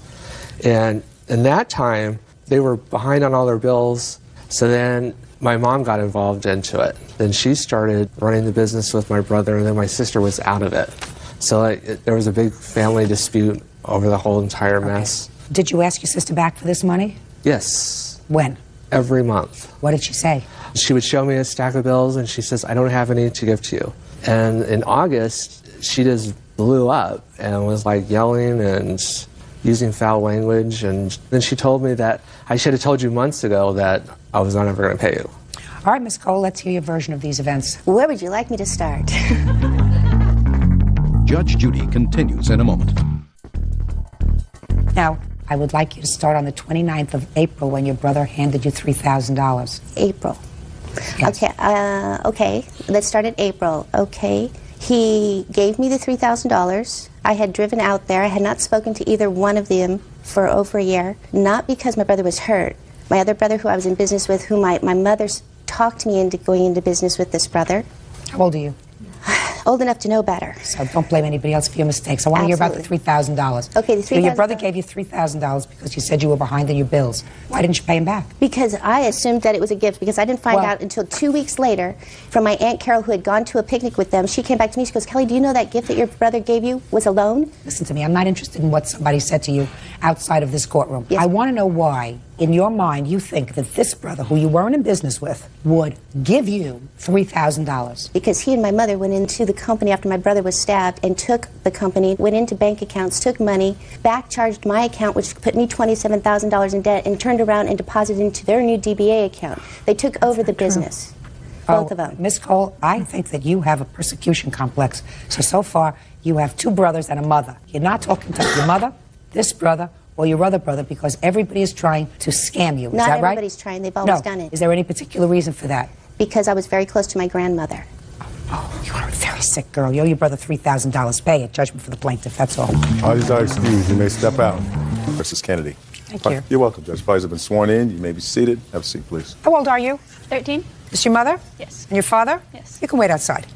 And in that time, they were behind on all their bills. So then my mom got involved into it. Then she started running the business with my brother, and then my sister was out of it. So there was a big family dispute over the whole entire mess. Did you ask your sister back for this money? Yes. When? Every month. What did she say? She would show me a stack of bills, and she says, I don't have any to give to you. And in August, she just blew up and was like yelling and using foul language. And then she told me that I should have told you months ago that I was not ever going to pay you. All right, Ms. Cole, let's hear your version of these events. Where would you like me to start? Judge Judy continues in a moment. Now, I would like you to start on the 29th of April when your brother handed you $3,000. April. Yes. Okay, let's start at April. Okay, he gave me the $3,000. I had driven out there. I had not spoken to either one of them for over a year, not because my brother was hurt. My other brother, who I was in business with, who my mother talked me into going into business with this brother. How old are you? Old enough to know better. So don't blame anybody else for your mistakes. I want to hear about the $3,000. Okay, the $3,000. Your brother gave you $3,000 because you said you were behind on your bills. Why didn't you pay him back? Because I assumed that it was a gift, because I didn't find out until 2 weeks later from my Aunt Carol, who had gone to a picnic with them. She came back to me, she goes, Kelly, do you know that gift that your brother gave you was a loan? Listen to me, I'm not interested in what somebody said to you outside of this courtroom. Yes. I want to know why, in your mind, you think that this brother, who you weren't in business with, would give you $3,000. Because he and my mother went into the company after my brother was stabbed and took the company, went into bank accounts, took money, back-charged my account, which put me $27,000 in debt, and turned around and deposited into their new DBA account. They took over the business. Both of them. Miss Cole, I think that you have a persecution complex. So far, you have two brothers and a mother. You're not talking to your mother, this brother, or your other brother, because everybody is trying to scam you. Is Not that right? everybody's trying. They've always done it. Is there any particular reason for that? Because I was very close to my grandmother. Oh, you are a very sick girl. You owe your brother $3,000. Pay it. Judgment for the plaintiff. That's all. All these are excused. You may step out. Versus Kennedy. Thank you. You're welcome, Judge. Parties have been sworn in. You may be seated. Have a seat, please. How old are you? 13. Is your mother? Yes. And your father? Yes. You can wait outside.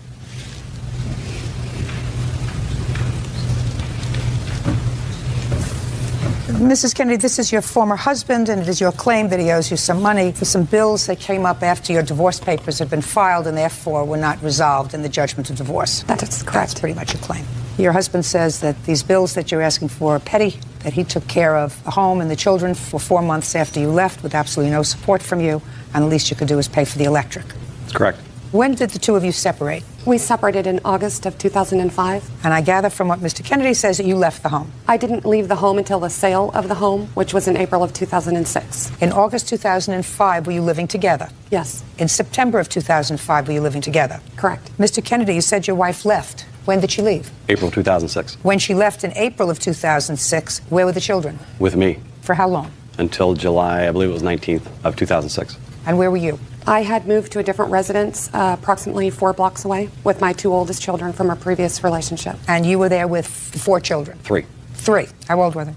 Mrs. Kennedy, this is your former husband, and it is your claim that he owes you some money for some bills that came up after your divorce papers had been filed and therefore were not resolved in the judgment of divorce. That is correct. That's pretty much your claim. Your husband says that these bills that you're asking for are petty that he took care of the home and the children for 4 months after you left with absolutely no support from you, and the least you could do is pay for the electric. That's correct. When did the two of you separate? We separated in August of 2005. And I gather from what Mr. Kennedy says that you left the home. I didn't leave the home until the sale of the home, which was in April of 2006. In August 2005, were you living together? Yes. In September of 2005, were you living together? Correct. Mr. Kennedy, you said your wife left. When did she leave? April 2006. When she left in April of 2006, where were the children? With me. For how long? Until July, I believe it was 19th of 2006. And where were you? I had moved to a different residence approximately 4 blocks away with my 2 oldest children from a previous relationship. And you were there with 4 children? 3. 3. How old were they?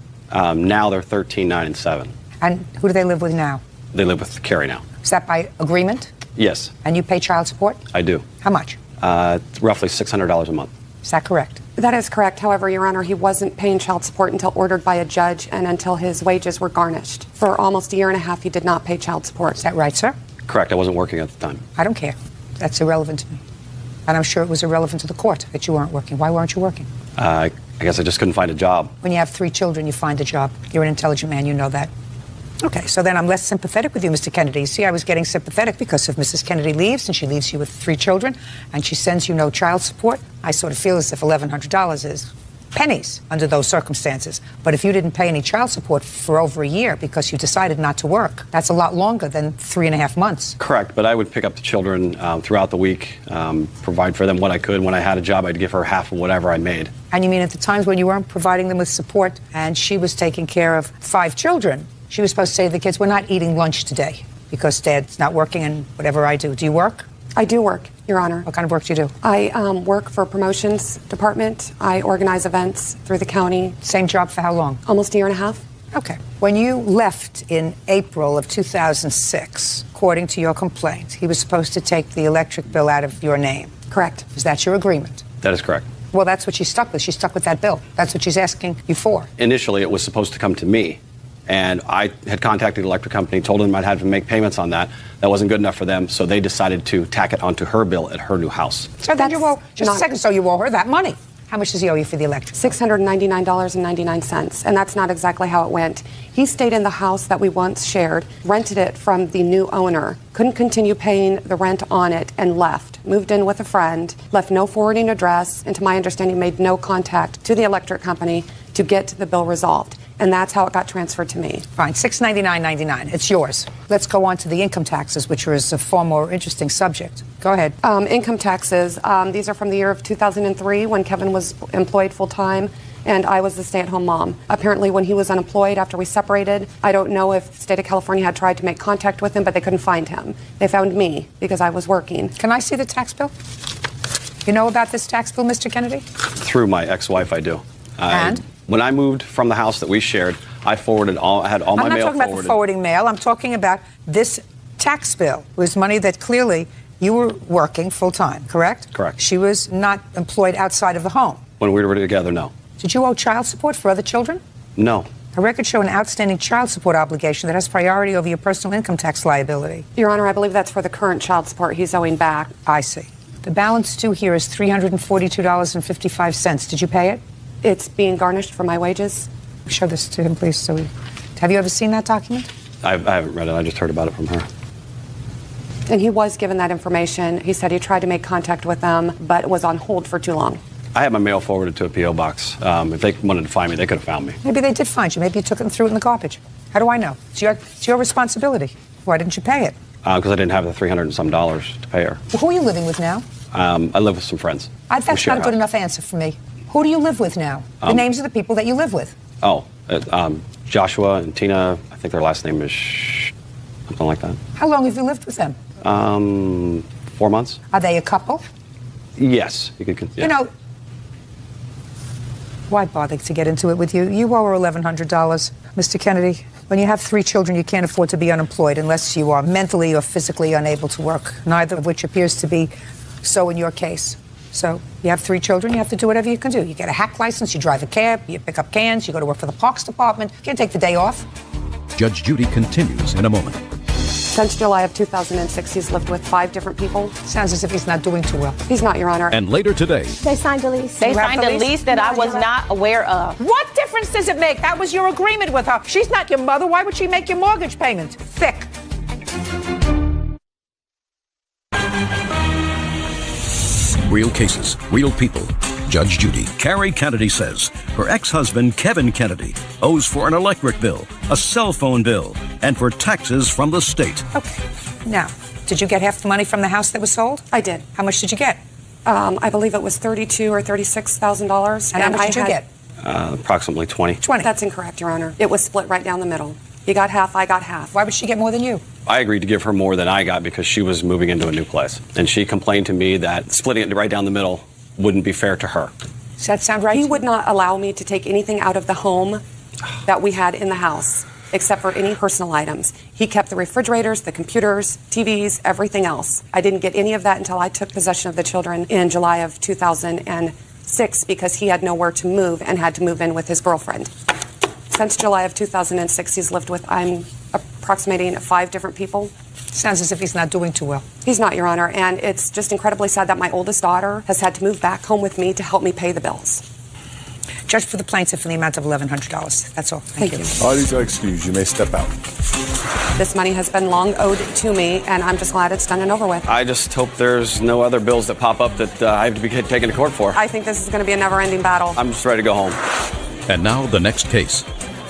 Now they're 13, 9, and 7. And who do they live with now? They live with Carrie now. Is that by agreement? Yes. And you pay child support? I do. How much? Roughly $600 a month. Is that correct? That is correct. However, Your Honor, he wasn't paying child support until ordered by a judge and until his wages were garnished. For almost a year and a half, he did not pay child support. Is that right, sir? Correct. I wasn't working at the time. I don't care. That's irrelevant to me. And I'm sure it was irrelevant to the court that you weren't working. Why weren't you working? I guess I just couldn't find a job. When you have 3 children, you find a job. You're an intelligent man, you know that. Okay, so then I'm less sympathetic with you, Mr. Kennedy. You see, I was getting sympathetic because if Mrs. Kennedy leaves and she leaves you with 3 children and she sends you no child support, I sort of feel as if $1,100 is pennies under those circumstances. But if you didn't pay any child support for over a year because you decided not to work, that's a lot longer than 3.5 months. Correct, but I would pick up the children throughout the week, provide for them what I could. When I had a job, I'd give her half of whatever I made. And you mean at the times when you weren't providing them with support and she was taking care of 5 children, she was supposed to say to the kids, we're not eating lunch today because Dad's not working and whatever I do. Do you work? I do work, Your Honor. What kind of work do you do? I work for promotions department. I organize events through the county. Same job for how long? Almost a year and a half. Okay. When you left in April of 2006, according to your complaint, he was supposed to take the electric bill out of your name. Correct. Is that your agreement? That is correct. Well, that's what she's stuck with. She's stuck with that bill. That's what she's asking you for. Initially, it was supposed to come to me. And I had contacted the electric company, told them I'd have to make payments on that. That wasn't good enough for them, so they decided to tack it onto her bill at her new house. So then you owe, just a second, so you owe her that money. How much does he owe you for the electric? $699.99, and that's not exactly how it went. He stayed in the house that we once shared, rented it from the new owner, couldn't continue paying the rent on it, and left. Moved in with a friend, left no forwarding address, and to my understanding made no contact to the electric company to get the bill resolved. And that's how it got transferred to me. Fine, $699.99. It's yours. Let's go on to the income taxes, which is a far more interesting subject. Go ahead. Income taxes. These are from the year of 2003 when Kevin was employed full-time and I was the stay-at-home mom. Apparently when he was unemployed after we separated, I don't know if the state of California had tried to make contact with him, but they couldn't find him. They found me because I was working. Can I see the tax bill? You know about this tax bill, Mr. Kennedy? Through my ex-wife, I do. And? When I moved from the house that we shared, I had all my mail forwarded. I'm not talking about the forwarding mail. I'm talking about this tax bill. It was money that clearly you were working full-time, correct? Correct. She was not employed outside of the home. When we were together, no. Did you owe child support for other children? No. Her records show an outstanding child support obligation that has priority over your personal income tax liability. Your Honor, I believe that's for the current child support he's owing back. I see. The balance due here is $342.55. Did you pay it? It's being garnished for my wages. Show this to him, please. Have you ever seen that document? I haven't read it. I just heard about it from her. And he was given that information. He said he tried to make contact with them, but was on hold for too long. I had my mail forwarded to a P.O. box. If they wanted to find me, they could have found me. Maybe they did find you. Maybe you took it and threw it in the garbage. How do I know? It's your responsibility. Why didn't you pay it? Because I didn't have the $300 and some to pay her. Well, who are you living with now? I live with some friends. That's not a good enough answer for me. Who do you live with now? The names of the people that you live with. Joshua and Tina. I think their last name is something like that. How long have you lived with them? 4 months. Are they a couple? Yes. You could. Yeah. You know, why bother to get into it with you? You owe her $1,100, Mr. Kennedy. When you have 3 children, you can't afford to be unemployed unless you are mentally or physically unable to work, neither of which appears to be so in your case. So you have 3 children, you have to do whatever you can do. You get a hack license, you drive a cab, you pick up cans, you go to work for the Parks Department. You can't take the day off. Judge Judy continues in a moment. Since July of 2006, he's lived with 5 different people. Sounds as if he's not doing too well. He's not, Your Honor. And later today, They signed a lease. They signed a lease that I was not aware of. What difference does it make? That was your agreement with her. She's not your mother. Why would she make your mortgage payment? Thick. real cases, real people. Judge Judy. Carrie Kennedy says her ex-husband, Kevin Kennedy, owes for an electric bill, a cell phone bill, and for taxes from the state. Okay. Now, did you get half the money from the house that was sold? I did. How much did you get? I believe it was $32,000 or $36,000. And how much did you get? Approximately 20. 20. That's incorrect, Your Honor. It was split right down the middle. You got half, I got half. Why would she get more than you? I agreed to give her more than I got because she was moving into a new place. And she complained to me that splitting it right down the middle wouldn't be fair to her. Does that sound right? He would not allow me to take anything out of the home that we had in the house, except for any personal items. He kept the refrigerators, the computers, TVs, everything else. I didn't get any of that until I took possession of the children in July of 2006 because he had nowhere to move and had to move in with his girlfriend. Since July of 2006, he's lived with, I'm approximating 5 different people. Sounds as if he's not doing too well. He's not, Your Honor, and it's just incredibly sad that my oldest daughter has had to move back home with me to help me pay the bills. Judge for the plaintiff in the amount of $1,100. That's all. Thank you. All these are excused. You may step out. This money has been long owed to me, and I'm just glad it's done and over with. I just hope there's no other bills that pop up that I have to be taken to court for. I think this is going to be a never-ending battle. I'm just ready to go home. And now the next case.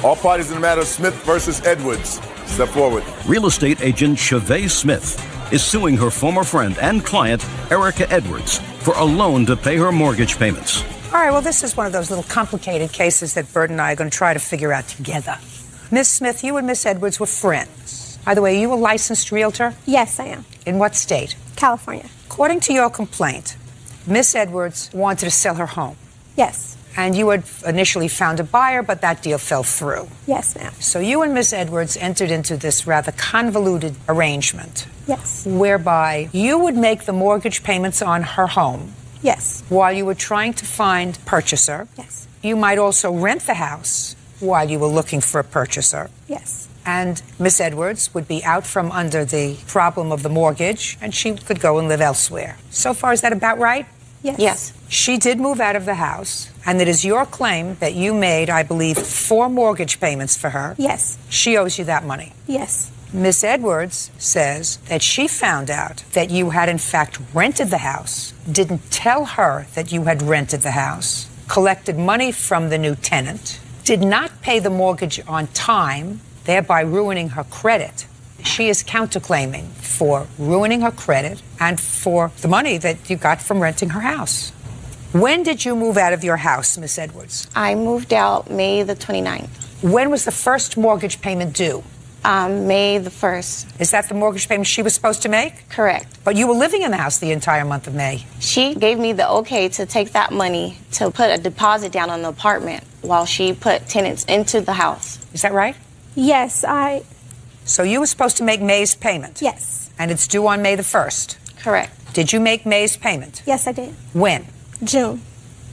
All parties in the matter of Smith versus Edwards. Step forward. Real estate agent Chavez Smith is suing her former friend and client, Erica Edwards, for a loan to pay her mortgage payments. All right, well, this is one of those little complicated cases that Bert and I are going to try to figure out together. Miss Smith, you and Miss Edwards were friends. By the way, are you a licensed realtor? Yes, I am. In what state? California. According to your complaint, Miss Edwards wanted to sell her home. Yes. And you had initially found a buyer, but that deal fell through. Yes, ma'am. So you and Miss Edwards entered into this rather convoluted arrangement. Yes. Whereby you would make the mortgage payments on her home. Yes. While you were trying to find a purchaser. Yes. You might also rent the house while you were looking for a purchaser. Yes. And Miss Edwards would be out from under the problem of the mortgage, and she could go and live elsewhere. So far, is that about right? Yes. Yes. She did move out of the house, and it is your claim that you made, I believe, 4 mortgage payments for her. Yes. She owes you that money. Yes. Miss Edwards says that she found out that you had in fact rented the house, didn't tell her that you had rented the house, collected money from the new tenant, did not pay the mortgage on time, thereby ruining her credit. She is counterclaiming for ruining her credit and for the money that you got from renting her house. When did you move out of your house, Miss Edwards? I moved out May the 29th. When was the first mortgage payment due? May the 1st. Is that the mortgage payment she was supposed to make? Correct. But you were living in the house the entire month of May. She gave me the okay to take that money to put a deposit down on the apartment while she put tenants into the house. Is that right? Yes, So you were supposed to make May's payment? Yes. And it's due on May the 1st? Correct. Did you make May's payment? Yes, I did. When? June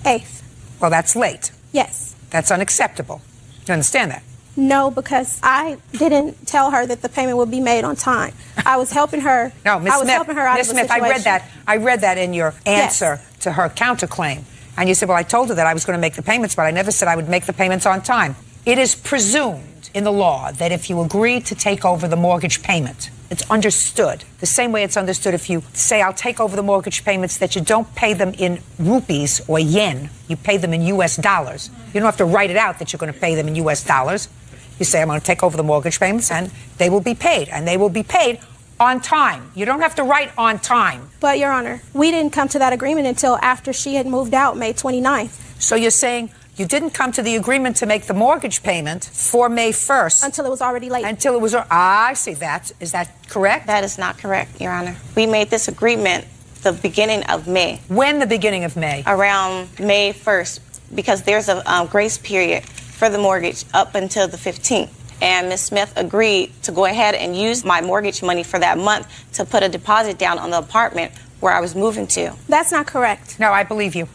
8th. Well, that's late. Yes. That's unacceptable. You understand that? No, because I didn't tell her that the payment would be made on time. I was helping her. No, Miss I was Smith, helping her out Miss of the Smith, situation. I read that in your answer to her counterclaim. And you said, well, I told her that I was going to make the payments, but I never said I would make the payments on time. It is presumed in the law that if you agree to take over the mortgage payment, it's understood. The same way it's understood if you say, I'll take over the mortgage payments, that you don't pay them in rupees or yen. You pay them in U.S. dollars. You don't have to write it out that you're going to pay them in U.S. dollars. You say, I'm going to take over the mortgage payments, and they will be paid. And they will be paid on time. You don't have to write on time. But, Your Honor, we didn't come to that agreement until after she had moved out May 29th. So you're saying you didn't come to the agreement to make the mortgage payment for May 1st. Until it was already late. Until it was, I see that. Is that correct? That is not correct, Your Honor. We made this agreement the beginning of May. When the beginning of May? Around May 1st, because there's a grace period for the mortgage up until the 15th. And Ms. Smith agreed to go ahead and use my mortgage money for that month to put a deposit down on the apartment where I was moving to. That's not correct. No, I believe you.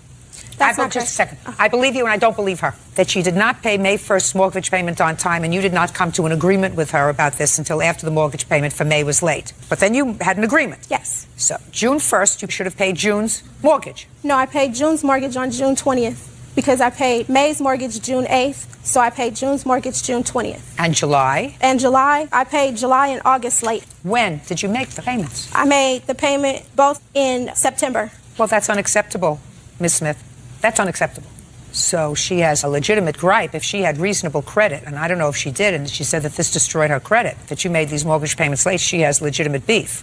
That's not just a correct. second. I believe you and I don't believe her. That she did not pay May 1st mortgage payment on time, and you did not come to an agreement with her about this until after the mortgage payment for May was late. But then you had an agreement. Yes. So June 1st, you should have paid June's mortgage. No, I paid June's mortgage on June 20th because I paid May's mortgage June 8th, so I paid June's mortgage June 20th. And July? And July, I paid July and August late. When did you make the payments? I made the payment both in September. Well, that's unacceptable, Ms. Smith. That's unacceptable. So she has a legitimate gripe. If she had reasonable credit, and I don't know if she did, and she said that this destroyed her credit, that you made these mortgage payments late, she has legitimate beef.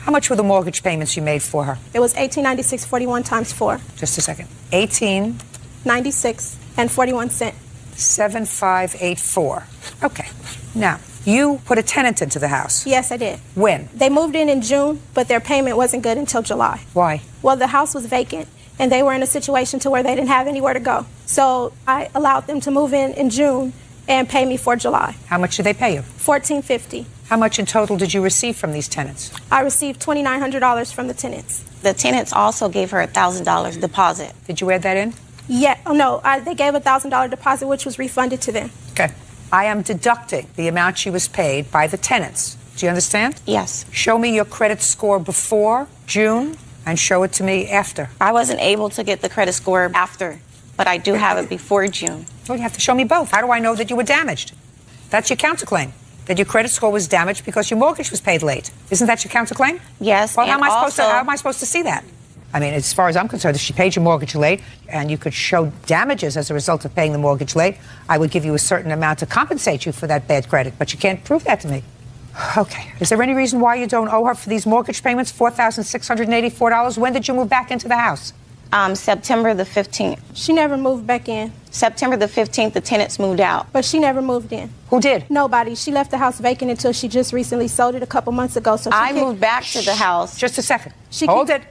How much were the mortgage payments you made for her? It was $1896.41 times 4. Just a second. 18 96 and 41 cents. 7584. Okay. Now, you put a tenant into the house. Yes, I did. When? They moved in June, but their payment wasn't good until July. Why? Well, the house was vacant, and they were in a situation to where they didn't have anywhere to go. So I allowed them to move in June and pay me for July. How much did they pay you? $1,450. How much in total did you receive from these tenants? I received $2,900 from the tenants. The tenants also gave her a $1,000 deposit. Did you add that in? Yeah. Oh, no. They gave a $1,000 deposit, which was refunded to them. Okay. I am deducting the amount she was paid by the tenants. Do you understand? Yes. Show me your credit score before June and show it to me after. I wasn't able to get the credit score after, but I do have it before June. Well, you have to show me both. How do I know that you were damaged? That's your counterclaim. That your credit score was damaged because your mortgage was paid late. Isn't that your counterclaim? Yes. Well, how am I supposed to see that? I mean, as far as I'm concerned, if she paid your mortgage late and you could show damages as a result of paying the mortgage late, I would give you a certain amount to compensate you for that bad credit. But you can't prove that to me. Okay. Is there any reason why you don't owe her for these mortgage payments, $4,684? When did you move back into the house? September the 15th. She never moved back in. September the 15th, the tenants moved out. But she never moved in. Who did? Nobody. She left the house vacant until she just recently sold it a couple months ago. So I moved back to the house. Just a second. Hold it.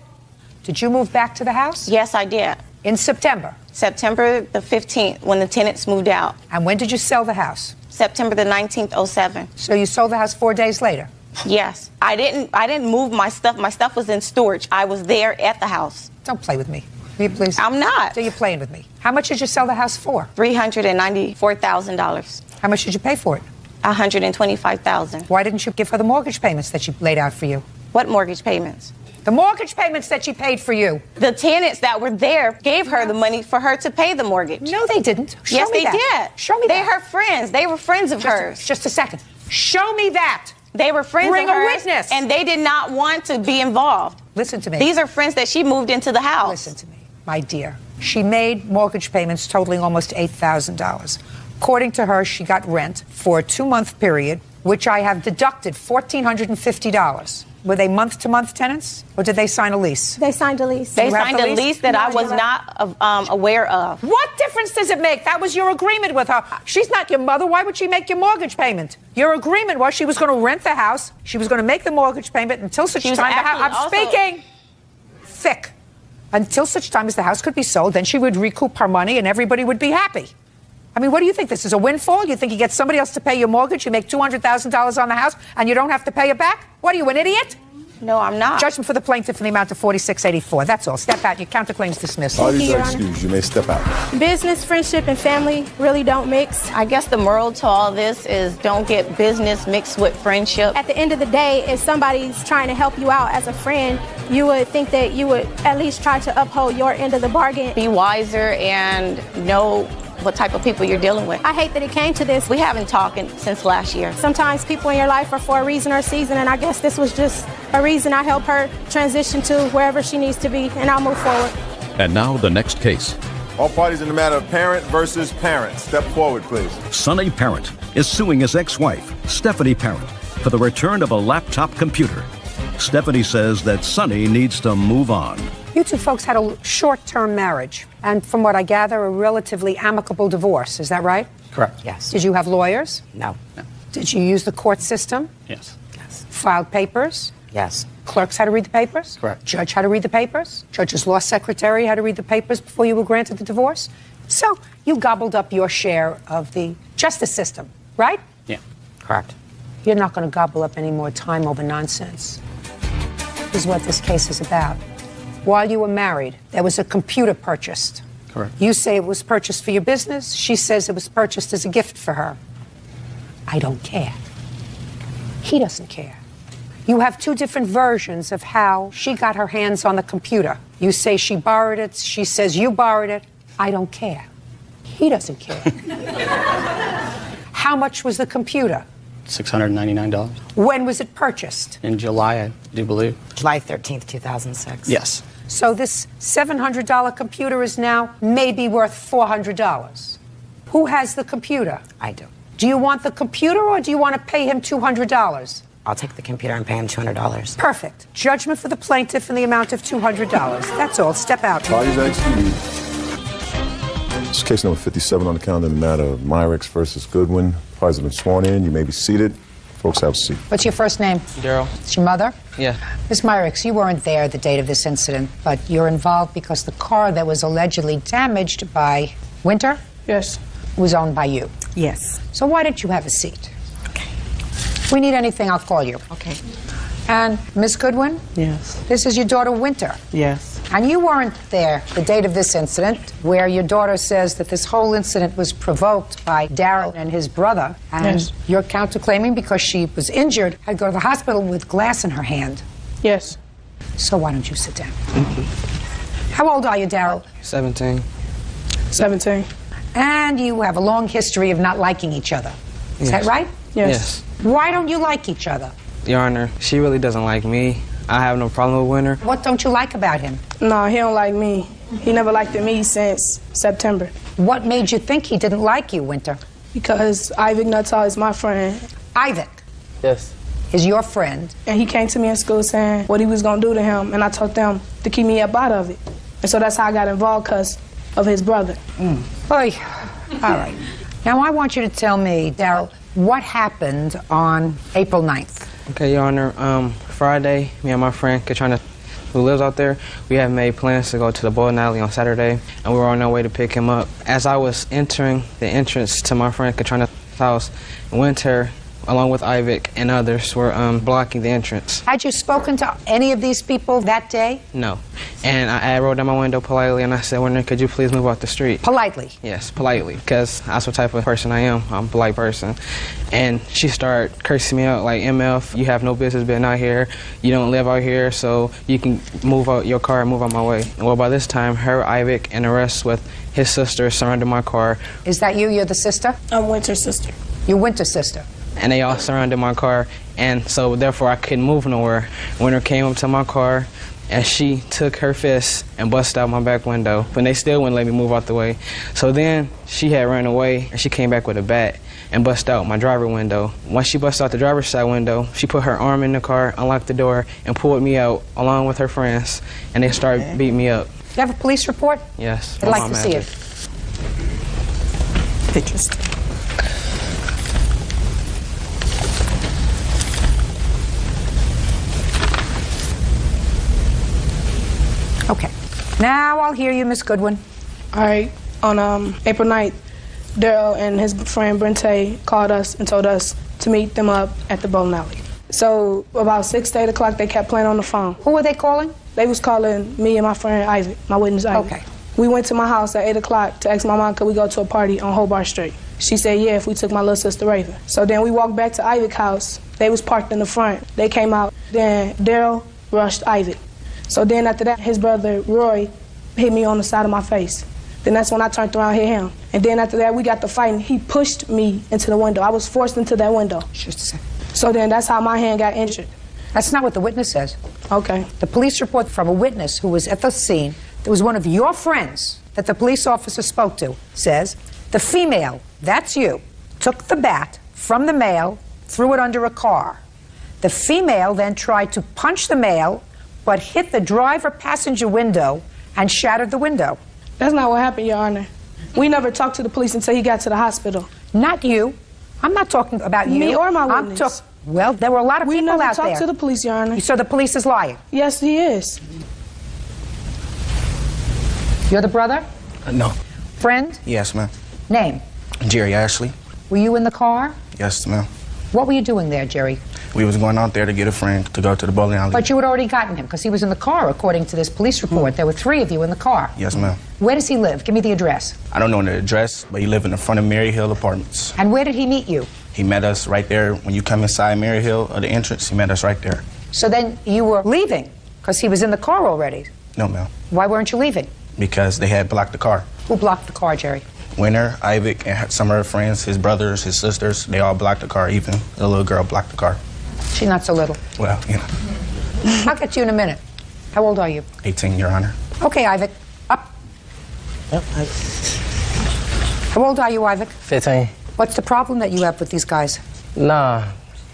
Did you move back to the house? Yes, I did. In September? September the 15th, when the tenants moved out. And when did you sell the house? September the 19th, 07. So you sold the house 4 days later? Yes. I didn't move my stuff. My stuff was in storage. I was there at the house. Don't play with me. Will you please? I'm not. So you're playing with me. How much did you sell the house for? $394,000. How much did you pay for it? $125,000. Why didn't you give her the mortgage payments that she laid out for you? What mortgage payments? The mortgage payments that she paid for you. The tenants that were there gave her the money for her to pay the mortgage. No, they didn't. Yes, they did. Show me that. They're her friends. They were friends of hers. Just a second. Show me that. They were friends Bring of a hers. witness. And they did not want to be involved. Listen to me. These are friends that she moved into the house. Listen to me, my dear. She made mortgage payments totaling almost $8,000. According to her, she got rent for a 2-month period, which I have deducted $1,450. Were they month-to-month tenants, or did they sign a lease? They signed a lease. They signed a lease that I was not aware of. What difference does it make? That was your agreement with her. She's not your mother. Why would she make your mortgage payment? Your agreement was she was going to rent the house. She was going to make the mortgage payment until such time the house... I'm speaking thick. Until such time as the house could be sold, then she would recoup her money and everybody would be happy. I mean, what do you think? This is a windfall? You think you get somebody else to pay your mortgage, you make $200,000 on the house, and you don't have to pay it back? What are you, an idiot? No, I'm not. Judgment for the plaintiff in the amount of $4,684. That's all. Step out. Your counterclaim's dismissed. Parties are excused. You may step out. Business, friendship, and family really don't mix. I guess the moral to all this is don't get business mixed with friendship. At the end of the day, if somebody's trying to help you out as a friend, you would think that you would at least try to uphold your end of the bargain. Be wiser and know what type of people you're dealing with. I hate that it came to this. We haven't talked since last year. Sometimes people in your life are for a reason or season, and I guess this was just a reason. I help her transition to wherever she needs to be, and I'll move forward. And now the next case. All parties in the matter of parent versus parent. Step forward, please. Sonny Parent is suing his ex-wife, Stephanie Parent, for the return of a laptop computer. Stephanie says that Sonny needs to move on. You two folks had a short-term marriage, and from what I gather, a relatively amicable divorce. Is that right? Correct. Yes. Did you have lawyers? No. Did you use the court system? Yes. Filed papers? Yes. Clerks had to read the papers? Correct. Judge had to read the papers? Judge's law secretary had to read the papers before you were granted the divorce? So you gobbled up your share of the justice system, right? Yeah. Correct. You're not going to gobble up any more time over nonsense. This is what this case is about. While you were married, there was a computer purchased. Correct. You say it was purchased for your business. She says it was purchased as a gift for her. I don't care. He doesn't care. You have two different versions of how she got her hands on the computer. You say she borrowed it. She says you borrowed it. I don't care. He doesn't care. How much was the computer? $699. When was it purchased? In July, I do believe. July 13th, 2006. Yes. So this $700 computer is now maybe worth $400. Who has the computer? I do. Do you want the computer or do you want to pay him $200? I'll take the computer and pay him $200. Perfect. Judgment for the plaintiff in the amount of $200. That's all. Step out. Parties are excused. This is case number 57 on the calendar in the matter of Myrex versus Goodwin. Parties have been sworn in. You may be seated. Folks, have a seat. What's your first name? Daryl. It's your mother? Yeah. Miss Myrex, you weren't there the date of this incident, but you're involved because the car that was allegedly damaged by Winter? Yes. Was owned by you. Yes. So why don't you have a seat? Okay. If we need anything, I'll call you. Okay. And Miss Goodwin? Yes. This is your daughter, Winter. Yes. And you weren't there the date of this incident, where your daughter says that this whole incident was provoked by Daryl and his brother. And Yes. you're counterclaiming because she was injured, had to go to the hospital with glass in her hand. Yes. So why don't you sit down? How old are you, Daryl? 17. 17. And you have a long history of not liking each other. Is that right? Yes. Why don't you like each other? Your Honor, she really doesn't like me. I have no problem with Winter. What don't you like about him? No, he don't like me. He never liked me since September. What made you think he didn't like you, Winter? Because Ivik Nuttall is my friend. Ivik Yes. is your friend. And he came to me in school saying what he was going to do to him, and I told them to keep me up out of it. And so that's how I got involved, because of his brother. Oy. All right. Now I want you to tell me, Daryl, what happened on April 9th? Okay, Your Honor, Friday, me and my friend Katrina, who lives out there, we had made plans to go to the bowling alley on Saturday, and we were on our way to pick him up. As I was entering the entrance to my friend Katrina's house, Winter, along with Ivik and others, were blocking the entrance. Had you spoken to any of these people that day? No. And I rolled down my window politely, and I said, Winter, could you please move off the street? Politely? Yes, politely, because that's what type of person I am. I'm a polite person. And she started cursing me out like, MF, you have no business being out here. You don't live out here, so you can move out your car and move out my way. Well, by this time, her, Ivik, and the rest with his sister surrounded my car. Is that you? You're the sister? I'm Winter's sister. You're Winter's sister. And they all surrounded my car, and so therefore I couldn't move nowhere. Winter came up to my car, and she took her fist and busted out my back window, but they still wouldn't let me move out the way. So then she had run away, and she came back with a bat and busted out my driver window. Once she busted out the driver's side window, she put her arm in the car, unlocked the door, and pulled me out along with her friends, and they started beating me up. You have a police report? Yes. I'd like to see it. Pictures. Okay. Now I'll hear you, Miss Goodwin. All right. On April 9th, Daryl and his friend Brente called us and told us to meet them up at the bowling alley. So about 6 to 8 o'clock, they kept playing on the phone. Who were they calling? They was calling me and my friend Ivik, my witness Ivik. Okay. We went to my house at 8 o'clock to ask my mom could we go to a party on Hobart Street. She said yeah if we took my little sister Raven. So then we walked back to Ivik's house. They was parked in the front. They came out. Then Daryl rushed Ivik. So then after that, his brother Roy hit me on the side of my face. Then that's when I turned around and hit him. And then after that, we got to fighting. He pushed me into the window. I was forced into that window. Just a second. So then that's how my hand got injured. That's not what the witness says. Okay. The police report from a witness who was at the scene, that was one of your friends that the police officer spoke to, says the female, that's you, took the bat from the male, threw it under a car. The female then tried to punch the male, but hit the driver passenger window and shattered the window. That's not what happened, Your Honor. We never talked to the police until he got to the hospital. Not you. I'm not talking about you. Me or my witness. Well, there were a lot of people out there. We never talked to the police, Your Honor. So the police is lying? Yes, he is. You're the brother? No. Friend? Yes, ma'am. Name? Jerry Ashley. Were you in the car? Yes, ma'am. What were you doing there, Jerry? We was going out there to get a friend to go to the bowling alley. But you had already gotten him because he was in the car, according to this police report. There were 3 of you in the car. Yes, ma'am. Where does he live? Give me the address. I don't know the address, but he lived in the front of Mary Hill Apartments. And where did he meet you? He met us right there. When you come inside Mary Hill, or the entrance, he met us right there. So then you were leaving because he was in the car already. No, ma'am. Why weren't you leaving? Because they had blocked the car. Who blocked the car, Jerry? Winter, Ivik, and some of her friends, his brothers, his sisters, they all blocked the car. Even the little girl blocked the car. She's not so little. Well, you know. I'll get you in a minute. How old are you? 18, Your Honor. Okay, Ivik. Up. Yep. How old are you, Ivik? 15. What's the problem that you have with these guys? Nah.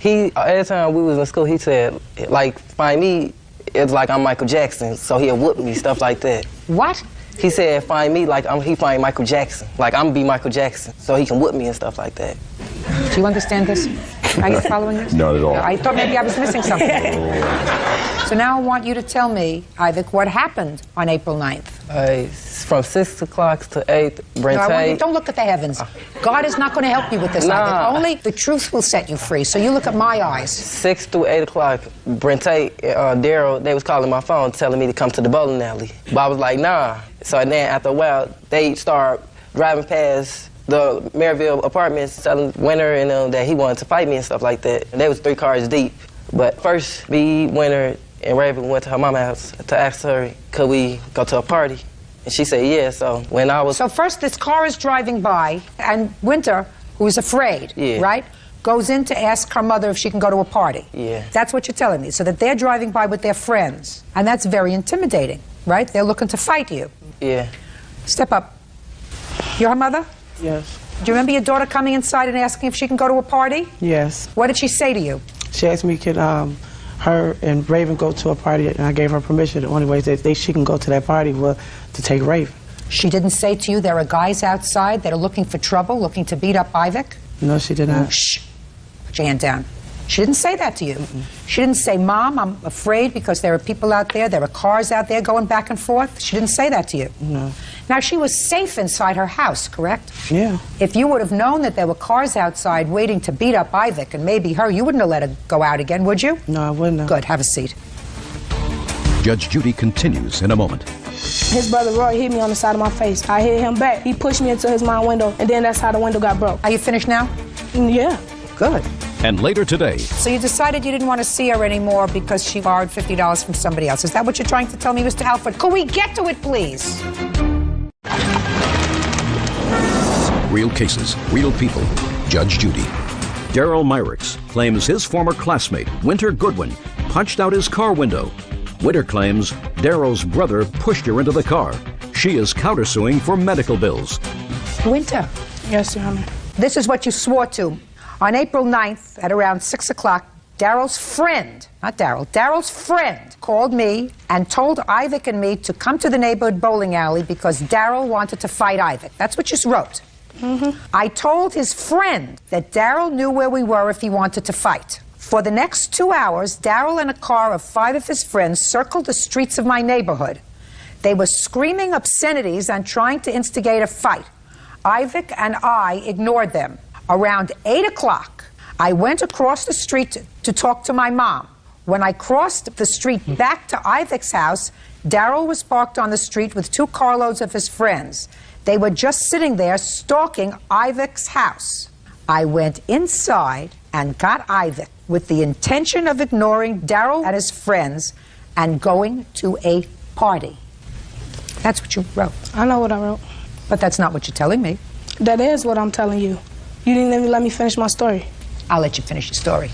Every time we was in school, he said, like, find me, it's like I'm Michael Jackson, so he'll whoop me, stuff like that. What? He said, find me like he find Michael Jackson. Like, I'm gonna be Michael Jackson, so he can whoop me and stuff like that. Do you understand this? Are you following this? Not at all. I thought maybe I was missing something. So now I want you to tell me, Ivik, what happened on April 9th. From 6 o'clock to 8, Brent. No, I want you, don't look at the heavens. God is not going to help you with this, Nah. Ivik. Only the truth will set you free. So you look at my eyes. 6 to 8 o'clock, Brent, Daryl, they was calling my phone telling me to come to the bowling alley. But I was like, nah. So then after a while, they start driving past the Maryville Apartments, telling Winter and that he wanted to fight me and stuff like that. And they was 3 cars deep. But first, me, Winter, and Raven went to her mama's house to ask her, could we go to a party? And she said, yeah, so when I was... So first this car is driving by, and Winter, who is afraid, right, goes in to ask her mother if she can go to a party. Yeah. That's what you're telling me, so that they're driving by with their friends. And that's very intimidating, right? They're looking to fight you. Yeah. Step up. You're her mother? Yes. Do you remember your daughter coming inside and asking if she can go to a party? Yes. What did she say to you? She asked me could her and Raven go to a party, and I gave her permission. The only way that she can go to that party was to take Raven. She didn't say to you there are guys outside that are looking for trouble, looking to beat up Ivik? No, she did not. Shh. Put your hand down. She didn't say that to you. She didn't say, Mom, I'm afraid because there are people out there, there are cars out there going back and forth. She didn't say that to you. No. Now, she was safe inside her house, correct? Yeah. If you would have known that there were cars outside waiting to beat up Ivik and maybe her, you wouldn't have let her go out again, would you? No, I wouldn't have. Good. Have a seat. Judge Judy continues in a moment. His brother Roy hit me on the side of my face. I hit him back. He pushed me into his mom's window, and then that's how the window got broke. Are you finished now? Yeah. Good. And later today, So you decided you didn't want to see her anymore because she borrowed $50 from somebody else. Is that what you're trying to tell me, Mr. Alford? Could we get to it, please? real cases, real people. Judge Judy. Daryl Myricks claims his former classmate, Winter Goodwin, punched out his car window. Winter claims Daryl's brother pushed her into the car. She is countersuing for medical bills. Winter. Yes, Your Honor. This is what you swore to. On April 9th at around 6 o'clock, Daryl's friend, not Daryl, Daryl's friend called me and told Ivik and me to come to the neighborhood bowling alley because Daryl wanted to fight Ivik. That's what you wrote. I told his friend that Daryl knew where we were if he wanted to fight. For the next 2 hours, Daryl and a car of 5 of his friends circled the streets of my neighborhood. They were screaming obscenities and trying to instigate a fight. Ivik and I ignored them. Around 8 o'clock, I went across the street to talk to my mom. When I crossed the street back to Ivik's house, Daryl was parked on the street with 2 carloads of his friends. They were just sitting there stalking Ivik's house. I went inside and got Ivik with the intention of ignoring Daryl and his friends and going to a party. That's what you wrote. I know what I wrote. But that's not what you're telling me. That is what I'm telling you. You didn't even let me finish my story. I'll let you finish your story.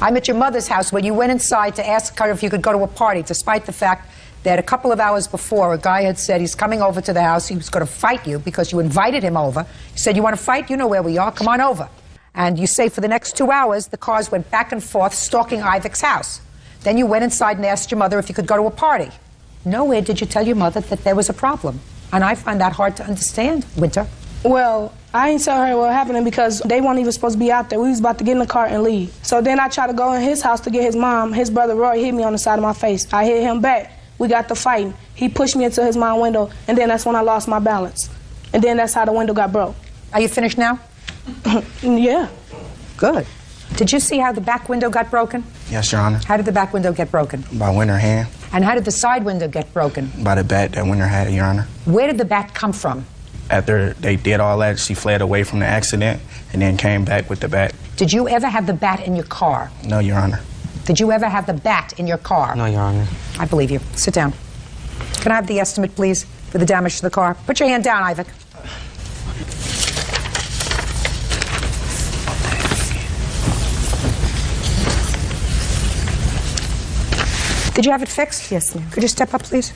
I'm at your mother's house when you went inside to ask her if you could go to a party, despite the fact that a couple of hours before, a guy had said he's coming over to the house, he was going to fight you because you invited him over. He said, you want to fight? You know where we are. Come on over. And you say for the next 2 hours, the cars went back and forth stalking Ivik's house. Then you went inside and asked your mother if you could go to a party. Nowhere did you tell your mother that there was a problem. And I find that hard to understand, Winter. Well, I didn't tell her what happened because they weren't even supposed to be out there. We was about to get in the car and leave. So then I tried to go in his house to get his mom. His brother Roy hit me on the side of my face. I hit him back. We got to fighting. He pushed me into his mom's window, and then that's when I lost my balance. And then that's how the window got broke. Are you finished now? Yeah. Good. Did you see how the back window got broken? Yes, Your Honor. How did the back window get broken? By Winter hand. And how did the side window get broken? By the bat that Winter had, Your Honor. Where did the bat come from? After they did all that, she fled away from the accident and then came back with the bat. Did you ever have the bat in your car? No, Your Honor. Did you ever have the bat in your car? No, Your Honor. I believe you. Sit down. Can I have the estimate, please, for the damage to the car? Put your hand down, Ivic. Did you have it fixed? Yes, ma'am. Could you step up, please?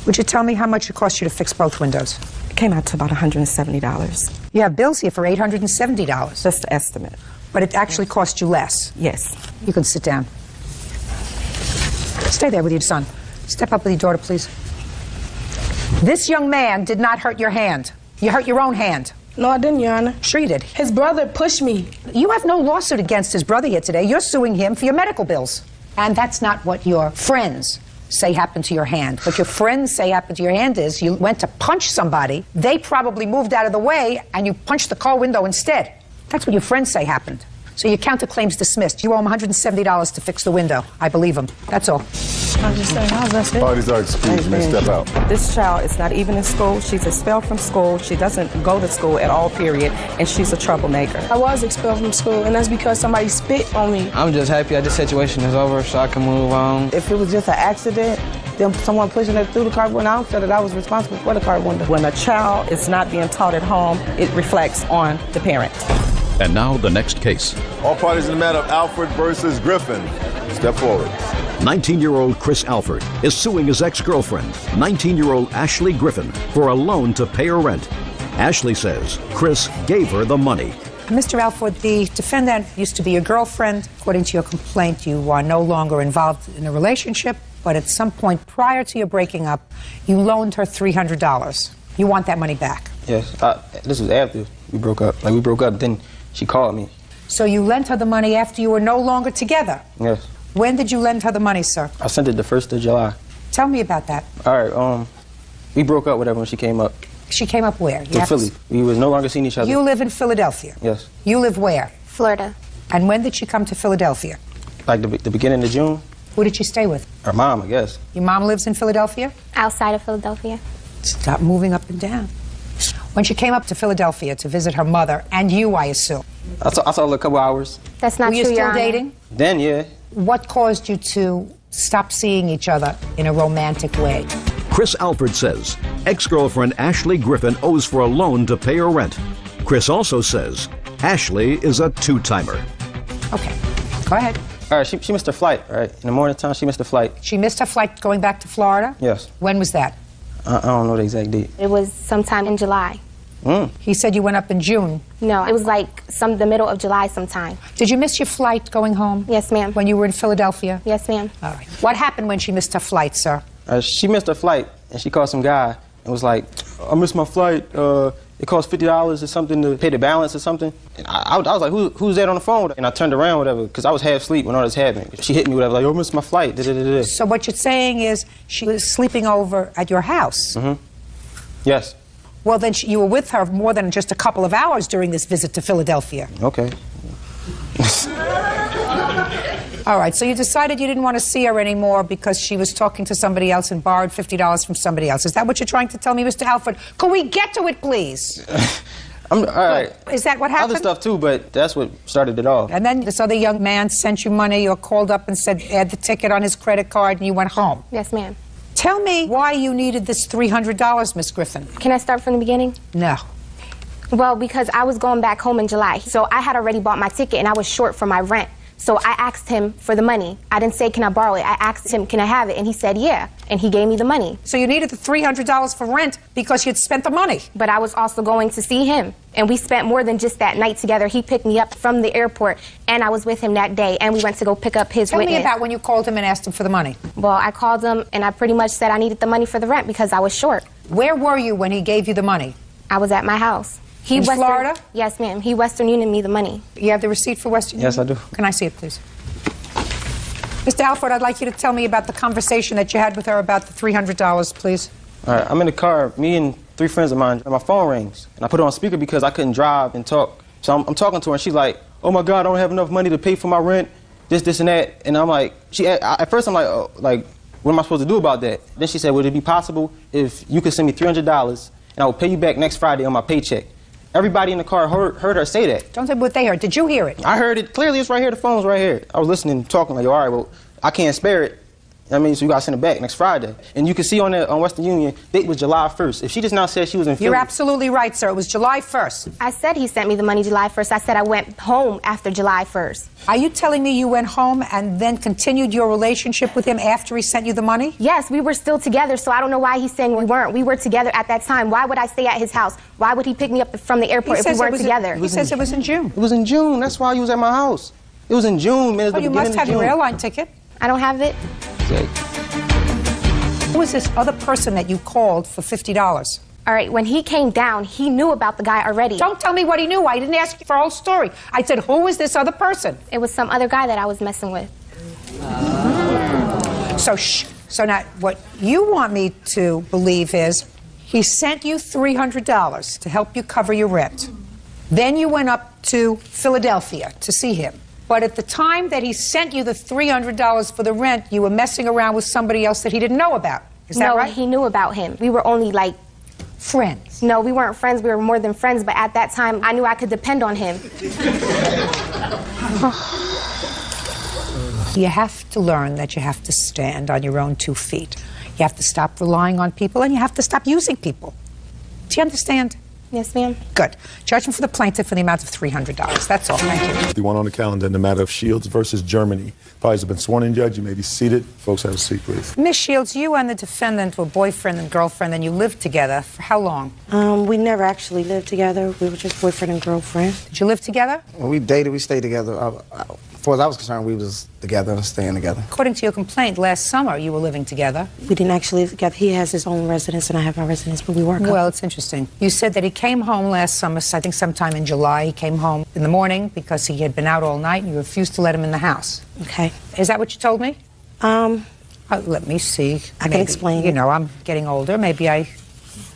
Would you tell me how much it cost you to fix both windows? It came out to about $170. You have bills here for $870. That's the estimate. But it actually cost you less? Yes. You can sit down. Stay there with your son. Step up with your daughter, please. This young man did not hurt your hand. You hurt your own hand. No, I didn't, Your Honor. Sure you did. His brother pushed me. You have no lawsuit against his brother here today. You're suing him for your medical bills. And that's not what your friends say happened to your hand. What your friends say happened to your hand is you went to punch somebody, they probably moved out of the way, and you punched the car window instead. That's what your friends say happened. So your counterclaim's dismissed. You owe him $170 to fix the window. I believe him. That's all. Parties are excused. May step out. This child is not even in school. She's expelled from school. She doesn't go to school at all, period. And she's a troublemaker. I was expelled from school, and that's because somebody spit on me. I'm just happy that this situation is over so I can move on. If it was just an accident, then someone pushing her through the car window, I don't feel that I was responsible for the car window. When a child is not being taught at home, it reflects on the parent. And now the next case. All parties in the matter of Alfred versus Griffin. Step forward. 19-year-old Chris Alford is suing his ex-girlfriend, 19-year-old Ashley Griffin, for a loan to pay her rent. Ashley says Chris gave her the money. Mr. Alford, the defendant used to be your girlfriend. According to your complaint, you are no longer involved in a relationship, but at some point prior to your breaking up, you loaned her $300. You want that money back. Yes, this was after we broke up. Like, we broke up, then she called me. So you lent her the money after you were no longer together? Yes. When did you lend her the money, sir? I sent it the 1st of July. Tell me about that. All right, we broke up, whatever, when she came up. She came up where? In Philly. We was no longer seeing each other. You live in Philadelphia? Yes. You live where? Florida. And when did she come to Philadelphia? Like the beginning of June. Who did she stay with? Her mom, I guess. Your mom lives in Philadelphia? Outside of Philadelphia. Stop moving up and down. When she came up to Philadelphia to visit her mother, and you, I assume. I saw her a couple hours. That's not true, Your Were you still Honor. dating? Then, yeah. What caused you to stop seeing each other in a romantic way? Chris Alford says ex-girlfriend Ashley Griffin owes for a loan to pay her rent. Chris also says Ashley is a two-timer. Okay, go ahead. All right, she missed her flight, right? In the morning time, she missed her flight. She missed her flight going back to Florida? Yes. When was that? I don't know the exact date. It was sometime in July. He said you went up in June. No, it was like the middle of July sometime. Did you miss your flight going home? Yes, ma'am. When you were in Philadelphia? Yes, ma'am. All right. What happened when she missed her flight, sir? She missed her flight, and she called some guy and was like, I missed my flight. It cost $50 or something to pay the balance or something. And I was like, who's that on the phone? And I turned around, whatever, because I was half asleep when all this happened. She hit me, whatever, like, I missed my flight. Da-da-da-da. So what you're saying is she was sleeping over at your house? Mm-hmm. Yes. Well, then you were with her more than just a couple of hours during this visit to Philadelphia. Okay. All right, so you decided you didn't want to see her anymore because she was talking to somebody else and borrowed $50 from somebody else. Is that what you're trying to tell me, Mr. Alford? Could we get to it, please? All right. Is that what happened? Other stuff too, but that's what started it all. And then this other young man sent you money or called up and said add the ticket on his credit card and you went home. Yes, ma'am. Tell me why you needed this $300, Miss Griffin. Can I start from the beginning? No. Well, because I was going back home in July. So I had already bought my ticket and I was short for my rent. So I asked him for the money. I didn't say, can I borrow it? I asked him, can I have it? And he said, yeah. And he gave me the money. So you needed the $300 for rent because you'd spent the money. But I was also going to see him. And we spent more than just that night together. He picked me up from the airport and I was with him that day. And we went to go pick up his witness. Tell me about when you called him and asked him for the money. Well, I called him and I pretty much said I needed the money for the rent because I was short. Where were you when he gave you the money? I was at my house. In Florida? Yes, ma'am. He Western Unioned me the money. You have the receipt for Western Union? Yes, I do. Can I see it, please? Mr. Alford, I'd like you to tell me about the conversation that you had with her about the $300, please. All right, I'm in the car, me and 3 friends of mine, and my phone rings. And I put it on speaker because I couldn't drive and talk So I'm talking to her, and she's like, oh my God, I don't have enough money to pay for my rent, this, and that. And I'm like, at first I'm like, oh, like, what am I supposed to do about that? Then she said, would it be possible if you could send me $300 and I will pay you back next Friday on my paycheck? Everybody in the car heard her say that. Don't say what they heard. Did you hear it? I heard it clearly. It's right here. The phone's right here. I was listening, talking like, all right, well, I can't spare it. I mean, so you got to send it back next Friday. And you can see on Western Union, date was July 1st. If she just now said she was in Philly. You're absolutely right, sir. It was July 1st. I said he sent me the money July 1st. I said I went home after July 1st. Are you telling me you went home and then continued your relationship with him after he sent you the money? Yes, we were still together, so I don't know why he's saying we weren't. We were together at that time. Why would I stay at his house? Why would he pick me up from the airport if we weren't together? He says it was in June. It was in June. That's why you was at my house. It was in June, man. Oh, you must have your airline ticket. I don't have it. Who was this other person that you called for $50? All right, when he came down, he knew about the guy already. Don't tell me what he knew. I didn't ask you for a whole story. I said, who was this other person? It was some other guy that I was messing with. So now what you want me to believe is he sent you $300 to help you cover your rent. Then you went up to Philadelphia to see him. But at the time that he sent you the $300 for the rent, you were messing around with somebody else that he didn't know about. Is that right? No, he knew about him. We were only like... friends. No, we weren't friends. We were more than friends. But at that time, I knew I could depend on him. You have to learn that you have to stand on your own 2 feet. You have to stop relying on people, and you have to stop using people. Do you understand? Yes, ma'am. Good. Judgment for the plaintiff for the amount of $300. That's all. Thank you. The one on the calendar in the matter of Shields versus Germany. Parties have been sworn in, Judge. You may be seated. Folks, have a seat, please. Miss Shields, you and the defendant were boyfriend and girlfriend, and you lived together for how long? We never actually lived together. We were just boyfriend and girlfriend. Did you live together? When we dated, we stayed together. As far as I was concerned, we was together, staying together. According to your complaint, last summer you were living together. We didn't actually live together. He has his own residence and I have my residence, but we weren't. Well, it's interesting. You said that he came home last summer, I think sometime in July. He came home in the morning because he had been out all night and you refused to let him in the house. Okay. Is that what you told me? Let me see. I can explain. You know, I'm getting older. Maybe I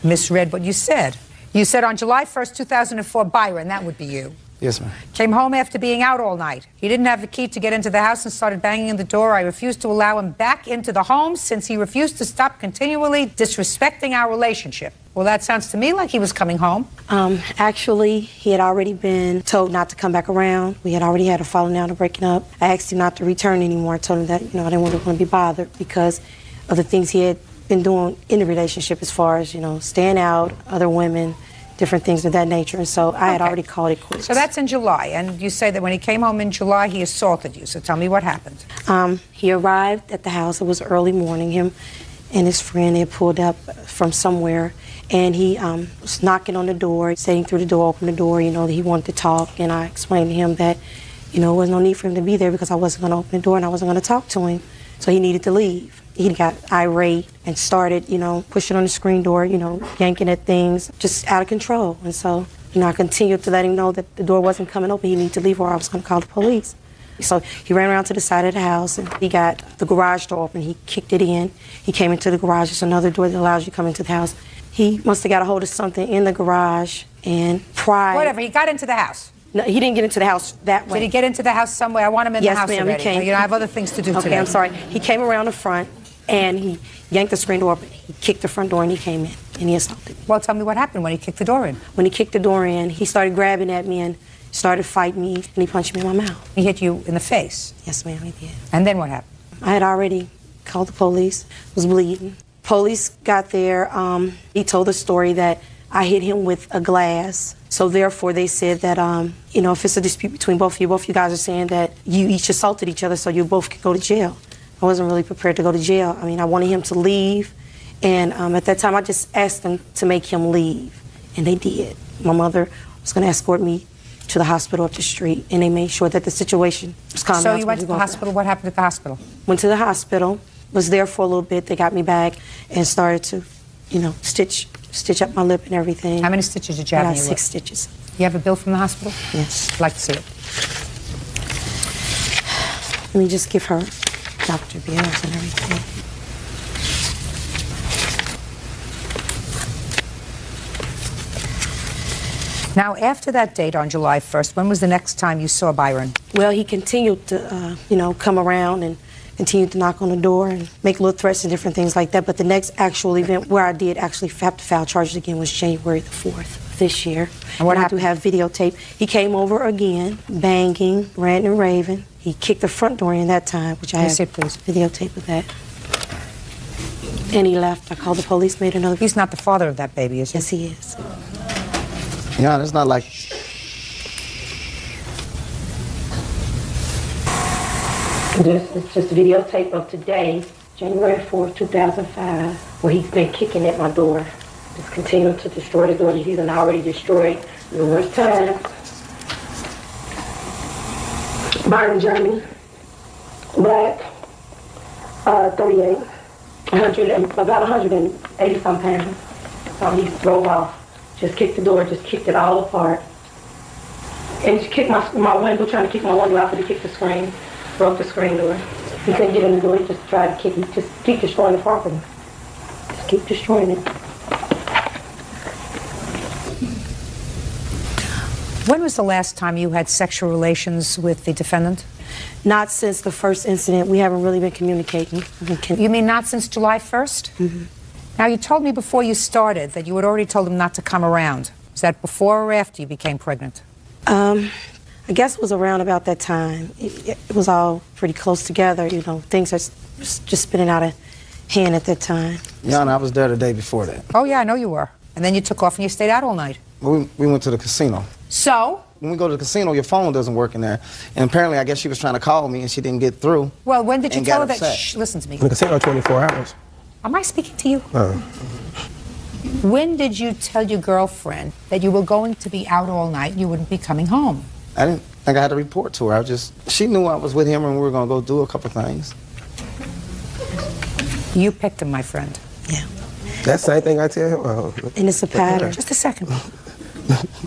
misread what you said. You said on July 1st, 2004, Byron, that would be you. Yes, ma'am. Came home after being out all night. He didn't have the key to get into the house and started banging on the door. I refused to allow him back into the home since he refused to stop continually disrespecting our relationship. Well, that sounds to me like he was coming home. Actually, he had already been told not to come back around. We had already had a falling out and breaking up. I asked him not to return anymore. I told him that, I didn't want to be bothered because of the things he had been doing in the relationship as far as, staying out, other women, different things of that nature, and so I had already called it quits. So that's in July, and you say that when he came home in July, he assaulted you. So tell me what happened. He arrived at the house. It was early morning. Him and his friend had pulled up from somewhere, and he was knocking on the door, sitting through the door, opened the door, that he wanted to talk, and I explained to him that, there was no need for him to be there because I wasn't going to open the door and I wasn't going to talk to him, so he needed to leave. He got irate and started, pushing on the screen door, yanking at things, just out of control. And so, I continued to let him know that the door wasn't coming open. He needed to leave or I was going to call the police. So he ran around to the side of the house and he got the garage door open. He kicked it in. He came into the garage. There's another door that allows you to come into the house. He must have got a hold of something in the garage and pried. Whatever, he got into the house. No, he didn't get into the house that way. Did he get into the house some way? I want him in the house already. Yes, ma'am, he came. I have other things to do today. Okay, I'm sorry. He came around the front. And he yanked the screen door open. He kicked the front door and he came in and he assaulted me. Well, tell me what happened when he kicked the door in. When he kicked the door in, he started grabbing at me and started fighting me and he punched me in my mouth. He hit you in the face? Yes, ma'am, he did. And then what happened? I had already called the police, was bleeding. Police got there. He told the story that I hit him with a glass. So therefore they said that, if it's a dispute between both of you guys are saying that you each assaulted each other so you both could go to jail. I wasn't really prepared to go to jail. I wanted him to leave, and at that time I just asked them to make him leave, and they did. My mother was going to escort me to the hospital up the street, and they made sure that the situation was calm down. So you went to the hospital. What happened at the hospital? Went to the hospital, was there for a little bit. They got me back and started to, stitch up my lip and everything. How many stitches did you have? I got 6 stitches. You have a bill from the hospital? Yes. I'd like to see it. Let me just give her Dr. bills and everything. Now, after that date on July 1st, when was the next time you saw Byron? Well, he continued to, come around and continued to knock on the door and make little threats and different things like that. But the next actual event where I did actually have to file charges again was January the 4th this year. And what happened? I do have videotape. He came over again, banging, ranting and raving. He kicked the front door in that time, which I have videotape of that. And he left. I called the police, made another... He's not the father of that baby, is he? Yes, he is. Yeah, it's not like... This is just a videotape of today, January 4th, 2005, where he's been kicking at my door. Just continuing to destroy the door that he's already destroyed numerous times. Byron, Germany. Black. 38. About 180 some pounds. So he drove off. Just kicked the door, just kicked it all apart. And he kicked my window, trying to kick my window out, but he kicked the screen. Broke the screen door. He couldn't get in the door, he just tried to kick. He just keep destroying the property. Just keep destroying it. When was the last time you had sexual relations with the defendant? Not since the first incident. We haven't really been communicating. You mean not since July 1st? Mm-hmm. Now, you told me before you started that you had already told him not to come around. Was that before or after you became pregnant? I guess it was around about that time. It was all pretty close together, things are just spinning out of hand at that time. Yeah, and I was there the day before that. Oh, yeah, I know you were. And then you took off and you stayed out all night. We went to the casino. So? When we go to the casino, your phone doesn't work in there. And apparently, I guess she was trying to call me and she didn't get through. Well, when did you tell her that? Upset. Shh, listen to me. The casino 24 hours. Am I speaking to you? When did you tell your girlfriend that you were going to be out all night and you wouldn't be coming home? I didn't think I had to report to her. She knew I was with him and we were going to go do a couple things. You picked him, my friend. Yeah. That same thing I tell him? And it's a pattern. Just a second.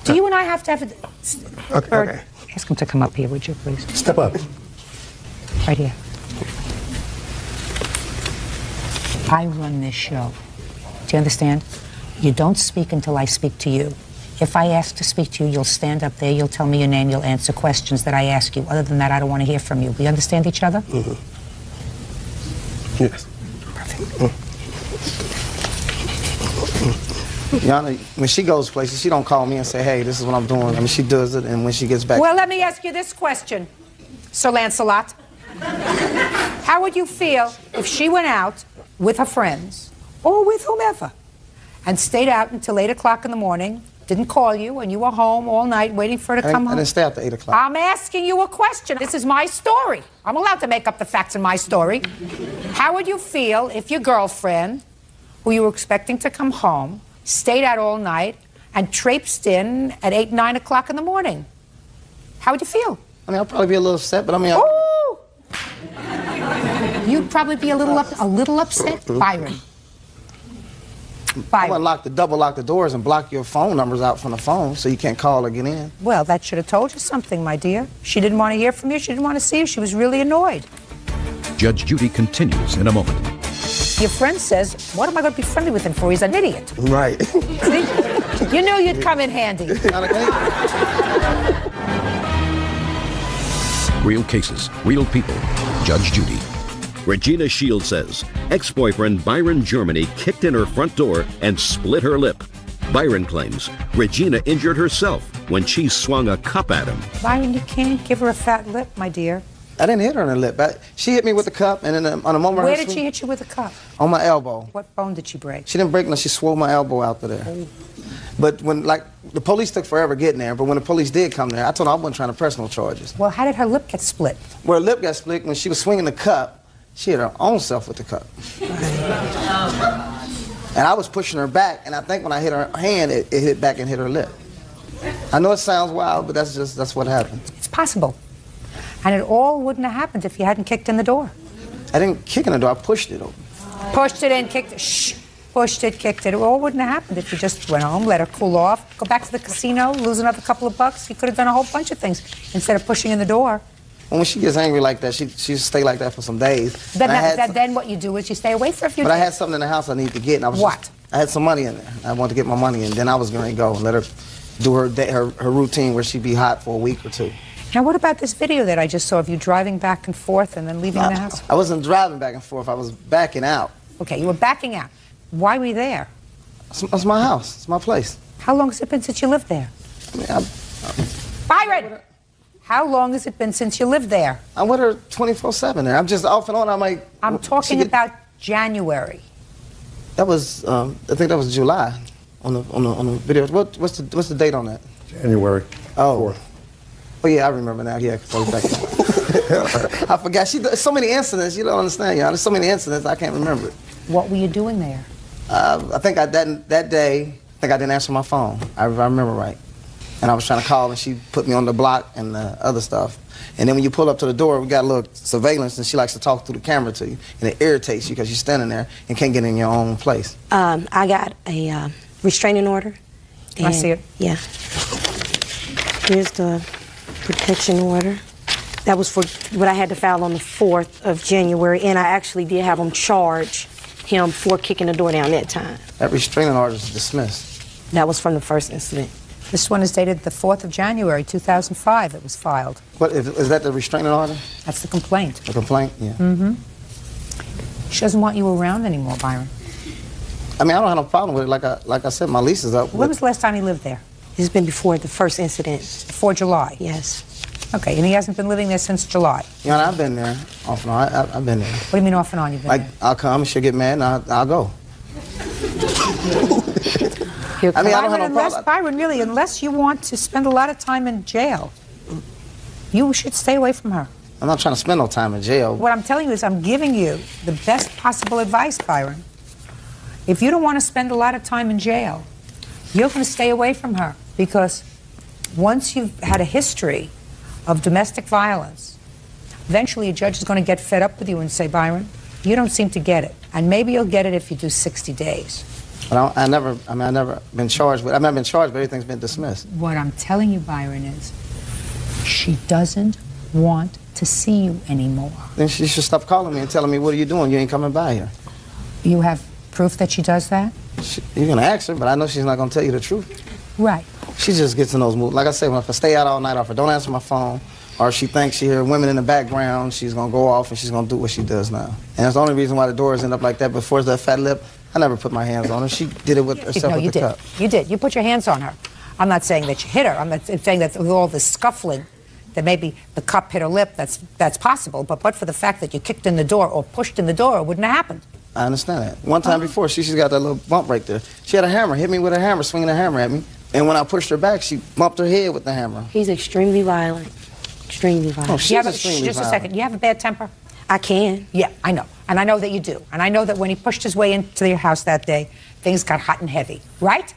Do you and I have to have a... Okay. Ask him to come up here, would you, please? Step up. Right here. I run this show. Do you understand? You don't speak until I speak to you. If I ask to speak to you, you'll stand up there, you'll tell me your name, you'll answer questions that I ask you. Other than that, I don't want to hear from you. We understand each other? Mm-hmm. Yes. Perfect. Yana, when she goes places, she don't call me and say, hey, this is what I'm doing. I mean, she does it, and when she gets back... Well, let me ask you this question, Sir Lancelot. How would you feel if she went out with her friends, or with whomever, and stayed out until 8 o'clock in the morning, didn't call you, and you were home all night waiting for her to come home? I didn't stay after 8 o'clock. I'm asking you a question. This is my story. I'm allowed to make up the facts in my story. How would you feel if your girlfriend, who you were expecting to come home, stayed out all night and traipsed in at 8, 9 o'clock in the morning? How would you feel? I mean, I'll probably be a little upset, but I mean... Ooh! You'd probably be a little upset, Byron. I would double lock the doors and block your phone numbers out from the phone so you can't call or get in. Well, that should have told you something, my dear. She didn't want to hear from you. She didn't want to see you. She was really annoyed. Judge Judy continues in a moment. Your friend says, what am I going to be friendly with him for? He's an idiot. Right. See? You knew you'd come in handy. Real cases, real people. Judge Judy. Regina Shields says ex-boyfriend Byron Germany kicked in her front door and split her lip. Byron claims Regina injured herself when she swung a cup at him. Byron, you can't give her a fat lip, my dear. I didn't hit her in the lip. She hit me with the cup, and then on a moment... Where did she hit you with a cup? On my elbow. What bone did she break? She didn't break no, she swole my elbow out to there. Oh. But when, the police took forever getting there, but when the police did come there, I told her I wasn't trying to press no charges. Well, how did her lip get split? Well, her lip got split when she was swinging the cup. She hit her own self with the cup. And I was pushing her back, and I think when I hit her hand, it hit back and hit her lip. I know it sounds wild, but that's what happened. It's possible. And it all wouldn't have happened if you hadn't kicked in the door. I didn't kick in the door, I pushed it open. Pushed it in, kicked it, shh. Pushed it, kicked it. It all wouldn't have happened if you just went home, let her cool off, go back to the casino, lose another couple of bucks. You could have done a whole bunch of things instead of pushing in the door. When she gets angry like that, she stay like that for some days. Then what you do is you stay away for a few days. But I had something in the house I needed to get. And I had some money in there. I wanted to get my money in. Then I was going to go and let her do her routine where she'd be hot for a week or two. Now, what about this video that I just saw of you driving back and forth and then leaving the house? I wasn't driving back and forth. I was backing out. Okay, you were backing out. Why were you there? It's my house. It's my place. How long has it been since you lived there? Byron! How long has it been since you lived there? I'm with her 24/7 there. I'm just off and on. I'm talking about January. That was, I think that was July on the video. What's the date on that? January 4th. Oh yeah, I remember now. Yeah, I forgot. So many incidents. You don't understand, y'all. There's so many incidents. I can't remember it. What were you doing there? I think that day, I think I didn't answer my phone. I remember right. And I was trying to call, and she put me on the block and other stuff. And then when you pull up to the door, we got a little surveillance, and she likes to talk through the camera to you, and it irritates you because you're standing there and can't get in your own place. I got a restraining order. I see it. Yeah. Here's the protection order. That was for what I had to file on the 4th of January, and I actually did have them charge him for kicking the door down that time. That restraining order is dismissed. That was from the first incident. This one is dated the 4th of January, 2005. It was filed. What, is that the restraining order? That's the complaint. The complaint, yeah. Mm-hmm. She doesn't want you around anymore, Byron. I mean, I don't have no problem with it. Like I said, my lease is up. When was the last time he lived there? It's been before the first incident. Before July? Yes. Okay, and he hasn't been living there since July? Yeah, I've been there off and on. I've been there. What do you mean off and on? You've been there? I'll come, she'll get mad, and I'll go. I mean, I don't have no problem. Byron, really, unless you want to spend a lot of time in jail, you should stay away from her. I'm not trying to spend no time in jail. What I'm telling you is I'm giving you the best possible advice, Byron. If you don't want to spend a lot of time in jail, you're going to stay away from her, because once you've had a history of domestic violence, eventually a judge is going to get fed up with you and say, Byron, you don't seem to get it. And maybe you'll get it if you do 60 days. But I've never been charged with, I've been charged, but everything's been dismissed. What I'm telling you, Byron, is she doesn't want to see you anymore. Then she should stop calling me and telling me, what are you doing? You ain't coming by here. You have proof that she does that? You're going to ask her, but I know she's not going to tell you the truth. Right. She just gets in those moods. Like I said, if I stay out all night, or if I don't answer my phone, or if she thinks she hears women in the background, she's going to go off and she's going to do what she does now. And that's the only reason why the doors end up like that. Before that fat lip, I never put my hands on her. She did it with herself with the cup. You did. You put your hands on her. I'm not saying that you hit her. I'm not saying that with all this scuffling, that maybe the cup hit her lip. That's possible. But for the fact that you kicked in the door or pushed in the door, it wouldn't have happened. I understand that. One time before, she's got that little bump right there. She had a hammer, hit me with a hammer, swinging a hammer at me. And when I pushed her back, she bumped her head with the hammer. He's extremely violent. Extremely violent. Oh, she's extremely just violent. a second. You have a bad temper? I can. Yeah, I know. And I know that you do. And I know that when he pushed his way into your house that day, things got hot and heavy. Right?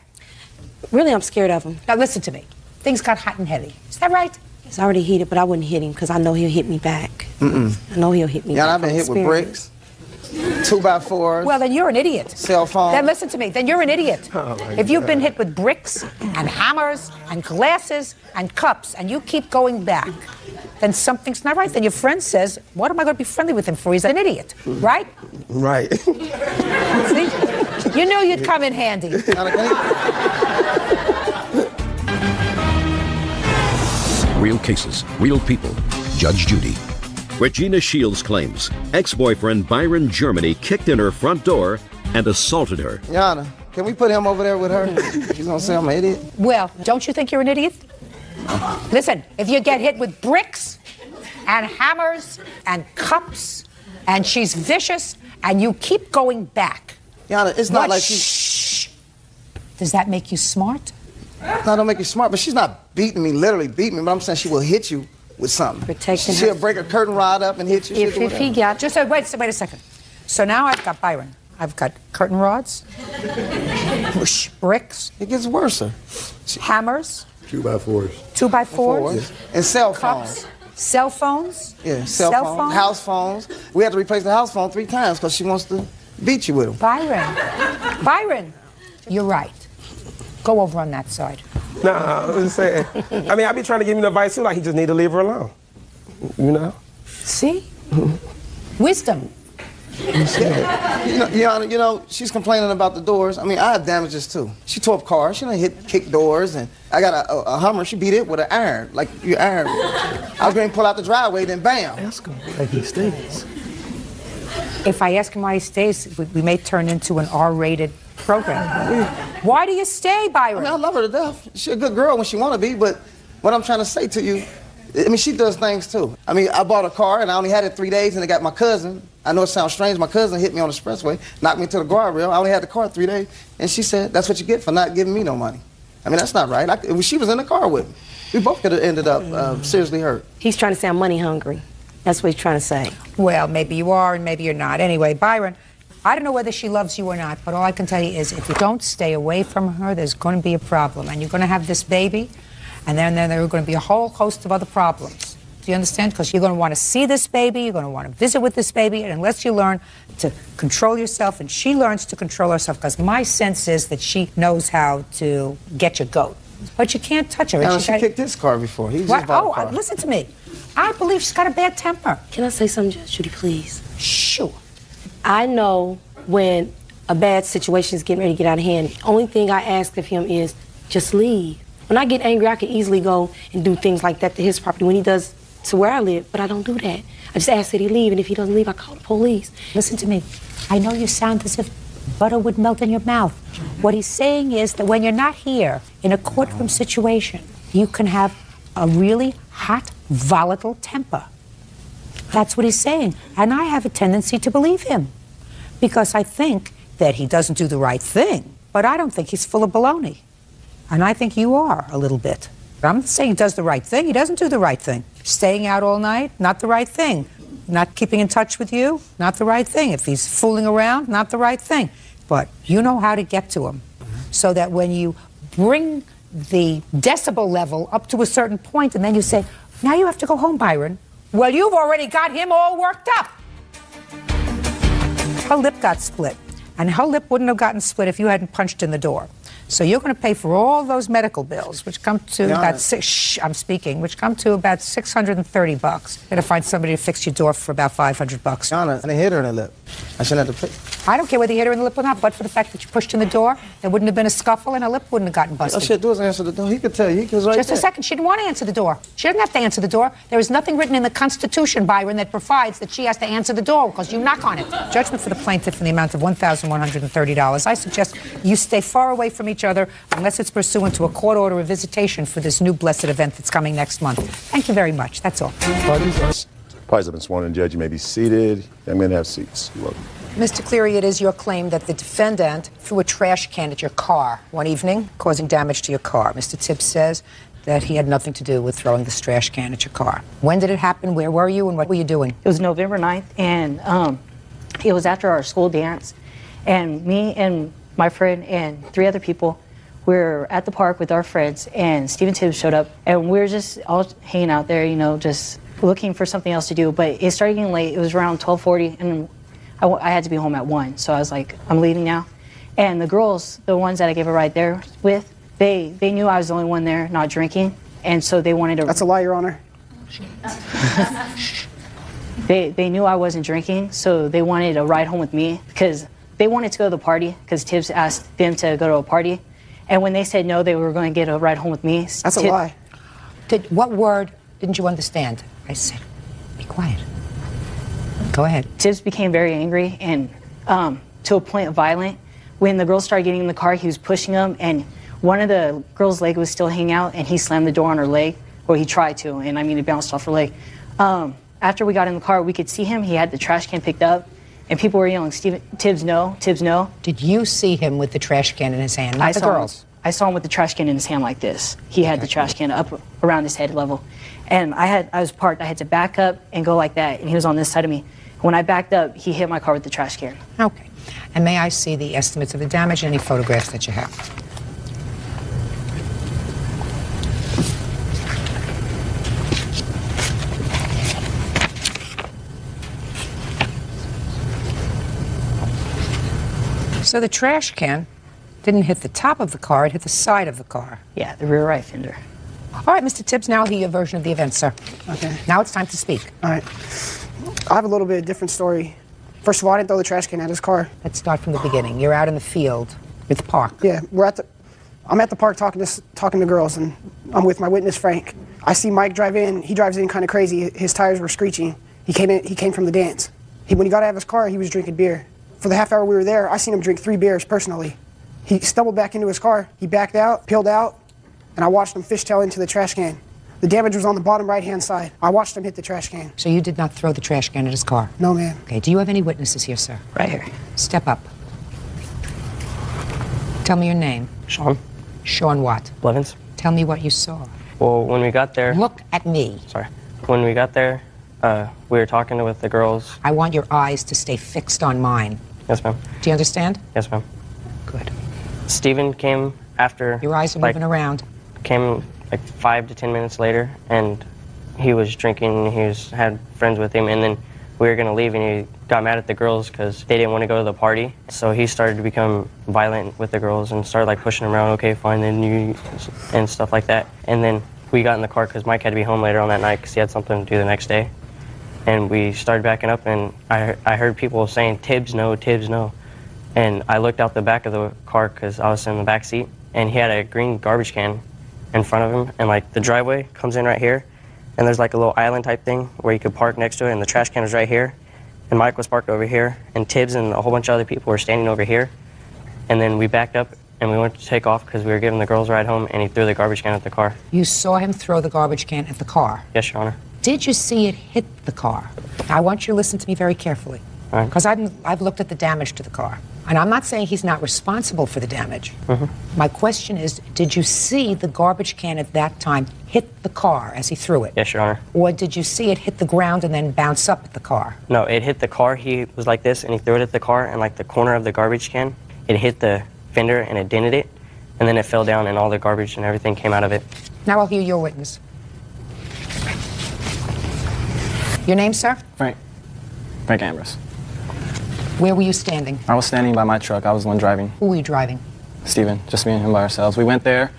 Really, I'm scared of him. Now, listen to me. Things got hot and heavy. Is that right? It's already heated, but I wouldn't hit him because I know he'll hit me back. I know he'll hit me back. Yeah, I've been hit with bricks, 2x4s. Well, then you're an idiot. Cell phone. Then listen to me. Then you're an idiot. If you've been hit with bricks and hammers and glasses and cups and you keep going back, then something's not right. Then your friend says, what am I going to be friendly with him for? He's an idiot. Right? Right. See? You knew you'd come in handy. Real cases, real people. Judge Judy. Regina Shields claims ex-boyfriend Byron Germany kicked in her front door and assaulted her. Yana, can we put him over there with her? She's going to say I'm an idiot? Well, don't you think you're an idiot? Listen, if you get hit with bricks and hammers and cups and she's vicious and you keep going back. Yana, it's not like Shh. Does that make you smart? No, don't make you smart, but she's not beating me, literally beating me, but I'm saying she will hit you with something. Protecting She'll her. break a curtain rod up and hit you. If he got... Just wait a second. So now I've got Byron. I've got curtain rods, bricks. It gets worse. Hammers. 2x4s. 2x4s. And cell phones. Cell phones? Yeah, cell phones. House phones. We had to replace the house phone 3 times because she wants to beat you with them. Byron, you're right. Go over on that side. Nah, I'm just saying. I mean, I be trying to give him advice too, like he just need to leave her alone. You know? See? Wisdom. You know, she's complaining about the doors. I mean, I have damages too. She tore up cars. She done kicked doors, and I got a Hummer. She beat it with an iron, like you iron. I was going to pull out the driveway, then bam. Ask him why he stays. If I ask him why he stays, we may turn into an R-rated program. Why do you stay, Byron? I mean, I love her to death. She's a good girl when she want to be, but what I'm trying to say to you, I mean, she does things too. I mean, I bought a car and I only had it 3 days, and I got my cousin. I know it sounds strange. My cousin hit me on the expressway, knocked me to the guardrail. I only had the car 3 days, and she said, "That's what you get for not giving me no money." I mean, that's not right. She was in the car with me. We both could have ended up seriously hurt. He's trying to say I'm money hungry. That's what he's trying to say. Well, maybe you are and maybe you're not. Anyway, Byron, I don't know whether she loves you or not, but all I can tell you is if you don't stay away from her, there's going to be a problem. And you're going to have this baby, and then there are going to be a whole host of other problems. Do you understand? Because you're going to want to see this baby, you're going to want to visit with this baby, and unless you learn to control yourself, and she learns to control herself, because my sense is that she knows how to get your goat. But you can't touch her. No, she kicked his car before. He just bought a car. Listen to me. I believe she's got a bad temper. Can I say something, Judge Judy, please? Sure. I know when a bad situation is getting ready to get out of hand, the only thing I ask of him is just leave. When I get angry, I can easily go and do things like that to his property when he does to where I live, but I don't do that. I just ask that he leave, and if he doesn't leave, I call the police. Listen to me. I know you sound as if butter would melt in your mouth. What he's saying is that when you're not here in a courtroom situation, you can have a really hot, volatile temper. That's what he's saying. And I have a tendency to believe him because I think that he doesn't do the right thing, but I don't think he's full of baloney. And I think you are a little bit. I'm not saying he does the right thing. He doesn't do the right thing. Staying out all night, not the right thing. Not keeping in touch with you, not the right thing. If he's fooling around, not the right thing. But you know how to get to him so that when you bring the decibel level up to a certain point and then you say, now you have to go home, Byron. Well, you've already got him all worked up. Her lip got split. And her lip wouldn't have gotten split if you hadn't punched in the door. So you're going to pay for all those medical bills, which come to about which come to about $630. You're going to find somebody to fix your door for about $500. Donna, I didn't hit her in the lip. I shouldn't have to pay. I don't care whether you hit her in the lip or not, but for the fact that you pushed in the door, there wouldn't have been a scuffle and her lip wouldn't have gotten busted. All she had to do was answer the door. He could tell you. He was right Just there. a second. She didn't want to answer the door. She doesn't have to answer the door. There is nothing written in the Constitution, Byron, that provides that she has to answer the door because you knock on it. Judgment for the plaintiff in the amount of $1,130. I suggest you stay far away from each other unless it's pursuant to a court order of visitation for this new blessed event that's coming next month. Thank you very much. That's all. Parties have been sworn in. Judge, you may be seated. I'm going to have seats. You're welcome. Mr. Cleary, it is your claim that the defendant threw a trash can at your car one evening, causing damage to your car. Mr. Tibbs says that he had nothing to do with throwing this trash can at your car. When did it happen? Where were you? And what were you doing? It was November 9th, and it was after our school dance. And me and my friend and 3 other people were at the park with our friends, and Stephen Tibbs showed up. And we were just all hanging out there, you know, just looking for something else to do. But it started getting late. It was around 12:40, and I had to be home at 1, so I was like, I'm leaving now. And the girls, the ones that I gave a ride there with, they knew I was the only one there not drinking, and so they wanted to... That's a lie, Your Honor. They knew I wasn't drinking, so they wanted a ride home with me because they wanted to go to the party because Tibbs asked them to go to a party. And when they said no, they were going to get a ride home with me. That's a lie. What word didn't you understand? I said, be quiet. Go ahead. Tibbs became very angry and to a point of violent. When the girls started getting in the car, he was pushing them, and one of the girls' leg was still hanging out, and he slammed the door on her leg, or he tried to, and I mean, it bounced off her leg. After we got in the car, we could see him. He had the trash can picked up, and people were yelling, Tibbs, no, Tibbs, no. Did you see him with the trash can in his hand, not the girls? I saw him with the trash can in his hand like this. He had the trash can up around his head level. And I was parked. I had to back up and go like that, and he was on this side of me. When I backed up, he hit my car with the trash can. Okay. And may I see the estimates of the damage and any photographs that you have? So the trash can didn't hit the top of the car, it hit the side of the car. Yeah, the rear right fender. All right, Mr. Tibbs, now I'll hear your version of the event, sir. Okay. Now it's time to speak. All right. I have a little bit different story First of all, I didn't throw the trash can at his car. Let's start from the beginning. You're out in the field at the park. Yeah, I'm at the park talking to girls, and I'm with my witness, Frank. I see Mike drive in. He drives in kind of crazy. His tires were screeching. He came from the dance. When he got out of his car, he was drinking beer. For the half hour we were there, I seen him drink 3 beers personally. He stumbled back into his car. He backed out, peeled out, and I watched him fishtail into the trash can. The damage was on the bottom right-hand side. I watched him hit the trash can. So you did not throw the trash can at his car? No, ma'am. Okay, do you have any witnesses here, sir? Right here. Step up. Tell me your name. Sean. Sean what? Blevins. Tell me what you saw. Well, when we got there... Look at me. Sorry. When we got there, we were talking with the girls. I want your eyes to stay fixed on mine. Yes, ma'am. Do you understand? Yes, ma'am. Good. Steven came after... Your eyes are moving around. Came like 5 to 10 minutes later, and he was drinking. Had friends with him, and then we were gonna leave, and he got mad at the girls because they didn't want to go to the party. So he started to become violent with the girls and started like pushing them around. Okay, fine, then you, and stuff like that. And then we got in the car because Mike had to be home later on that night because he had something to do the next day. And we started backing up, and I heard people saying, "Tibbs, no, Tibbs, no." And I looked out the back of the car because I was in the back seat, and he had a green garbage can in front of him, and like the driveway comes in right here, and there's like a little island type thing where you could park next to it, and the trash can was right here, and Mike was parked over here, and Tibbs and a whole bunch of other people were standing over here. And then we backed up and we went to take off because we were giving the girls a ride home, and he threw the garbage can at the car. You saw him throw the garbage can at the car? Yes, Your Honor. Did you see it hit the car? Now, I want you to listen to me very carefully, because I've looked at the damage to the car. And I'm not saying he's not responsible for the damage. My question is, did you see the garbage can at that time hit the car as he threw it? Yes, Your Honor. Or did you see it hit the ground and then bounce up at the car? No, it hit the car. He was like this, and he threw it at the car, and like the corner of the garbage can, it hit the fender and it dented it, and then it fell down, and all the garbage and everything came out of it. Now I'll hear your witness. Your name, sir? Frank Ambrose. Where were you standing? I was standing by my truck. I was the one driving. Who were you driving? Steven, just me and him by ourselves. We went there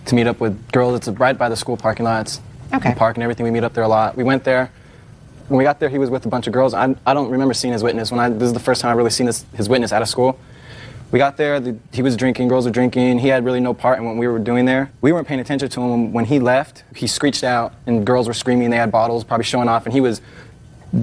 to meet up with girls. It's right by the school parking lots. Okay. The park and everything. We meet up there a lot. We went there. When we got there, he was with a bunch of girls. I don't remember seeing his witness. This is the first time I really seen his witness out of school. We got there, he was drinking, girls were drinking. He had really no part in what we were doing there. We weren't paying attention to him. When he left, he screeched out, and girls were screaming. They had bottles, probably showing off, and he was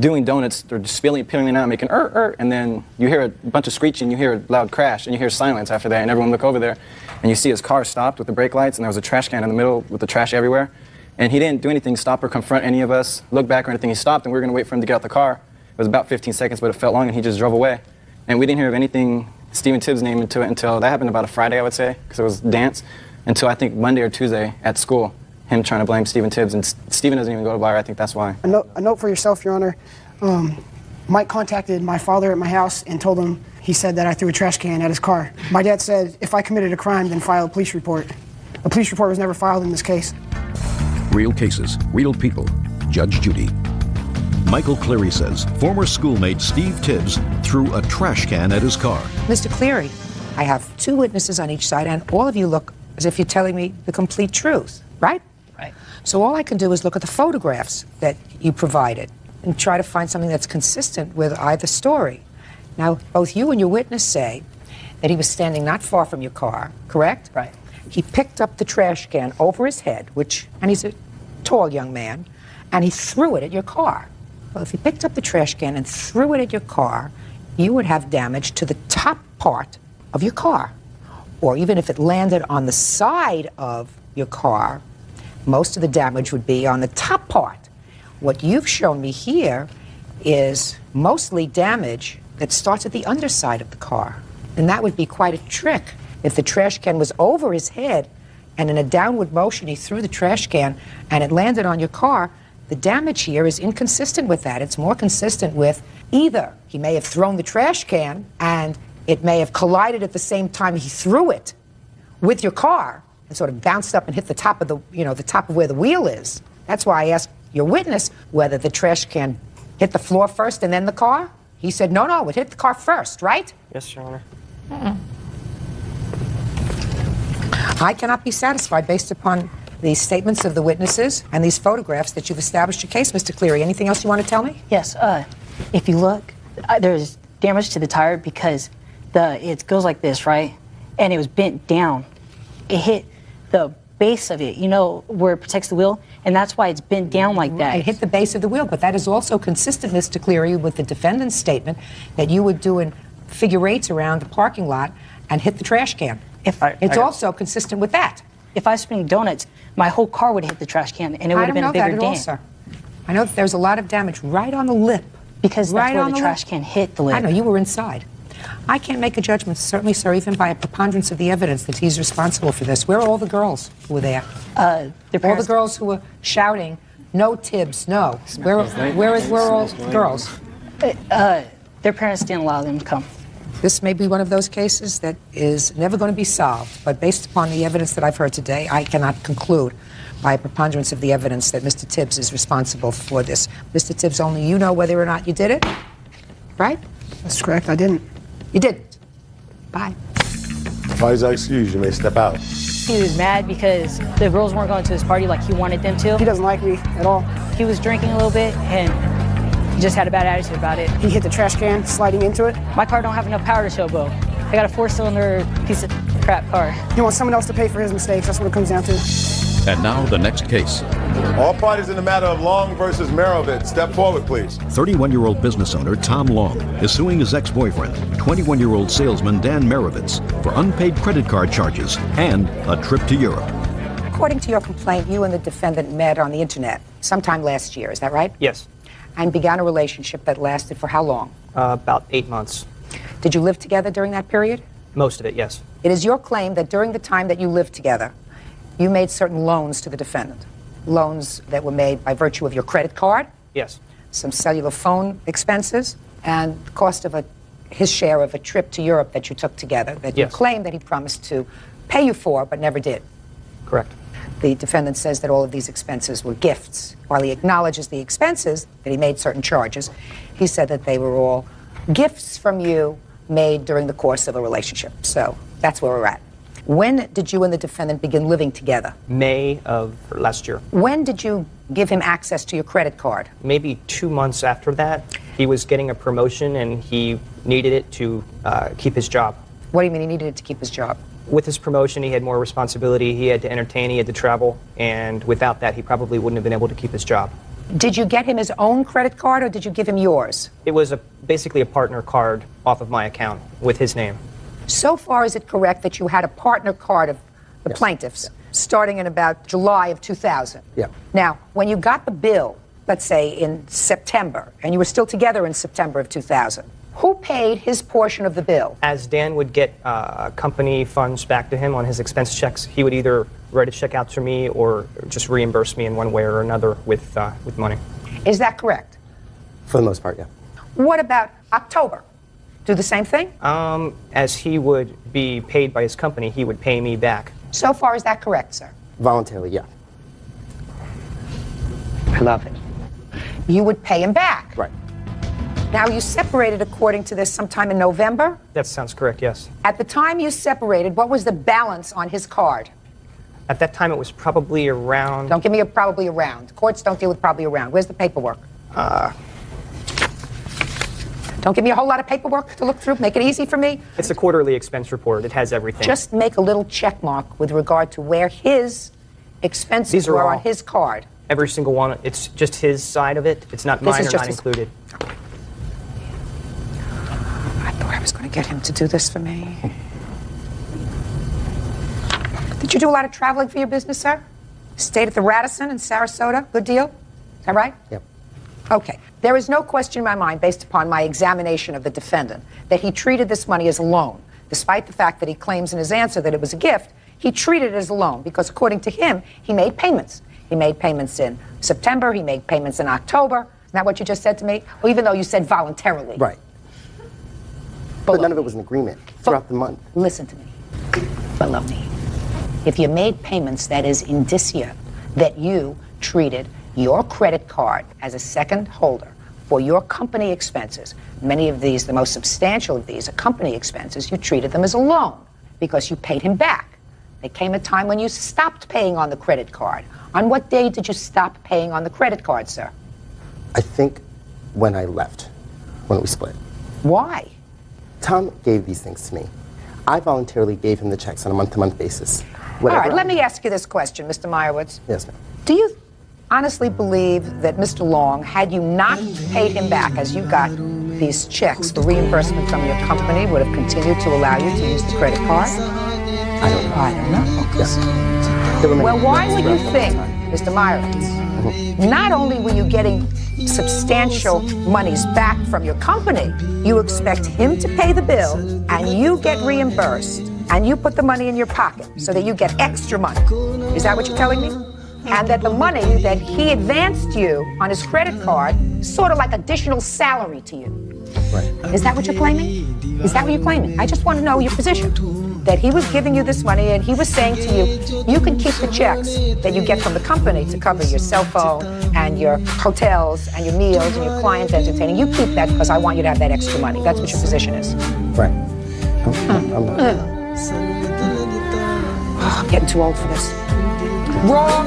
doing donuts, or just peeling out, making and then you hear a bunch of screeching, you hear a loud crash, and you hear silence after that, and everyone look over there, and you see his car stopped with the brake lights, and there was a trash can in the middle with the trash everywhere, and he didn't do anything, stop or confront any of us, look back or anything. He stopped, and we were going to wait for him to get out the car. It was about 15 seconds, but it felt long, and he just drove away, and we didn't hear of anything, Steven Tibbs' name into it, until that happened about a Friday, I would say, because it was dance, until I think Monday or Tuesday at school, him trying to blame Steven Tibbs, and Steven doesn't even go to bar. I think that's why. A note for yourself, Your Honor. Mike contacted my father at my house and told him, he said that I threw a trash can at his car. My dad said, if I committed a crime, then file a police report. A police report was never filed in this case. Real cases, real people. Judge Judy. Michael Cleary says former schoolmate Steve Tibbs threw a trash can at his car. Mr. Cleary, I have 2 witnesses on each side, and all of you look as if you're telling me the complete truth, right? Right. So all I can do is look at the photographs that you provided and try to find something that's consistent with either story. Now, both you and your witness say that he was standing not far from your car, correct? Right. He picked up the trash can over his head, and he's a tall young man, and he threw it at your car. Well, if he picked up the trash can and threw it at your car, you would have damage to the top part of your car. Or even if it landed on the side of your car, most of the damage would be on the top part. What you've shown me here is mostly damage that starts at the underside of the car. And that would be quite a trick. If the trash can was over his head and in a downward motion he threw the trash can and it landed on your car, the damage here is inconsistent with that. It's more consistent with either he may have thrown the trash can and it may have collided at the same time he threw it with your car and sort of bounced up and hit the top of the top of where the wheel is. That's why I asked your witness whether the trash can hit the floor first and then the car. He said, no, it hit the car first, right? Yes, Your Honor. I cannot be satisfied based upon the statements of the witnesses and these photographs that you've established your case, Mr. Cleary. Anything else you want to tell me? Yes. If you look, there's damage to the tire because it goes like this, right? And it was bent down. It hit the base of it, you know, where it protects the wheel, and that's why it's bent down like that. It hit the base of the wheel, but that is also consistent, Mr. Cleary, with the defendant's statement that you were doing figure eights around the parking lot and hit the trash can. It's also consistent with that. If I was spinning donuts, my whole car would hit the trash can, and it would have been a bigger dent. Sir. I know that there's a lot of damage right on the lip. Because that's right where on the trash can hit the lip. I know, you were inside. I can't make a judgment, certainly, sir, even by a preponderance of the evidence that he's responsible for this. Where are all the girls who were there? All the girls who were shouting, no Tibbs, no. Where are all the girls? Their parents didn't allow them to come. This may be one of those cases that is never going to be solved, but based upon the evidence that I've heard today, I cannot conclude by a preponderance of the evidence that Mr. Tibbs is responsible for this. Mr. Tibbs, only you know whether or not you did it, right? That's correct, I didn't. You didn't. Bye. Parties are excused. You may step out. He was mad because the girls weren't going to his party like he wanted them to. He doesn't like me at all. He was drinking a little bit, and he just had a bad attitude about it. He hit the trash can, sliding into it. My car don't have enough power to showboat. I got a 4-cylinder piece of crap car. He wants someone else to pay for his mistakes. That's what it comes down to. And now the next case. All parties in the matter of Long versus Merovitz, step forward, please. 31-year-old business owner Tom Long is suing his ex-boyfriend, 21-year-old salesman Dan Merovitz, for unpaid credit card charges and a trip to Europe. According to your complaint, you and the defendant met on the internet sometime last year, is that right? Yes. And began a relationship that lasted for how long? About 8 months. Did you live together during that period? Most of it, yes. It is your claim that during the time that you lived together, you made certain loans to the defendant. Loans that were made by virtue of your credit card, Yes. some cellular phone expenses, and the cost of his share of a trip to Europe that you took together, that you Yes. claim that he promised to pay you for, but never did. Correct. The defendant says that all of these expenses were gifts. While he acknowledges the expenses, that he made certain charges, he said that they were all gifts from you made during the course of a relationship. So that's where we're at. When did you and the defendant begin living together? May of last year. When did you give him access to your credit card? Maybe 2 months after that, he was getting a promotion and he needed it to keep his job. What do you mean he needed it to keep his job? With his promotion, he had more responsibility. He had to entertain, he had to travel, and without that, he probably wouldn't have been able to keep his job. Did you get him his own credit card or did you give him yours? It was basically a partner card off of my account with his name. So far, is it correct that you had a partner card of the plaintiffs starting in about July of 2000? Yeah. Now, when you got the bill, let's say in September, and you were still together in September of 2000, who paid his portion of the bill? As Dan would get company funds back to him on his expense checks, he would either write a check out to me or just reimburse me in one way or another with money. Is that correct? For the most part, yeah. What about October? Do the same thing? As he would be paid by his company, he would pay me back. So far, is that correct, sir? Voluntarily, yeah. I love it. You would pay him back. Right. Now, you separated according to this sometime in November? That sounds correct, yes. At the time you separated, what was the balance on his card? At that time, it was probably around... Don't give me a probably around. Courts don't deal with probably around. Where's the paperwork? Don't give me a whole lot of paperwork to look through. Make it easy for me. It's a quarterly expense report. It has everything. Just make a little check mark with regard to where his expenses were on his card. Every single one. It's just his side of it. It's not mine or not included. I thought I was going to get him to do this for me. Did you do a lot of traveling for your business, sir? Stayed at the Radisson in Sarasota. Good deal? Is that right? Yep. Okay. There is no question in my mind, based upon my examination of the defendant, that he treated this money as a loan. Despite the fact that he claims in his answer that it was a gift, he treated it as a loan because, according to him, he made payments. He made payments in September. He made payments in October. Isn't that what you just said to me? Well, even though you said voluntarily. Right. But none of it was an agreement throughout the month. Listen to me. Baloney. If you made payments, that is indicia that you treated your credit card as a second holder for your company expenses. Many of these, the most substantial of these, are company expenses. You treated them as a loan because you paid him back. There came a time when you stopped paying on the credit card. On what day did you stop paying on the credit card, sir? I think when I left, when we split. Why? Tom gave these things to me. I voluntarily gave him the checks on a month-to-month basis. All right, let me ask you this question, Mr. Meyerowitz. Yes, ma'am. Do you honestly believe that Mr. Long, had you not paid him back as you got these checks, the reimbursement from your company would have continued to allow you to use the credit card? I don't know. I don't know. Yes. Well, why would you think, Mr. Meyerowitz, not only were you getting substantial monies back from your company, you expect him to pay the bill and you get reimbursed and you put the money in your pocket so that you get extra money. Is that what you're telling me? And that the money that he advanced you on his credit card is sort of like additional salary to you. Right. Is that what you're claiming? Is that what you're claiming? I just want to know your position. That he was giving you this money and he was saying to you, you can keep the checks that you get from the company to cover your cell phone and your hotels and your meals and your client entertaining. You keep that because I want you to have that extra money. That's what your position is. Right. I'm getting too old for this. Wrong.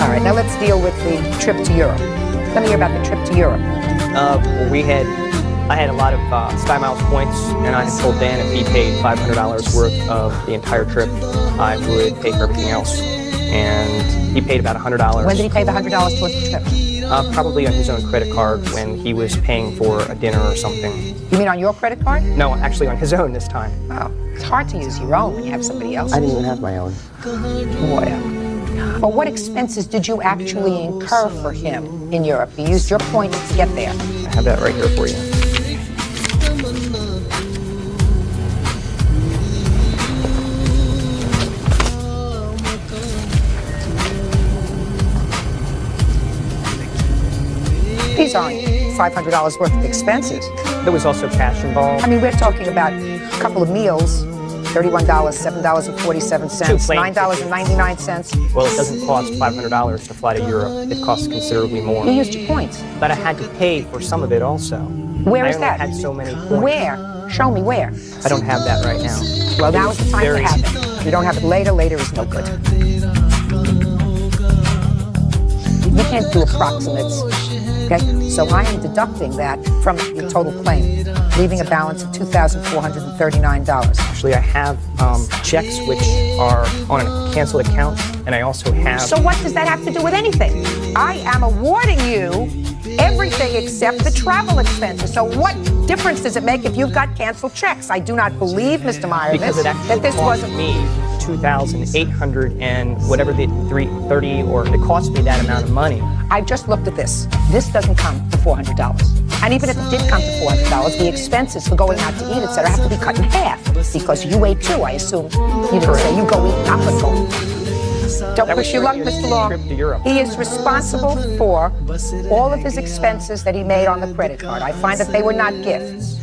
All right, now let's deal with the trip to Europe. Let me hear about the trip to Europe. I had a lot of Sky Miles points, and I had told Dan if he paid $500 worth of the entire trip, I would pay for everything else. And he paid about $100. When did he pay the $100 towards the trip? Probably on his own credit card when he was paying for a dinner or something. You mean on your credit card? No, actually on his own this time. Oh, it's hard to use your own when you have somebody else. I didn't even have my own. Whatever. But what expenses did you actually incur for him in Europe? You used your points to get there. I have that right here for you. These aren't $500 worth of expenses. There was also cash involved. I mean, we're talking about a couple of meals, $31, $7.47, $9.99. Well, it doesn't cost $500 to fly to Europe. It costs considerably more. You used your points. But I had to pay for some of it also. Where is that? I only had so many points. Where? Show me where. I don't have that right now. Well, now is the time to have it. If you don't have it later, later is no good. You can't do approximates. Okay, so I am deducting that from your total claim, leaving a balance of $2,439. Actually, I have checks which are on a canceled account, and I also have... So what does that have to do with anything? I am awarding you everything except the travel expenses. So what difference does it make if you've got canceled checks? I do not believe, Mr. Meyerowitz, that this wasn't me $2,800 and whatever the $330, or it cost me that amount of money. I've just looked at this. This doesn't come to $400. And even if it did come to $400, the expenses for going out to eat, etc., have to be cut in half because you ate too. I assume you didn't say you go eat, I'm gonna go eat. Don't push your luck, Mr. Long. He is responsible for all of his expenses that he made on the credit card. I find that they were not gifts.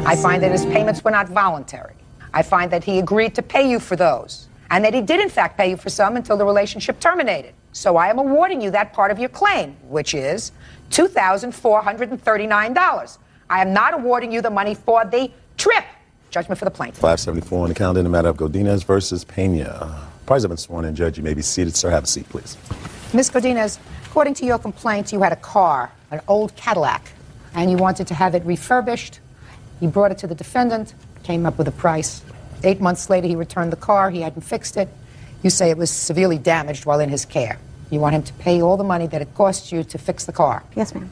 I find that his payments were not voluntary. I find that he agreed to pay you for those, and that he did in fact pay you for some until the relationship terminated. So I am awarding you that part of your claim, which is $2,439. I am not awarding you the money for the trip. Judgment for the plaintiff. 574 on the calendar in the matter of Godinez versus Pena. Parties have been sworn in. Judge, you may be seated. Sir, have a seat, please. Ms. Godinez, according to your complaint, you had a car, an old Cadillac, and you wanted to have it refurbished. You brought it to the defendant, came up with a price. 8 months later, he returned the car. He hadn't fixed it. You say it was severely damaged while in his care. You want him to pay all the money that it cost you to fix the car. Yes, ma'am.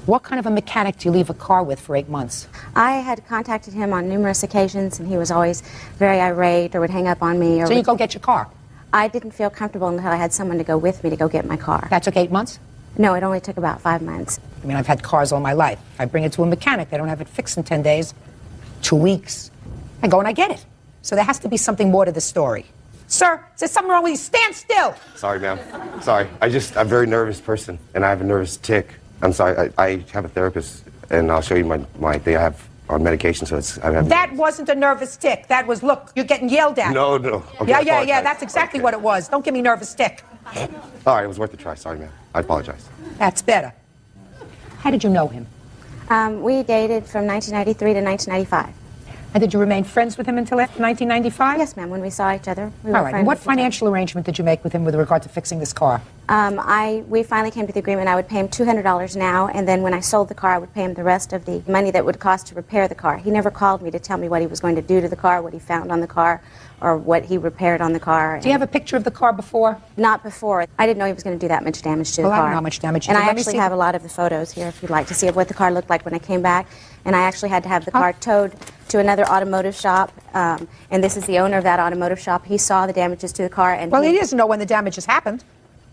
What kind of a mechanic do you leave a car with for 8 months? I had contacted him on numerous occasions, and he was always very irate or would hang up on me. Or so you go get your car? I didn't feel comfortable until I had someone to go with me to go get my car. That took 8 months? No, it only took about 5 months. I mean, I've had cars all my life. I bring it to a mechanic. They don't have it fixed in 10 days, 2 weeks. I go and I get it. So there has to be something more to the story. Sir, is there something wrong with you? Stand still! Sorry, ma'am. Sorry. I'm a very nervous person, and I have a nervous tick. I'm sorry. I have a therapist, and I'll show you my thing I have on medication, so it's... That wasn't a nervous tick. That was, look, you're getting yelled at. No. Okay, yeah, that's exactly what it was. Don't give me nervous tick. All right, it was worth a try. Sorry, ma'am. I apologize. That's better. How did you know him? We dated from 1993 to 1995. And did you remain friends with him until after 1995? Yes, ma'am. When we saw each other, we were All right. friends And what with each other. financial arrangement did you make with him with regard to fixing this car? We finally came to the agreement I would pay him $200 now, and then when I sold the car, I would pay him the rest of the money that would cost to repair the car. He never called me to tell me what he was going to do to the car, what he found on the car, or what he repaired on the car. Do you have a picture of the car before? Not before. I didn't know he was going to do that much damage to the Well, car. I don't know how much damage he And did. I Let me actually see have the- a lot of the photos here if you'd like to see of what the car looked like when I came back. And I actually had to have the car towed to another automotive shop. And this is the owner of that automotive shop. He saw the damages to the car. And Well, he doesn't know when the damage has happened.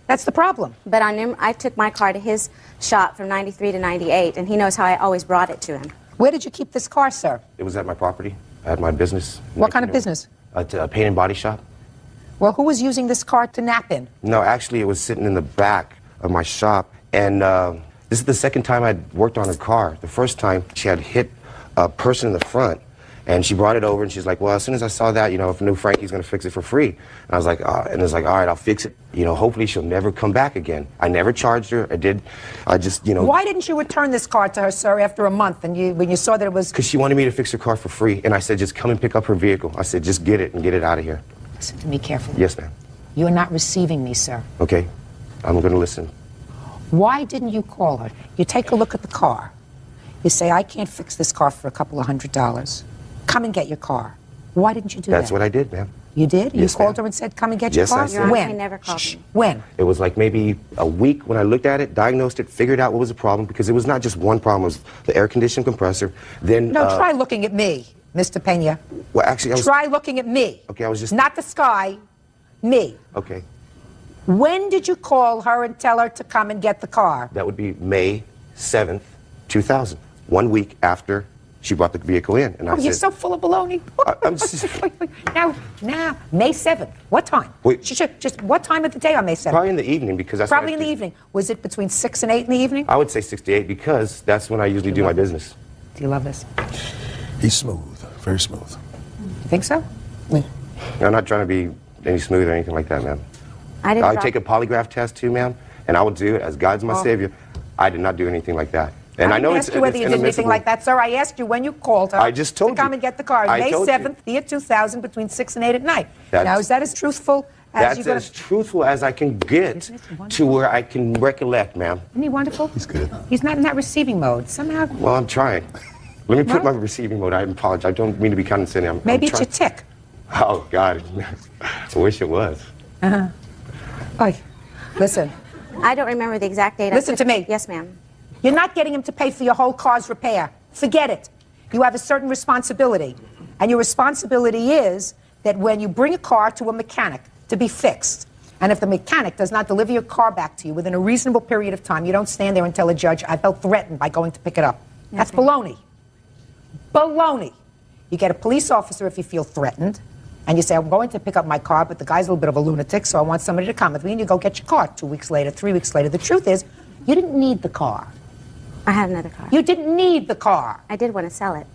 That's the problem. But I took my car to his shop from 93 to 98, and he knows how I always brought it to him. Where did you keep this car, sir? It was at my property. I had my business. What kind of business? A paint and body shop. Well, who was using this car to nap in? No, actually, it was sitting in the back of my shop. And this is the second time I'd worked on her car. The first time, she had hit a person in the front. And she brought it over, and she's like, well, as soon as I saw that, if I knew Frankie's going to fix it for free. And I was like, and it's like, all right, I'll fix it. Hopefully she'll never come back again. I never charged her. I just. Why didn't you return this car to her, sir, after a month, and when you saw that it was... Because she wanted me to fix her car for free. And I said, just come and pick up her vehicle. I said, just get it and get it out of here. Listen to me carefully. Yes, ma'am. You are not receiving me, sir. Okay. I'm going to listen. Why didn't you call her? You take a look at the car. You say, I can't fix this car for a couple of $100. Come and get your car. Why didn't you do that? That's what I did, ma'am. You did? Yes, you called ma'am. her and said, come and get Yes, your car? I said. When? He never called me. When? It was like maybe a week when I looked at it, diagnosed it, figured out what was the problem, because it was not just one problem. It was the air conditioning compressor. Then No, try looking at me, Mr. Pena. Well, actually, I was... Try looking at me. Okay, I was just... Not the sky, me. Okay. When did you call her and tell her to come and get the car? That would be May 7th, 2000. 1 week after she brought the vehicle in. And I You're said... so full of baloney. I'm just... Now, May 7th. What time? Wait. Just what time of the day on May 7th? Probably in the evening, because that's... Probably in the evening. Was it between 6 and 8 in the evening? I would say 6 to 8, because that's when I usually do my business. Do you love this? He's smooth, very smooth. You think so? I'm not trying to be any smooth or anything like that, ma'am. I take a polygraph test too, ma'am, and I will do it as God's my savior. I did not do anything like that. And I know didn't ask you whether you did anything like that, sir. I asked you when you called her. I just told to come you. and get the car. I May told you. 7th, year 2000, between 6 and 8 at night. That's- Now, is that as truthful as you're That's going as truthful as I can get to where I can recollect, ma'am. Isn't he wonderful? He's good. He's not in that receiving mode. Somehow, Well, I'm trying. Let me put my receiving mode. I apologize. I don't mean to be condescending. I'm maybe it's trying. your tick. Oh, God. I wish it was. Uh-huh. Oy. Listen. I don't remember the exact date. Listen to me. Yes, ma'am. You're not getting him to pay for your whole car's repair. Forget it. You have a certain responsibility. And your responsibility is that when you bring a car to a mechanic to be fixed, and if the mechanic does not deliver your car back to you within a reasonable period of time, you don't stand there and tell a judge, I felt threatened by going to pick it up. That's baloney. Baloney. You get a police officer if you feel threatened, and you say, I'm going to pick up my car, but the guy's a little bit of a lunatic, so I want somebody to come with me, and you go get your car 2 weeks later, 3 weeks later. The truth is, you didn't need the car. I had another car. You didn't need the car. I did want to sell it.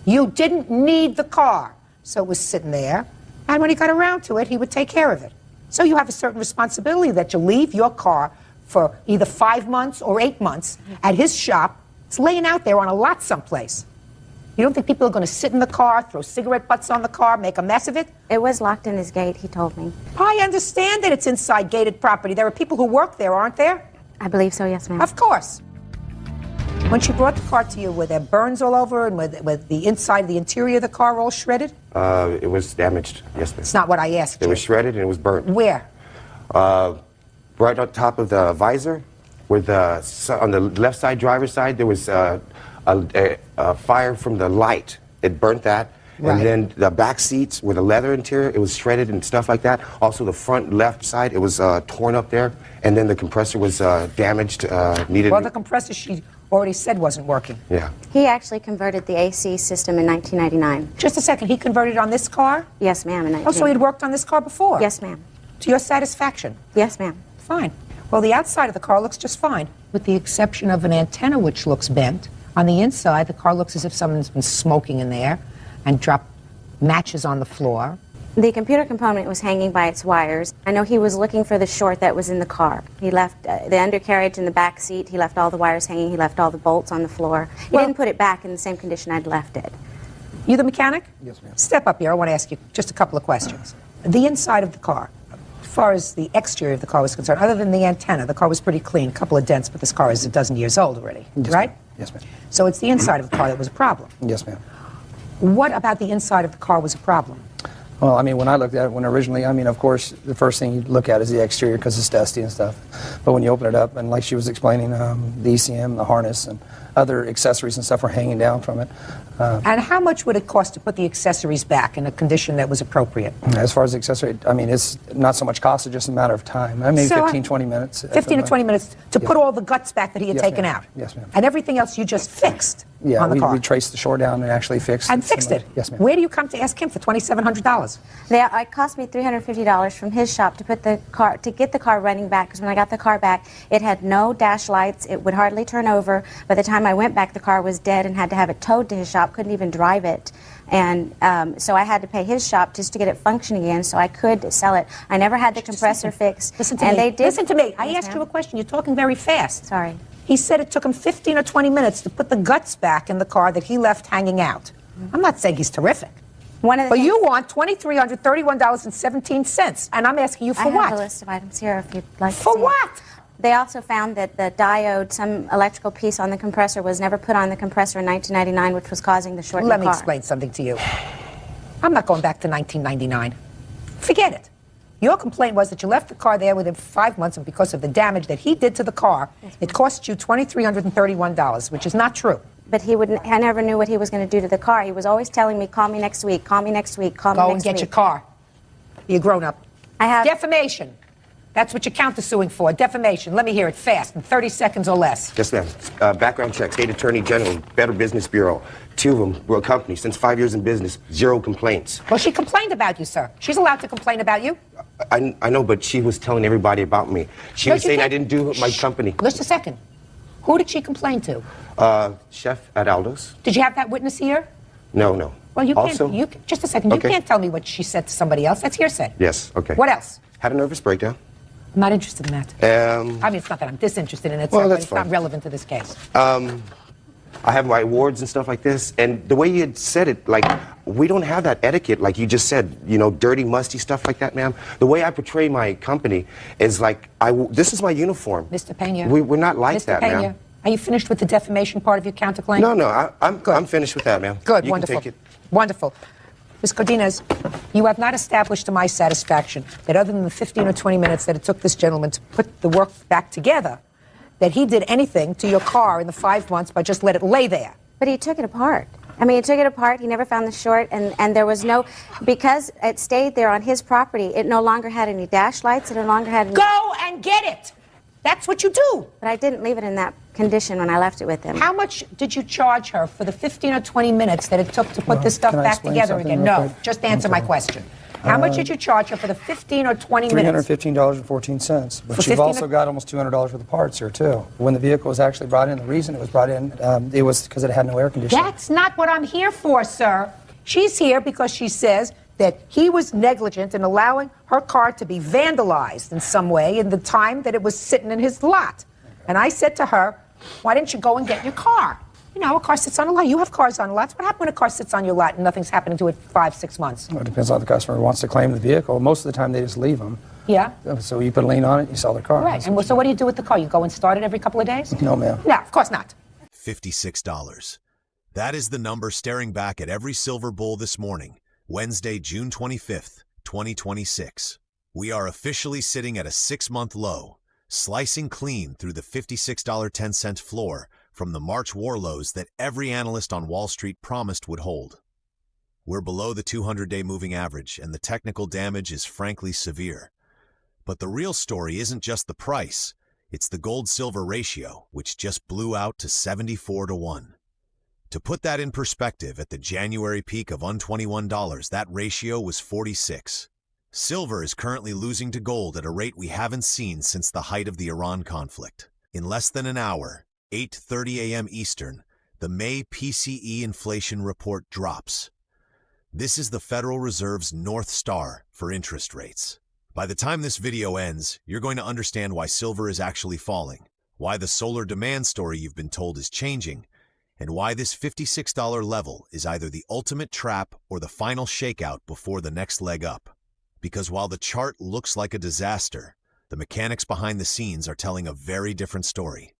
You didn't need the car. So it was sitting there, and when he got around to it, he would take care of it. So you have a certain responsibility that you leave your car for either 5 months or 8 months at his shop. It's laying out there on a lot someplace. You don't think people are going to sit in the car, throw cigarette butts on the car, make a mess of it? It was locked in his gate, he told me. I understand that it's inside gated property. There are people who work there, aren't there? I believe so, yes, ma'am. Of course. When she brought the car to you, were there burns all over and with the inside, the interior of the car all shredded? It was damaged, yes, ma'am. It's not what I asked you. It was shredded and it was burnt. Where? Right on top of the visor, on the left side, driver's side, there was a fire from the light. It burnt that. Right. And then the back seats with the leather interior, it was shredded and stuff like that. Also, the front left side, it was torn up there. And then the compressor was damaged, needed... Well, the compressor she already said wasn't working. Yeah. He actually converted the AC system in 1999. Just a second, he converted on this car? Yes, ma'am, in 1999. Oh, so he'd worked on this car before? Yes, ma'am. To your satisfaction? Yes, ma'am. Fine. Well, the outside of the car looks just fine, with the exception of an antenna which looks bent. On the inside, the car looks as if someone's been smoking in there and dropped matches on the floor. The computer component was hanging by its wires. I know he was looking for the short that was in the car. He left the undercarriage in the back seat. He left all the wires hanging. He left all the bolts on the floor. He didn't put it back in the same condition I'd left it. You the mechanic? Yes, ma'am. Step up here. I want to ask you just a couple of questions. The inside of the car, as far as the exterior of the car was concerned, other than the antenna, the car was pretty clean, a couple of dents, but this car is a dozen years old already, Yes, right? ma'am. Yes, ma'am. So it's the inside of the car that was a problem. Yes, ma'am. What about the inside of the car was a problem? Well, I mean, when I looked at it, originally, I mean, of course, the first thing you look at is the exterior because it's dusty and stuff. But when you open it up, and like she was explaining, the ECM, the harness, and other accessories and stuff were hanging down from it. And how much would it cost to put the accessories back in a condition that was appropriate? As far as the accessory, I mean, it's not so much cost, it's just a matter of time. Maybe So, 15, 20 minutes. 15 to 20 minutes to Yes. put all the guts back that he had Yes, taken ma'am. out. Yes, ma'am. And everything else you just fixed Yeah, on the car. we traced the shore down and actually fixed And fixed it. Yes, ma'am. Where do you come to ask him for $2,700? It cost me $350 from his shop to put the car, to get the car running back, because when I got the car back, it had no dash lights, it would hardly turn over. By the time I went back, the car was dead and had to have it towed to his shop, couldn't even drive it. And so I had to pay his shop just to get it functioning again so I could sell it. I never had the compressor fixed. Listen to and me. They did. Listen to me. I Yes, asked ma'am. you a question. You're talking very fast. Sorry. He said it took him 15 or 20 minutes to put the guts back in the car that he left hanging out. I'm not saying he's terrific. But you want $2,331.17, and I'm asking you for I what? have a list of items here if you'd like to For see it. what? They also found that the diode, some electrical piece on the compressor, was never put on the compressor in 1999, which was causing the short in Let the me car. explain something to you. I'm not going back to 1999. Forget it. Your complaint was that you left the car there within 5 months, and because of the damage that he did to the car, it cost you $2,331, which is not true. But I never knew what he was going to do to the car. He was always telling me, call me next week, call me next week, call me Go next and week. get your car. You're grown up. I have Defamation. That's what you're countersuing for. Defamation. Let me hear it fast, in 30 seconds or less. Yes, ma'am. Background check, State Attorney General, Better Business Bureau. 2 of them were a company. Since 5 years in business, 0 complaints. Well, she complained about you, sir. She's allowed to complain about you. I know, but she was telling everybody about me. She No, was you saying I can't- didn't do my company. Just a second. Who did she complain to? Chef at Aldo's? Did you have that witness here? No. Well, you Also, can't. Just a second. Okay. You can't tell me what she said to somebody else. That's hearsay. Yes, okay. What else? Had a nervous breakdown. I'm not interested in that. I mean, it's not that I'm disinterested in it, Well, sir, but that's it's not fine. relevant to this case. I have my awards and stuff like this, and the way you had said it, like, we don't have that etiquette, like you just said, dirty, musty stuff like that, ma'am. The way I portray my company is like, this is my uniform. Mr. Pena. We're not like Mr. that, Pena, ma'am. are you finished with the defamation part of your counterclaim? No, I'm finished with that, ma'am. Good, You wonderful. Can take it. Wonderful. Ms. Cardenas, you have not established to my satisfaction that other than the 15 or 20 minutes that it took this gentleman to put the work back together, that he did anything to your car in the 5 months by just let it lay there. But he took it apart. I mean, he took it apart. He never found the short, and there was no, because it stayed there on his property, it no longer had any dash lights. It no longer had any. Go and get it. That's what you do. But I didn't leave it in that condition when I left it with him. How much did you charge her for the 15 or 20 minutes that it took to put this stuff can I back explain together something again? real No, quick? just answer my question. How much did you charge her for the 15 or 20 minutes? $315.14. But For you've 15 also got almost $200 worth of parts here, too. When the vehicle was actually brought in, the reason it was brought in, it was because it had no air conditioning. That's not what I'm here for, sir. She's here because she says that he was negligent in allowing her car to be vandalized in some way in the time that it was sitting in his lot. And I said to her, why didn't you go and get your car? You know, a car sits on a lot. You have cars on lots. What happens when a car sits on your lot and nothing's happening to it 5-6 months? Well, it depends on how the customer wants to claim the vehicle. Most of the time, they just leave them. Yeah. So you put a lien on it, you sell their car. Right. And so what do you do with the car? You go and start it every couple of days? No, ma'am. No, of course not. $56. That is the number staring back at every silver bull this morning, Wednesday, June 25th, 2026. We are officially sitting at a 6-month low, slicing clean through the $56.10 floor from the March war lows that every analyst on Wall Street promised would hold. We're below the 200-day moving average, and the technical damage is frankly severe. But the real story isn't just the price, it's the gold-silver ratio, which just blew out to 74-1. To put that in perspective, at the January peak of $121, that ratio was 46. Silver is currently losing to gold at a rate we haven't seen since the height of the Iran conflict. In less than an hour, 8:30 a.m. Eastern, the May PCE inflation report drops. This is the Federal Reserve's North Star for interest rates. By the time this video ends, you're going to understand why silver is actually falling, why the solar demand story you've been told is changing, and why this $56 level is either the ultimate trap or the final shakeout before the next leg up. Because while the chart looks like a disaster, the mechanics behind the scenes are telling a very different story.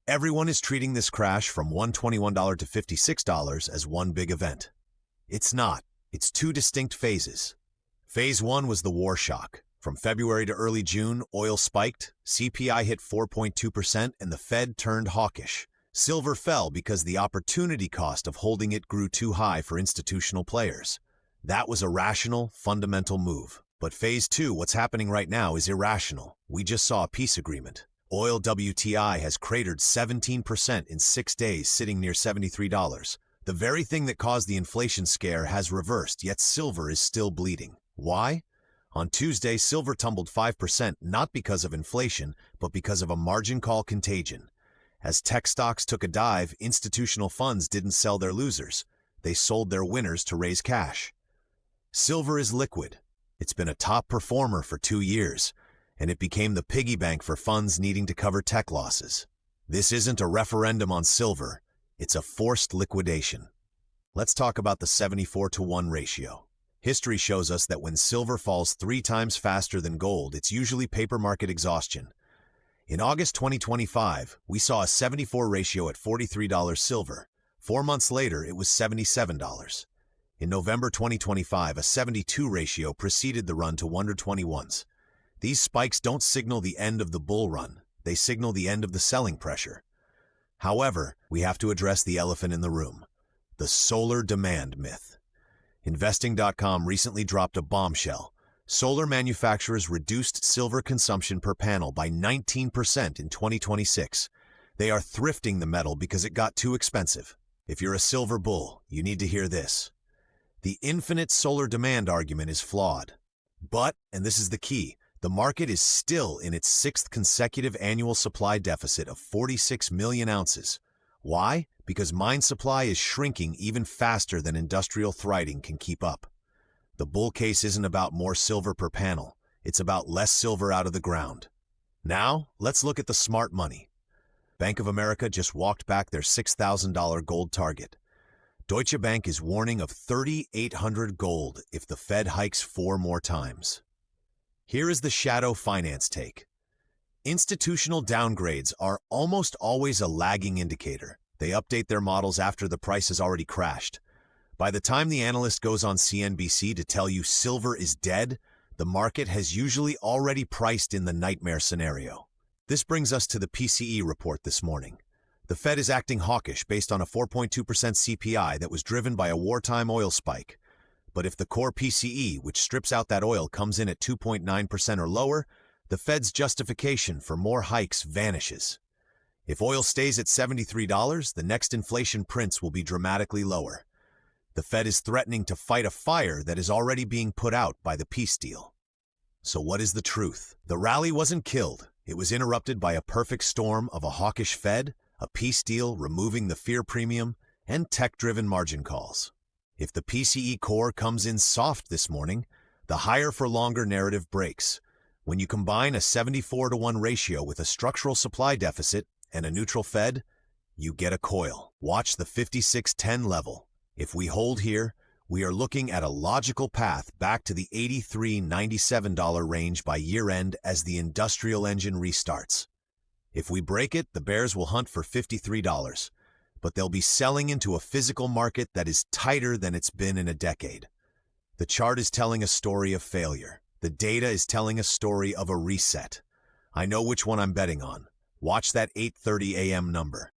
Everyone is treating this crash from $121 to $56 as one big event. It's not. It's two distinct phases. Phase 1 was the war shock. From February to early June, oil spiked, CPI hit 4.2%, and the Fed turned hawkish. Silver fell because the opportunity cost of holding it grew too high for institutional players. That was a rational, fundamental move. But Phase 2, what's happening right now, is irrational. We just saw a peace agreement. Oil WTI has cratered 17% in 6 days, sitting near $73. The very thing that caused the inflation scare has reversed, yet silver is still bleeding. Why? On Tuesday, silver tumbled 5%, not because of inflation, but because of a margin call contagion. As tech stocks took a dive, institutional funds didn't sell their losers. They sold their winners to raise cash. Silver is liquid. It's been a top performer for 2 years, and it became the piggy bank for funds needing to cover tech losses. This isn't a referendum on silver. It's a forced liquidation. Let's talk about the 74-to-1 ratio. History shows us that when silver falls 3 times faster than gold, it's usually paper market exhaustion. In August 2025, we saw a 74 ratio at $43 silver. 4 months later, it was $77. In November 2025, a 72 ratio preceded the run to 121s. These spikes don't signal the end of the bull run. They signal the end of the selling pressure. However, we have to address the elephant in the room, the solar demand myth. Investing.com recently dropped a bombshell. Solar manufacturers reduced silver consumption per panel by 19% in 2026. They are thrifting the metal because it got too expensive. If you're a silver bull, you need to hear this. The infinite solar demand argument is flawed. But, and this is the key, the market is still in its 6th consecutive annual supply deficit of 46 million ounces. Why? Because mine supply is shrinking even faster than industrial thriving can keep up. The bull case isn't about more silver per panel. It's about less silver out of the ground. Now, let's look at the smart money. Bank of America just walked back their $6,000 gold target. Deutsche Bank is warning of 3,800 gold if the Fed hikes 4 more times. Here is the shadow finance take. Institutional downgrades are almost always a lagging indicator. They update their models after the price has already crashed. By the time the analyst goes on CNBC to tell you silver is dead, the market has usually already priced in the nightmare scenario. This brings us to the PCE report this morning. The Fed is acting hawkish based on a 4.2% CPI that was driven by a wartime oil spike. But if the core PCE, which strips out that oil, comes in at 2.9% or lower, the Fed's justification for more hikes vanishes. If oil stays at $73, the next inflation prints will be dramatically lower. The Fed is threatening to fight a fire that is already being put out by the peace deal. So what is the truth? The rally wasn't killed. It was interrupted by a perfect storm of a hawkish Fed, a peace deal removing the fear premium, and tech-driven margin calls. If the PCE core comes in soft this morning, the higher-for-longer narrative breaks. When you combine a 74-to-1 ratio with a structural supply deficit and a neutral Fed, you get a coil. Watch the 56.10 level. If we hold here, we are looking at a logical path back to the $83-97 range by year-end as the industrial engine restarts. If we break it, the bears will hunt for $53, but they'll be selling into a physical market that is tighter than it's been in a decade. The chart is telling a story of failure. The data is telling a story of a reset. I know which one I'm betting on. Watch that 8:30 a.m. number.